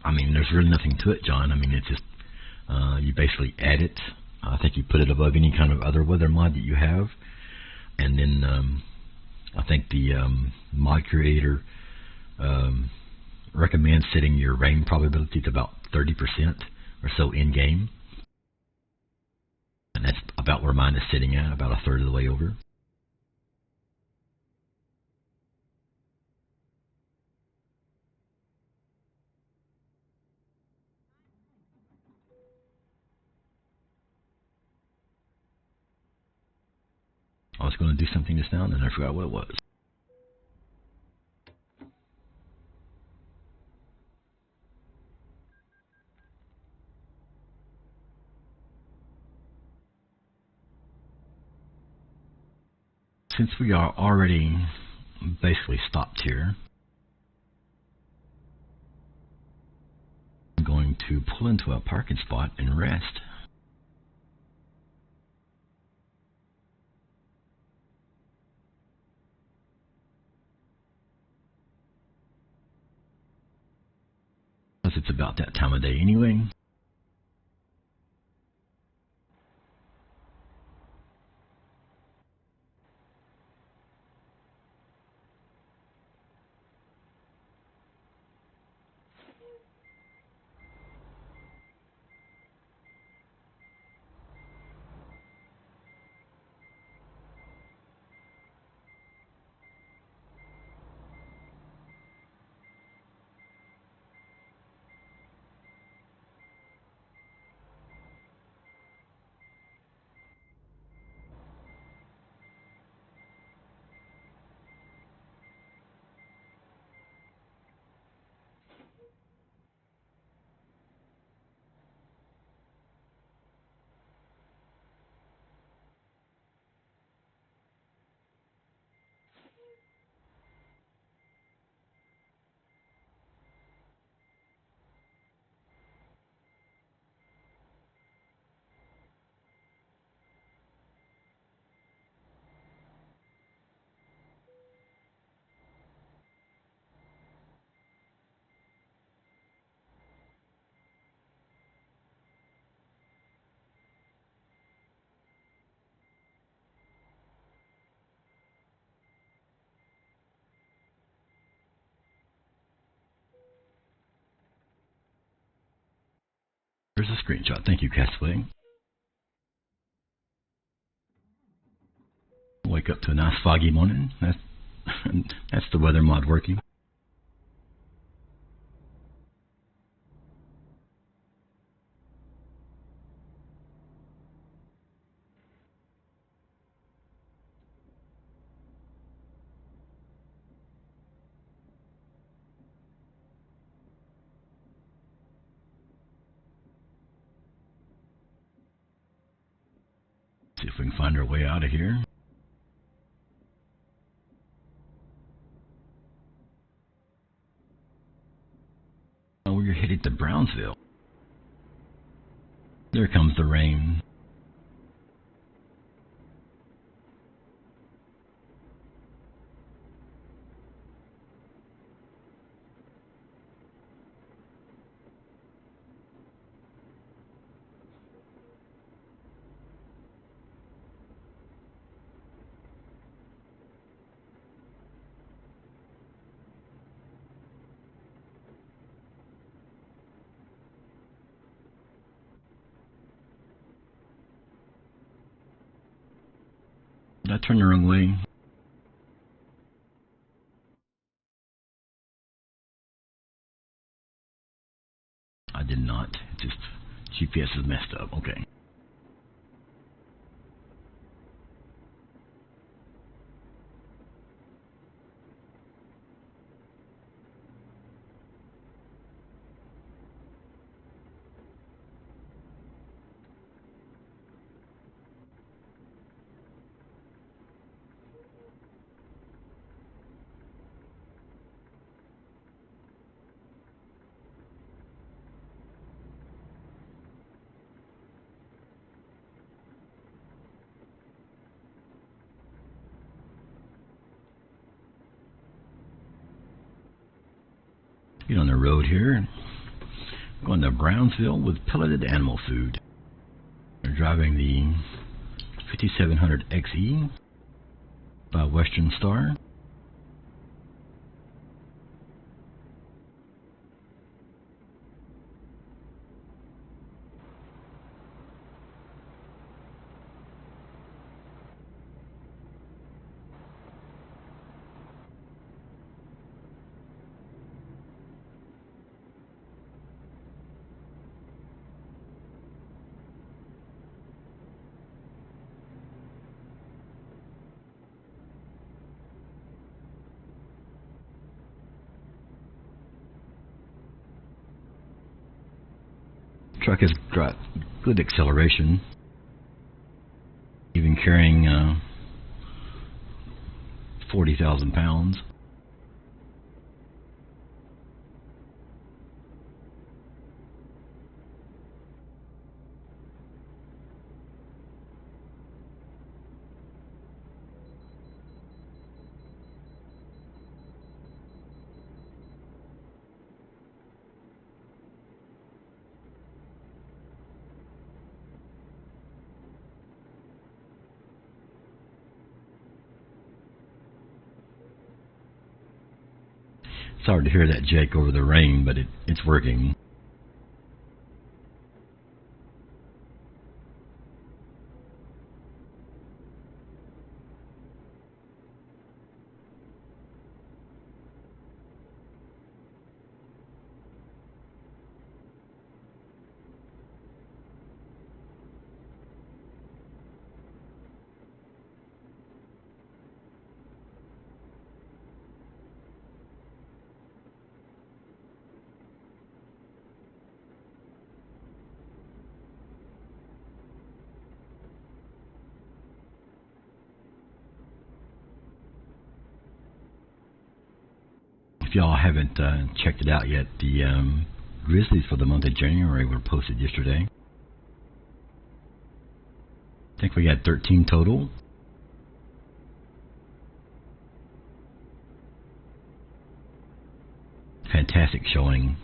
I mean, there's really nothing to it, John. I mean, it's just you basically add it. I think you put it above any kind of other weather mod that you have, and then I think the mod creator recommends setting your rain probability to about 30% or so in game, and that's about where mine is sitting at, about a third of the way over. I was going to do something just now, and then I forgot what it was. Since we are already basically stopped here, I'm going to pull into a parking spot and rest. Because it's about that time of day anyway. Here's a screenshot. Thank you, Castaway. Wake up to a nice foggy morning. That's the weather mod working. See if we can find our way out of here. Oh, we're headed to Brownsville. There comes the rain. Did I turn the wrong way? I did not. Just GPS is messed up. Okay. Get on the road here. Going to Brownsville with pelleted animal food. We're driving the 5700 XE by Western Star. Truck has got good acceleration, even carrying 40,000 pounds. It's hard to hear that Jake over the rain, but it's working. If y'all haven't checked it out yet, the Grizzlies for the month of January were posted yesterday. I think we got 13 total. Fantastic showing.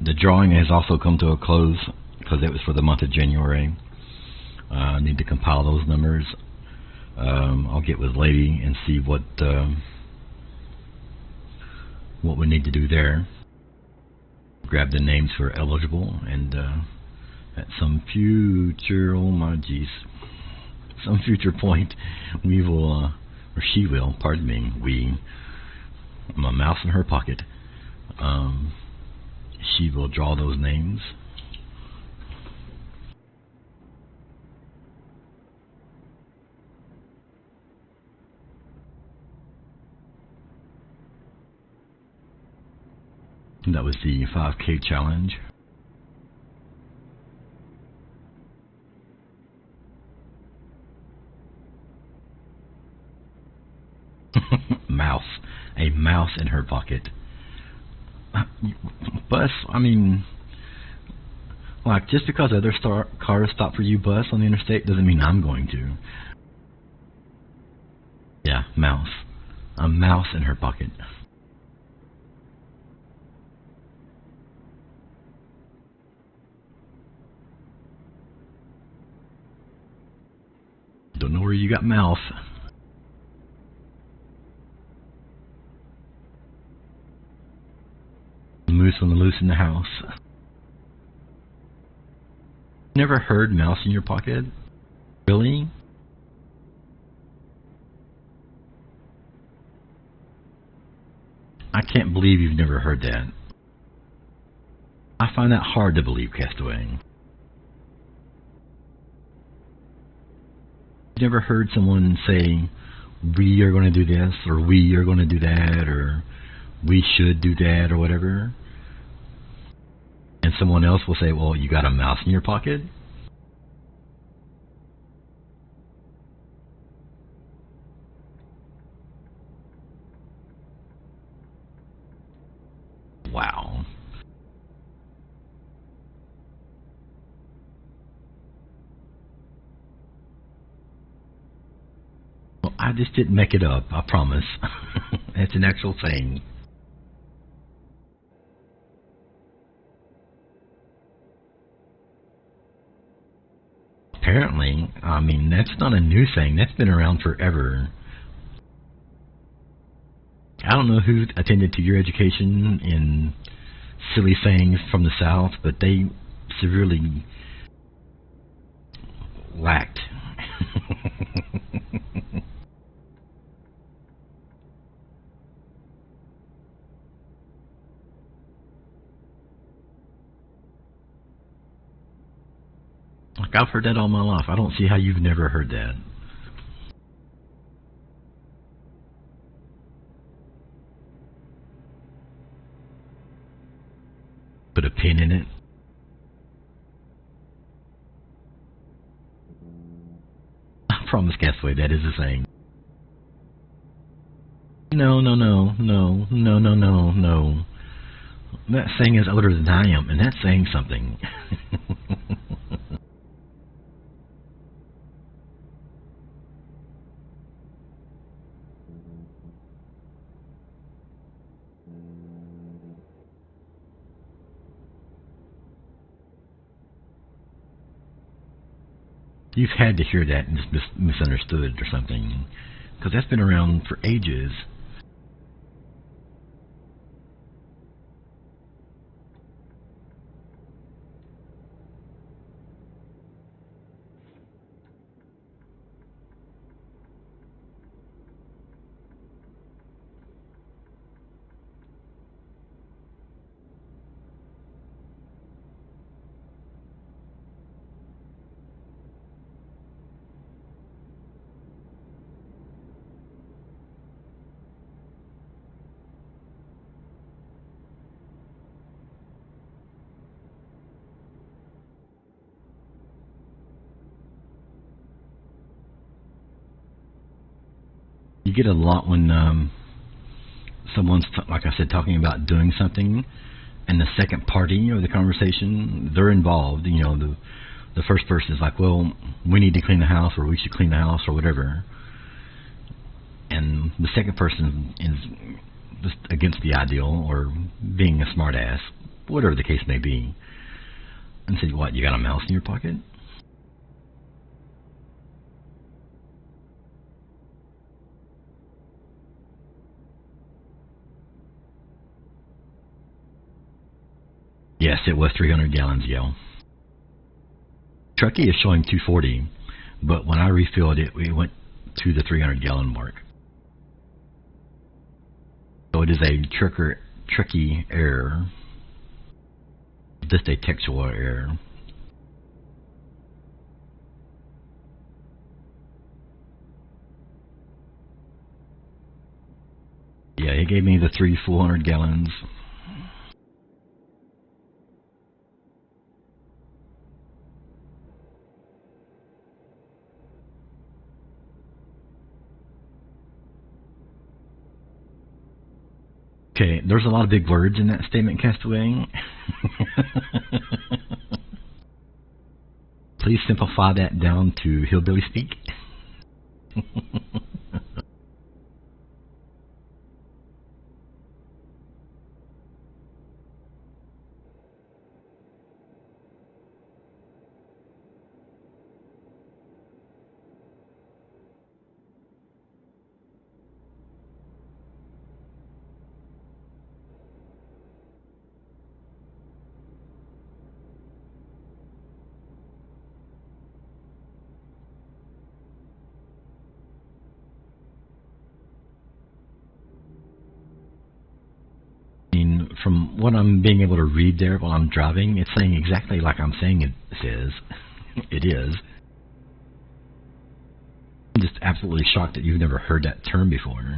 The drawing has also come to a close because it was for the month of January. I need to compile those numbers. I'll get with Lady and see what we need to do there. Grab the names who are eligible, and at some future, oh my geez, some future point, we will, or she will, pardon me, my mouse in her pocket. She will draw those names. And that was the 5K challenge. Mouse. A mouse in her pocket. Bus, I mean, like, just because other cars stop for you, bus, on the interstate doesn't mean I'm going to. Yeah, mouse. A mouse in her pocket. Don't know where you got mouse. Moose on the loose in the house. Never heard mouse in your pocket? Really? I can't believe you've never heard that. I find that hard to believe, Castaway. You've never heard someone say, we are going to do this, or we are going to do that, or we should do that, or whatever? And someone else will say, well, you got a mouse in your pocket? I just didn't make it up, I promise. It's an actual thing. Apparently, I mean, that's not a new thing. That's been around forever. I don't know who attended to your education in silly sayings from the South, but they severely lacked. Like, I've heard that all my life. I don't see how you've never heard that. Put a pin in it. I promise, Castaway, that is a saying. No, no, no, no, no, no, no, no. That saying is older than I am, and that's saying something. You've had to hear that and just misunderstood or something, because that's been around for ages. You get a lot when someone's, like I said, talking about doing something, and the second party of the conversation, they're involved. You know, the first person is like, well, we need to clean the house, or we should clean the house, or whatever. And the second person is just against the ideal, or being a smartass, whatever the case may be. And say, what, you got a mouse in your pocket? Yes, it was 300 gallons, yo. Trucky is showing 240, but when I refilled it, we went to the 300 gallon mark. So it is a tricky error, just a textual error. Yeah, he gave me the 400 gallons. Okay, there's a lot of big words in that statement, Castaway. Please simplify that down to hillbilly speak. From what I'm being able to read there while I'm driving, it's saying exactly like I'm saying it says. It is. I'm just absolutely shocked that you've never heard that term before.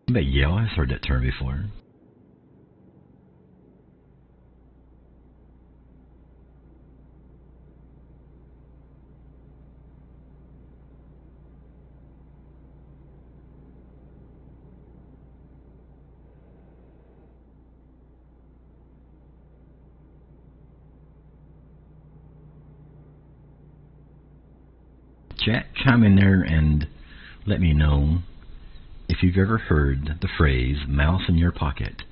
But yeah, I've heard that term before. Chat, chime in there and let me know if you've ever heard the phrase mouse in your pocket.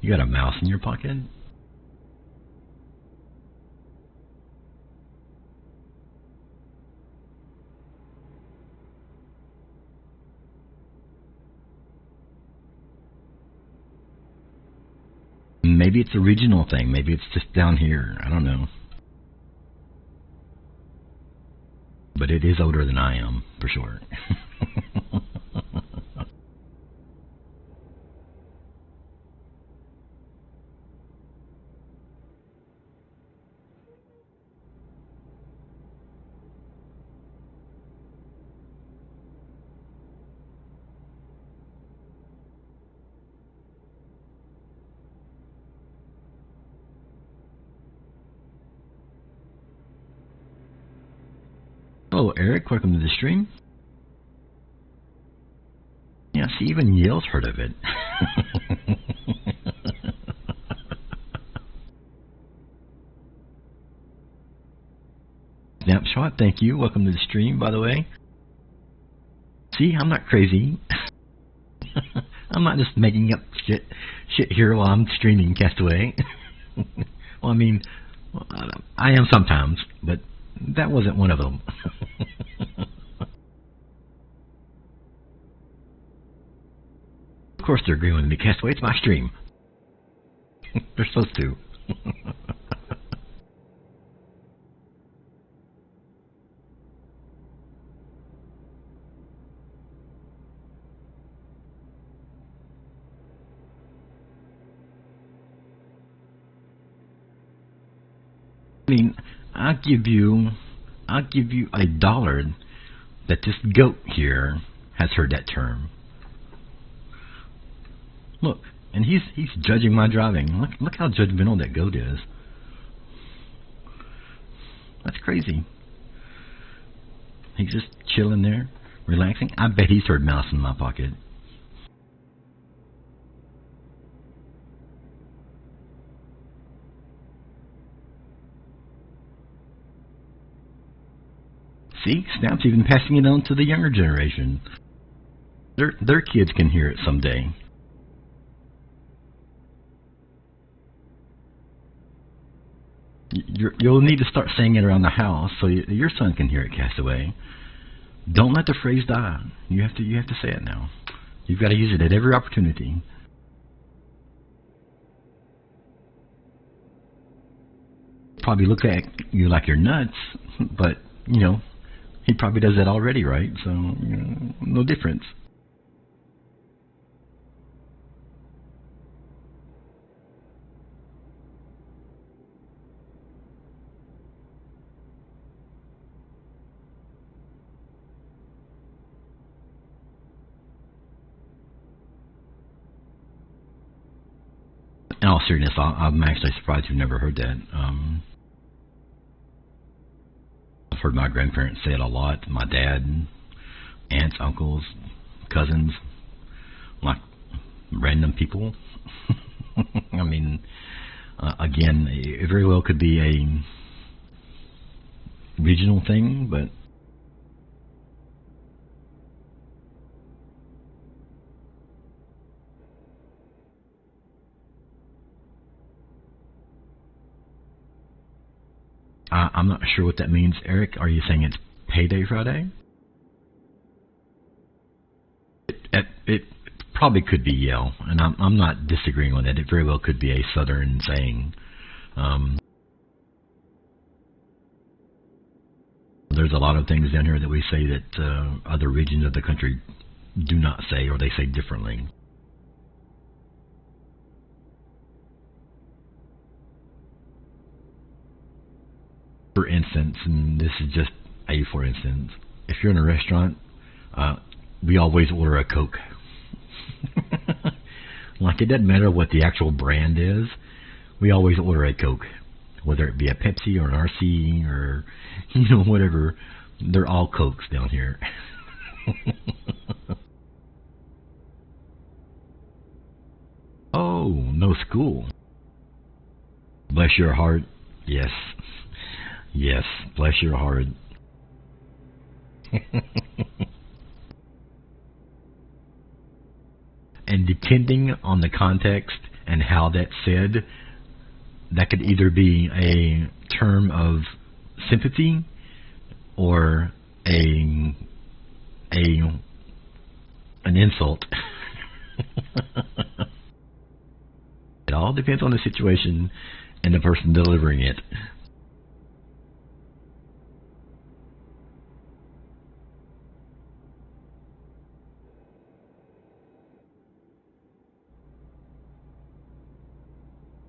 You got a mouse in your pocket? Maybe it's a regional thing. Maybe it's just down here. I don't know. But it is older than I am, for sure. Hello, Eric. Welcome to the stream. Yeah, see, even Yale's heard of it. Snapshot, thank you. Welcome to the stream, by the way. See, I'm not crazy. I'm not just making up shit here while I'm streaming Castaway. Well, I mean, I am sometimes, but that wasn't one of them. Of course they're agreeing with me, Castaway. It's my stream. They're supposed to. I mean, I'll give you $1 that this goat here has heard that term. Look, and he's judging my driving. Look how judgmental that goat is. That's crazy. He's just chilling there, relaxing. I bet he's heard mouse in my pocket. See, Snap's even passing it on to the younger generation. Their kids can hear it someday. You'll need to start saying it around the house so your son can hear it, Castaway. Don't let the phrase die. You have to say it now. You've got to use it at every opportunity. Probably look at you like you're nuts, but you know he probably does that already, right? So no difference. In all seriousness, I'm actually surprised you've never heard that. I've heard my grandparents say it a lot. My dad, aunts, uncles, cousins, like random people. I mean, again, it very well could be a regional thing, but I'm not sure what that means. Eric, are you saying it's Payday Friday? It probably could be Yale, and I'm not disagreeing with it. It very well could be a Southern saying. There's a lot of things down here that we say that other regions of the country do not say, or they say differently. For instance, and this is just a for instance, if you're in a restaurant, we always order a Coke. Like, it doesn't matter what the actual brand is, we always order a Coke. Whether it be a Pepsi or an RC or, whatever, they're all Cokes down here. Oh, no school. Bless your heart. Yes. Yes, bless your heart. And depending on the context and how that's said, that could either be a term of sympathy or an insult. It all depends on the situation and the person delivering it.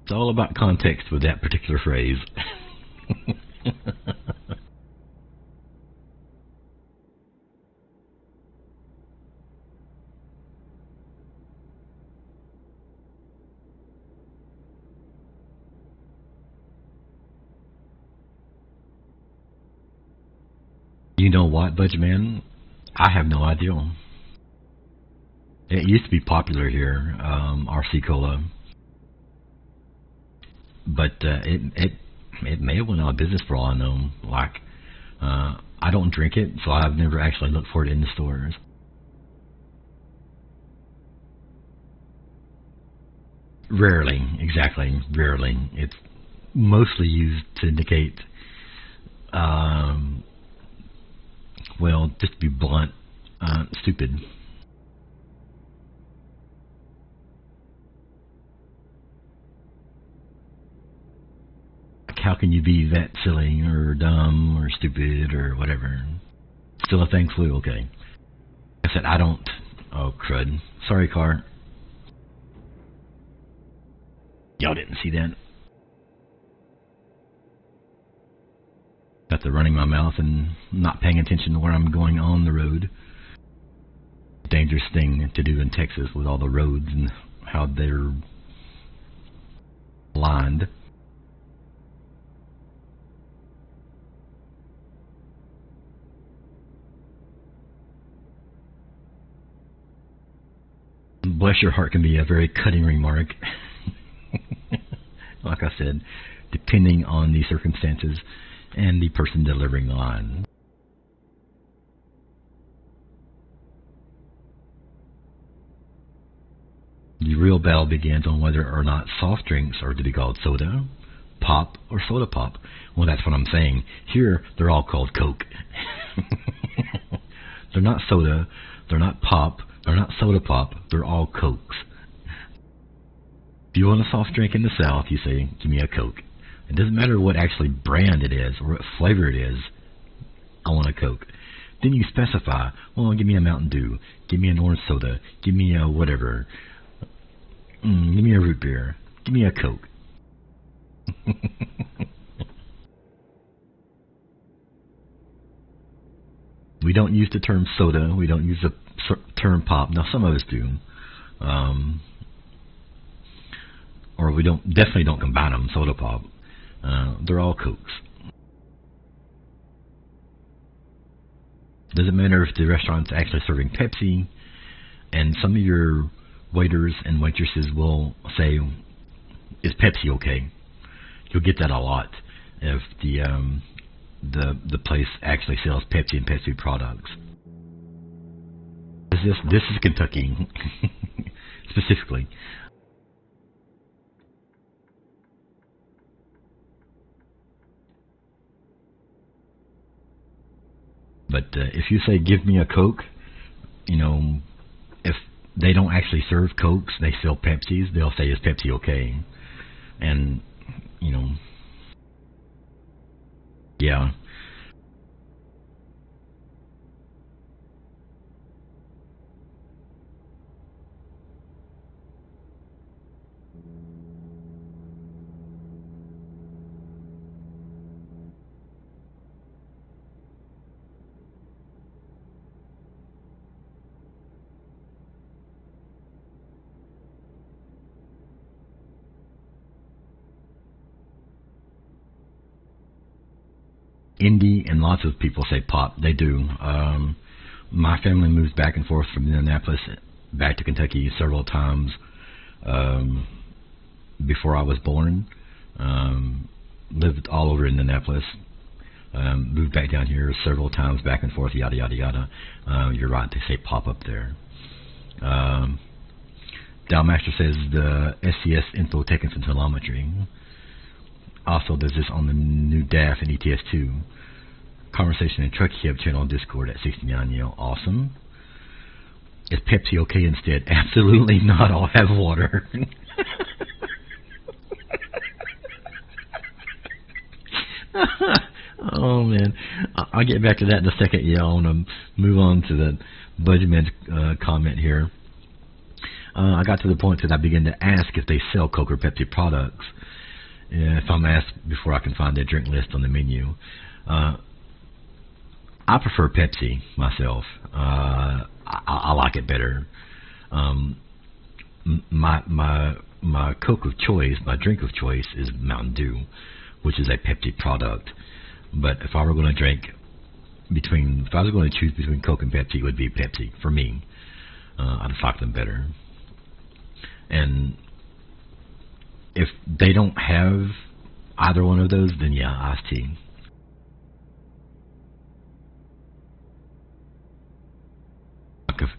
It's all about context with that particular phrase. You know what, Budge Man? I have no idea. It used to be popular here, RC Cola, but it may have went out of business for all I know. Like, I don't drink it, so I've never actually looked for it in the stores. Rarely, exactly, rarely. It's mostly used to indicate, well, just to be blunt, stupid. Like, how can you be that silly or dumb or stupid or whatever? Still a thing flew, okay. I said, I don't. Oh, crud. Sorry, car. Y'all didn't see that. Got the running my mouth and not paying attention to where I'm going on the road. Dangerous thing to do in Texas with all the roads and how they're lined. Bless your heart can be a very cutting remark. Like I said, depending on the circumstances and the person delivering the line. The real battle begins on whether or not soft drinks are to be called soda, pop, or soda pop. Well, that's what I'm saying. Here, they're all called Coke. They're not soda, they're not pop, they're not soda pop, they're all Cokes. If you want a soft drink in the South, you say, give me a Coke. It doesn't matter what actually brand it is or what flavor it is, I want a Coke. Then you specify, well, give me a Mountain Dew, give me an orange soda, give me a whatever, give me a root beer, give me a Coke. We don't use the term soda, we don't use the term pop. Now, some of us do. Or we definitely don't combine them, soda pop. They're all Cokes. Doesn't matter if the restaurant's actually serving Pepsi, and some of your waiters and waitresses will say, is Pepsi okay? You'll get that a lot if the place actually sells Pepsi and Pepsi products. This is Kentucky, specifically. But if you say, give me a Coke, you know, if they don't actually serve Cokes, they sell Pepsis, they'll say, is Pepsi okay? And, you know, yeah. Indy and lots of people say pop. They do. My family moves back and forth from Indianapolis back to Kentucky several times before I was born. Lived all over Indianapolis. Moved back down here several times, back and forth, yada yada yada. You're right, they say pop up there. Dalmaster says the SCS info taken from telemetry. Also, there's this on the new DAF and ETS2. Conversation in Trucky Hub channel Discord at 69 Yale. Awesome. Is Pepsi okay instead? Absolutely not. I'll have water. Oh man, I'll get back to that in a second. Yeah, I want to move on to the Budgetman's comment here. I got to the point that I began to ask if they sell Coke or Pepsi products. If I'm asked before I can find their drink list on the menu. I prefer Pepsi myself. I like it better. My Coke of choice, my drink of choice is Mountain Dew, which is a Pepsi product. But if I were going to if I was going to choose between Coke and Pepsi, it would be Pepsi for me. I just like them better. And if they don't have either one of those, then yeah, iced tea.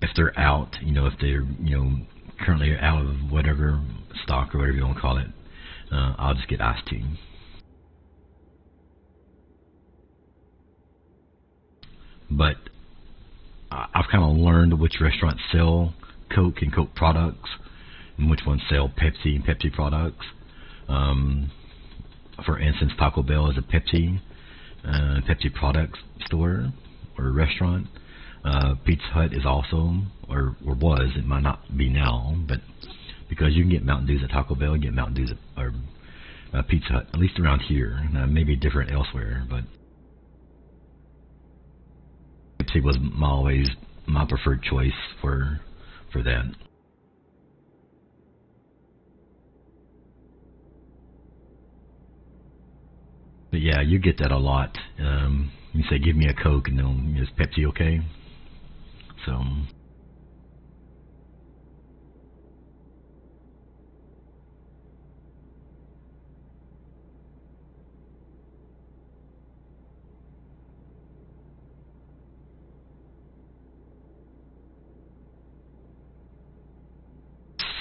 If they're out, if they're, currently out of whatever stock or whatever you want to call it, I'll just get iced tea. But I've kind of learned which restaurants sell Coke and Coke products and which ones sell Pepsi and Pepsi products. For instance, Taco Bell is a Pepsi products store or restaurant. Pizza Hut is also, or was, it might not be now, but because you can get Mountain Dews at Taco Bell, you get Mountain Dews at Pizza Hut, at least around here. Maybe different elsewhere, but Pepsi was always my preferred choice for that. But yeah, you get that a lot. You say, give me a Coke, and then is Pepsi okay? So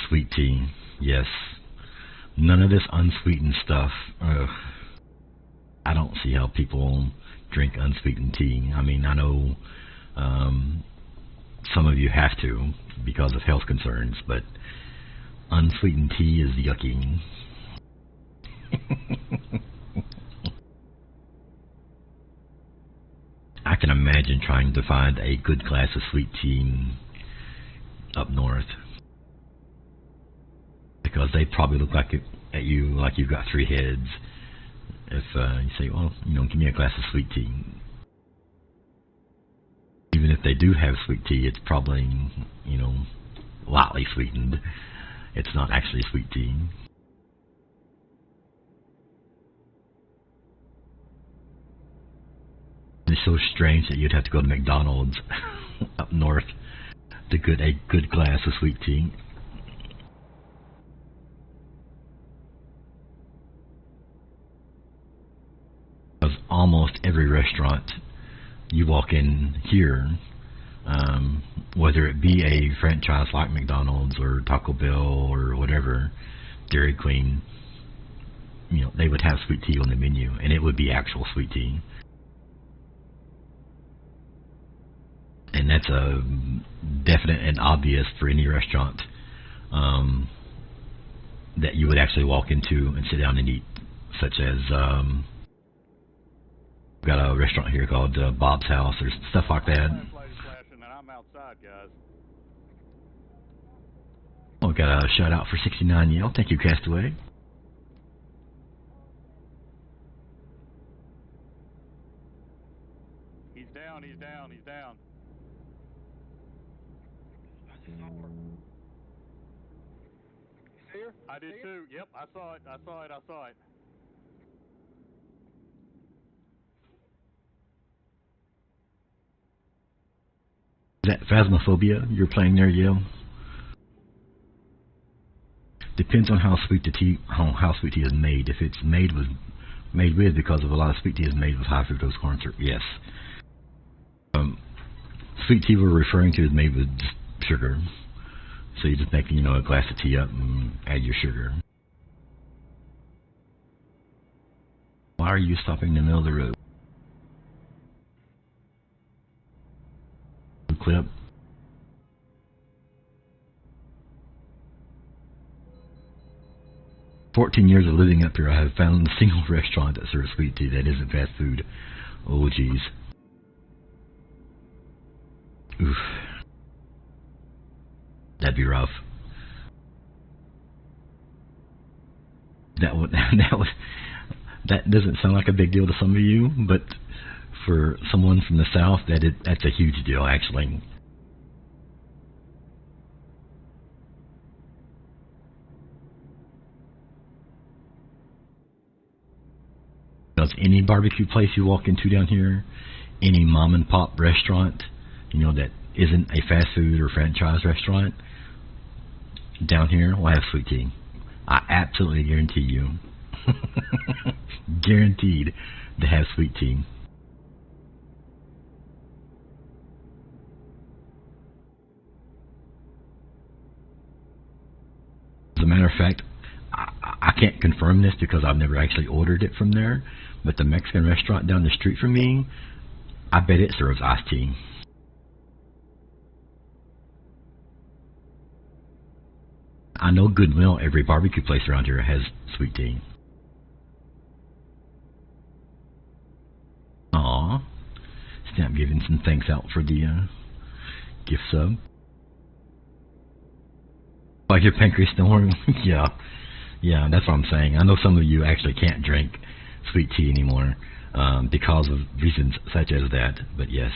sweet tea, yes. None of this unsweetened stuff. Ugh. I don't see how people drink unsweetened tea. I mean, I know some of you have to because of health concerns, but unsweetened tea is yucky. I can imagine trying to find a good glass of sweet tea up north, because they probably look at you like you've got three heads. If you say, well, give me a glass of sweet tea. Even if they do have sweet tea, it's probably, lightly sweetened. It's not actually sweet tea. It's so strange that you'd have to go to McDonald's up north to get a good glass of sweet tea. Because almost every restaurant you walk in here, whether it be a franchise like McDonald's or Taco Bell or whatever, Dairy Queen, they would have sweet tea on the menu, and it would be actual sweet tea. And that's a definite and obvious for any restaurant that you would actually walk into and sit down and eat, such as we've got a restaurant here called Bob's House or stuff like that. I'm outside, guys. Oh, got a shout out for 69 Yale. Thank you, Castaway. He's down. Here? I did too. Yep, I saw it. Is that Phasmophobia you're playing there, Yale? Depends on how sweet the tea, how sweet tea is made. If it's made with Made with, because of a lot of sweet tea is made with high fructose corn syrup. Yes. Sweet tea we're referring to is made with just sugar. So you just make, a glass of tea up and add your sugar. Why are you stopping in the middle of the road? Clip. "14 years of living up here, I have found a single restaurant that serves sweet tea that isn't fast food." Oh, geez. Oof. That'd be rough. That doesn't sound like a big deal to some of you, but for someone from the South, that's a huge deal, actually. Any barbecue place you walk into down here, any mom and pop restaurant, that isn't a fast food or franchise restaurant, down here will have sweet tea. I absolutely guarantee you. Guaranteed to have sweet tea. As a matter of fact, I can't confirm this because I've never actually ordered it from there, but the Mexican restaurant down the street from me, I bet it serves iced tea. I know good and well every barbecue place around here has sweet tea. Aw. Snap giving some thanks out for the gift sub. Like your pancreas storm? Yeah, that's what I'm saying. I know some of you actually can't drink sweet tea anymore because of reasons such as that, but yes.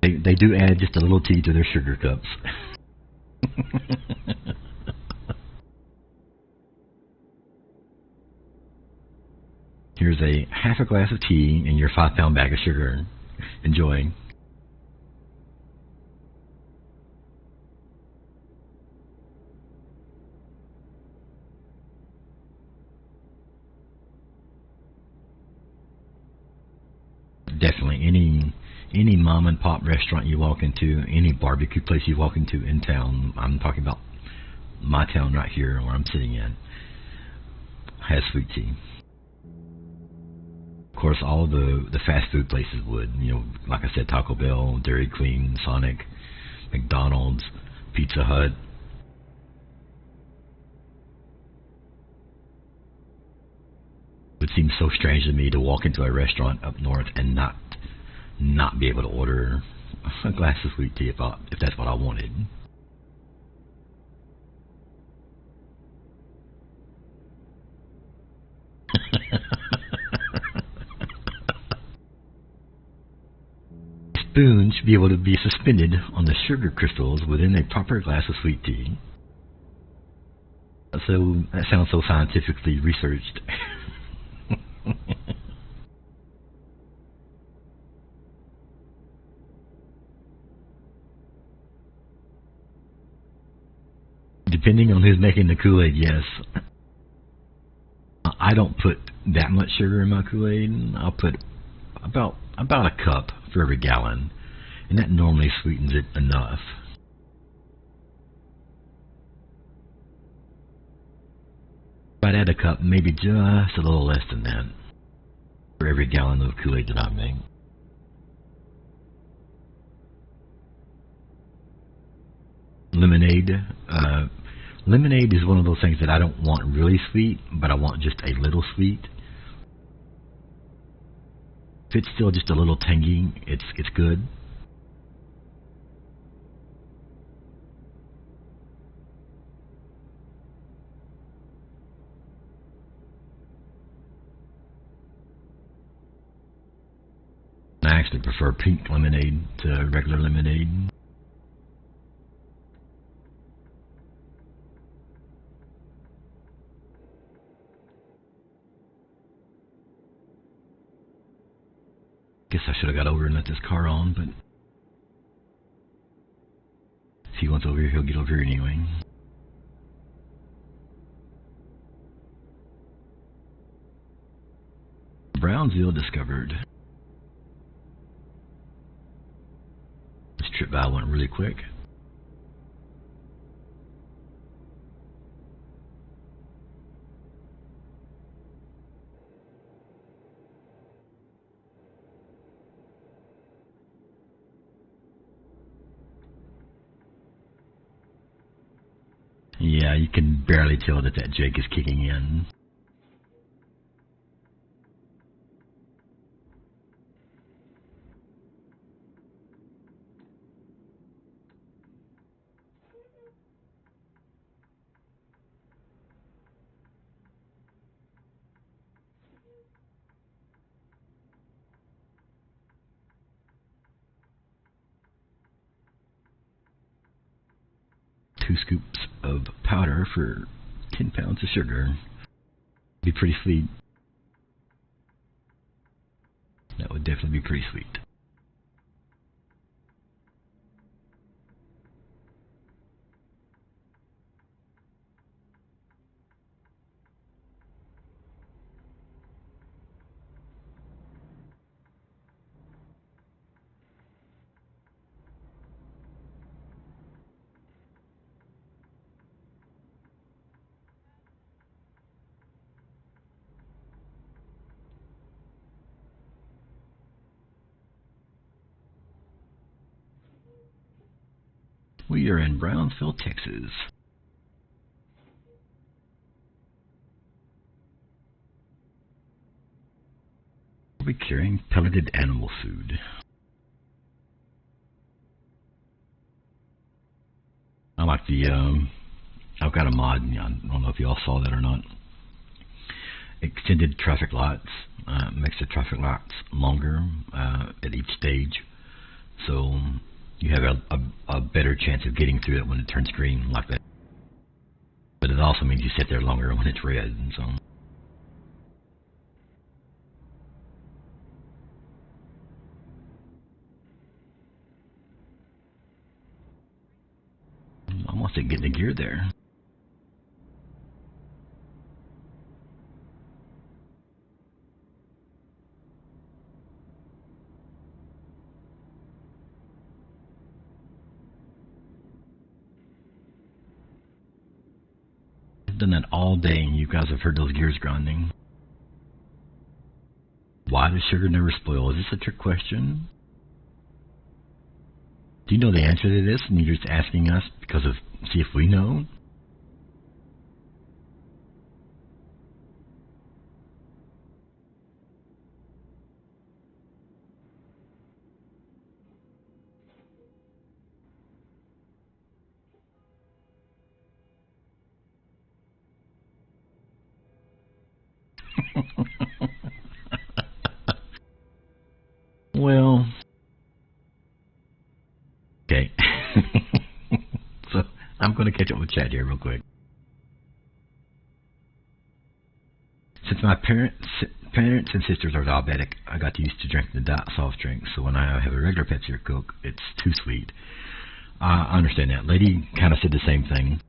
They do add just a little tea to their sugar cups. Here's a half a glass of tea and your 5-pound bag of sugar. Enjoy. Definitely any mom and pop restaurant you walk into, any barbecue place you walk into in town, I'm talking about my town right here where I'm sitting in, has sweet tea. Of course, all of the fast food places would, like I said, Taco Bell, Dairy Queen, Sonic, McDonald's, Pizza Hut. It seems so strange to me to walk into a restaurant up north and not be able to order a glass of sweet tea if that's what I wanted. Spoon should be able to be suspended on the sugar crystals within a proper glass of sweet tea. So that sounds so scientifically researched. Depending on who's making the Kool-Aid, yes. I don't put that much sugar in my Kool-Aid. I'll put about a cup for every gallon, and that normally sweetens it enough. If I'd add a cup, maybe just a little less than that for every gallon of Kool-Aid that I make. Lemonade. Lemonade is one of those things that I don't want really sweet, but I want just a little sweet. If it's still just a little tangy, it's good. I actually prefer pink lemonade to regular lemonade. Guess I should have got over and let this car on, but if he wants over here, he'll get over here anyway. Brownsville discovered. This trip by went really quick. Yeah, you can barely tell that Jake is kicking in. Two scoops of powder for 10 pounds of sugar. Be pretty sweet. That would definitely be pretty sweet. We are in Brownsville, Texas. We'll be carrying pelleted animal food. I like the, I've got a mod, I don't know if you all saw that or not. Extended traffic lights, makes the traffic lights longer at each stage. So you have a better chance of getting through it when it turns green like that. But it also means you sit there longer when it's red, and so. Almost didn't get the gear there. I've done that all day, and you guys have heard those gears grinding. Why does sugar never spoil? Is this a trick question? Do you know the answer to this, and you're just asking us because of see if we know? Well, okay. So I'm going to catch up with Chad here real quick. Since my parents and sisters are diabetic, I got used to drinking the diet soft drink. So when I have a regular Pepsi or Coke, it's too sweet. I understand that. Lady kind of said the same thing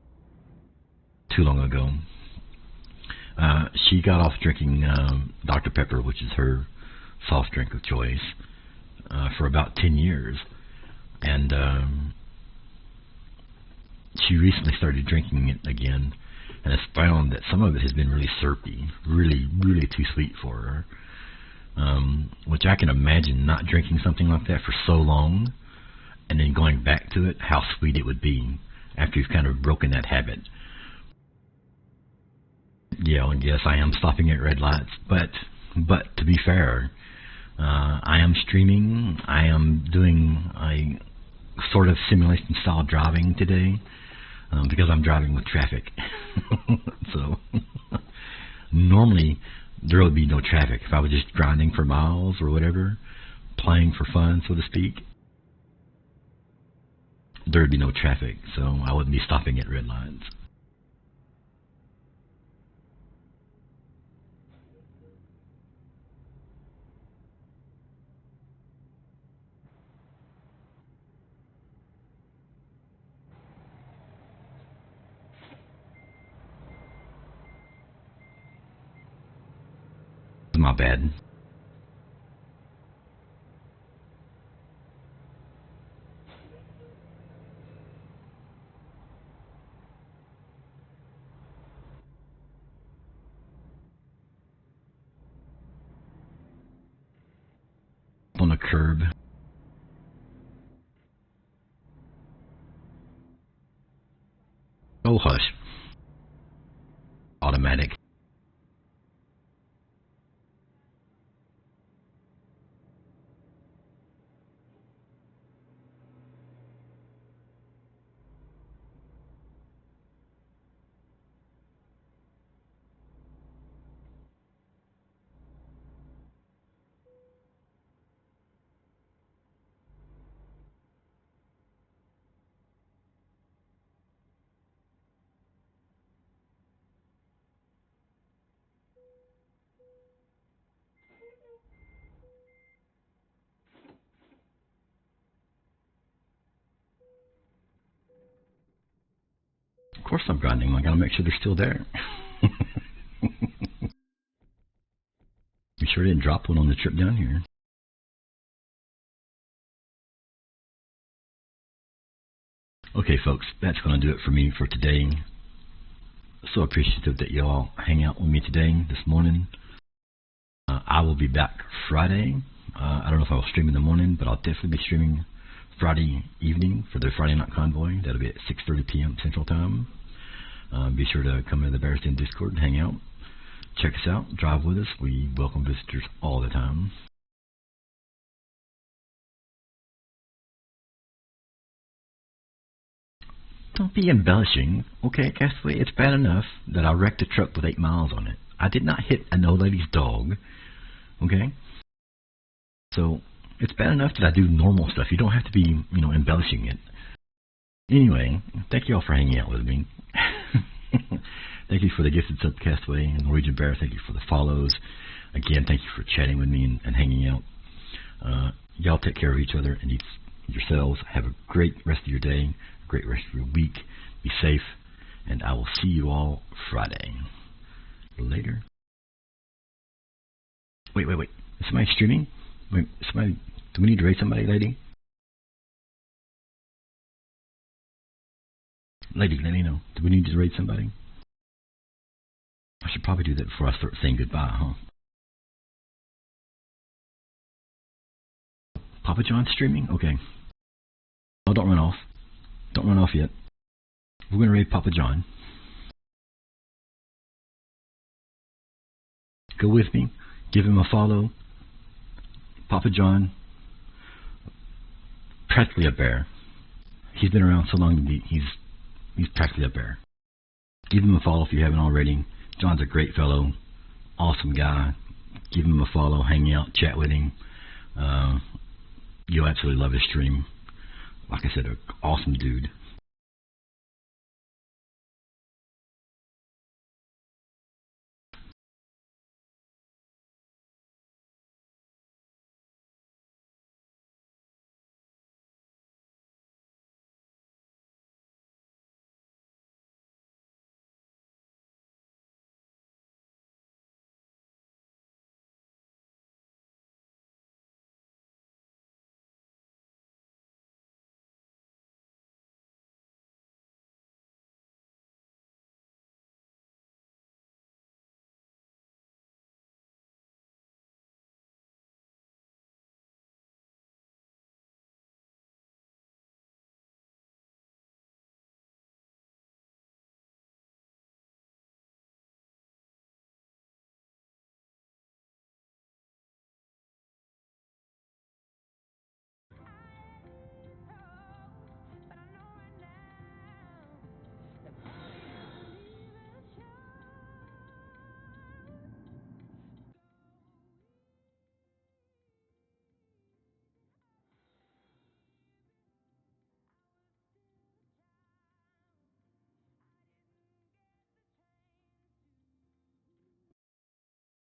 too long ago. She got off drinking Dr. Pepper, which is her soft drink of choice, for about 10 years. And she recently started drinking it again and has found that some of it has been really syrupy, really, really too sweet for her. Which I can imagine not drinking something like that for so long and then going back to it, how sweet it would be after you've kind of broken that habit. Yeah, and yes, I am stopping at red lights, but to be fair, I am streaming. I am doing a sort of simulation style driving today because I'm driving with traffic. So normally there would be no traffic if I was just grinding for miles or whatever, playing for fun, so to speak. There would be no traffic, so I wouldn't be stopping at red lights. My bad. a curb. Oh, hush. Automatic. Of course I'm grinding. I gotta make sure they're still there. Be sure I didn't drop one on the trip down here. Okay, folks, that's going to do it for me for today. So appreciative that you all hang out with me today, this morning. I will be back Friday. I don't know if I'll stream in the morning, but I'll definitely be streaming Friday evening for the Friday Night Convoy. That'll be at 6:30 p.m. Central Time. Be sure to come into the Bears Den Discord and hang out. Check us out. Drive with us. We welcome visitors all the time. Don't be embellishing, okay, Castaway? It's bad enough that I wrecked a truck with 8 miles on it. I did not hit an old lady's dog, okay? So, it's bad enough that I do normal stuff. You don't have to be, embellishing it. Anyway, thank you all for hanging out with me. Thank you for the gifted sub, Castaway and Norwegian Bear. Thank you for the follows. Again, thank you for chatting with me and hanging out. Y'all take care of each other and yourselves. Have a great rest of your day. Great rest of your week. Be safe, and I will see you all Friday. Later. Wait. Is somebody streaming? Wait, somebody. Do we need to raid somebody, lady? Lady, let me know. Do we need to raid somebody? I should probably do that before I start saying goodbye, huh? Papa John's streaming? Okay. No, don't run off. Don't run off yet. We're going to raid Papa John. Go with me. Give him a follow. Papa John, practically a bear. He's been around so long, he's practically a bear. Give him a follow if you haven't already. John's a great fellow. Awesome guy. Give him a follow. Hang out. Chat with him. You'll absolutely love his stream. Like I said, an awesome dude.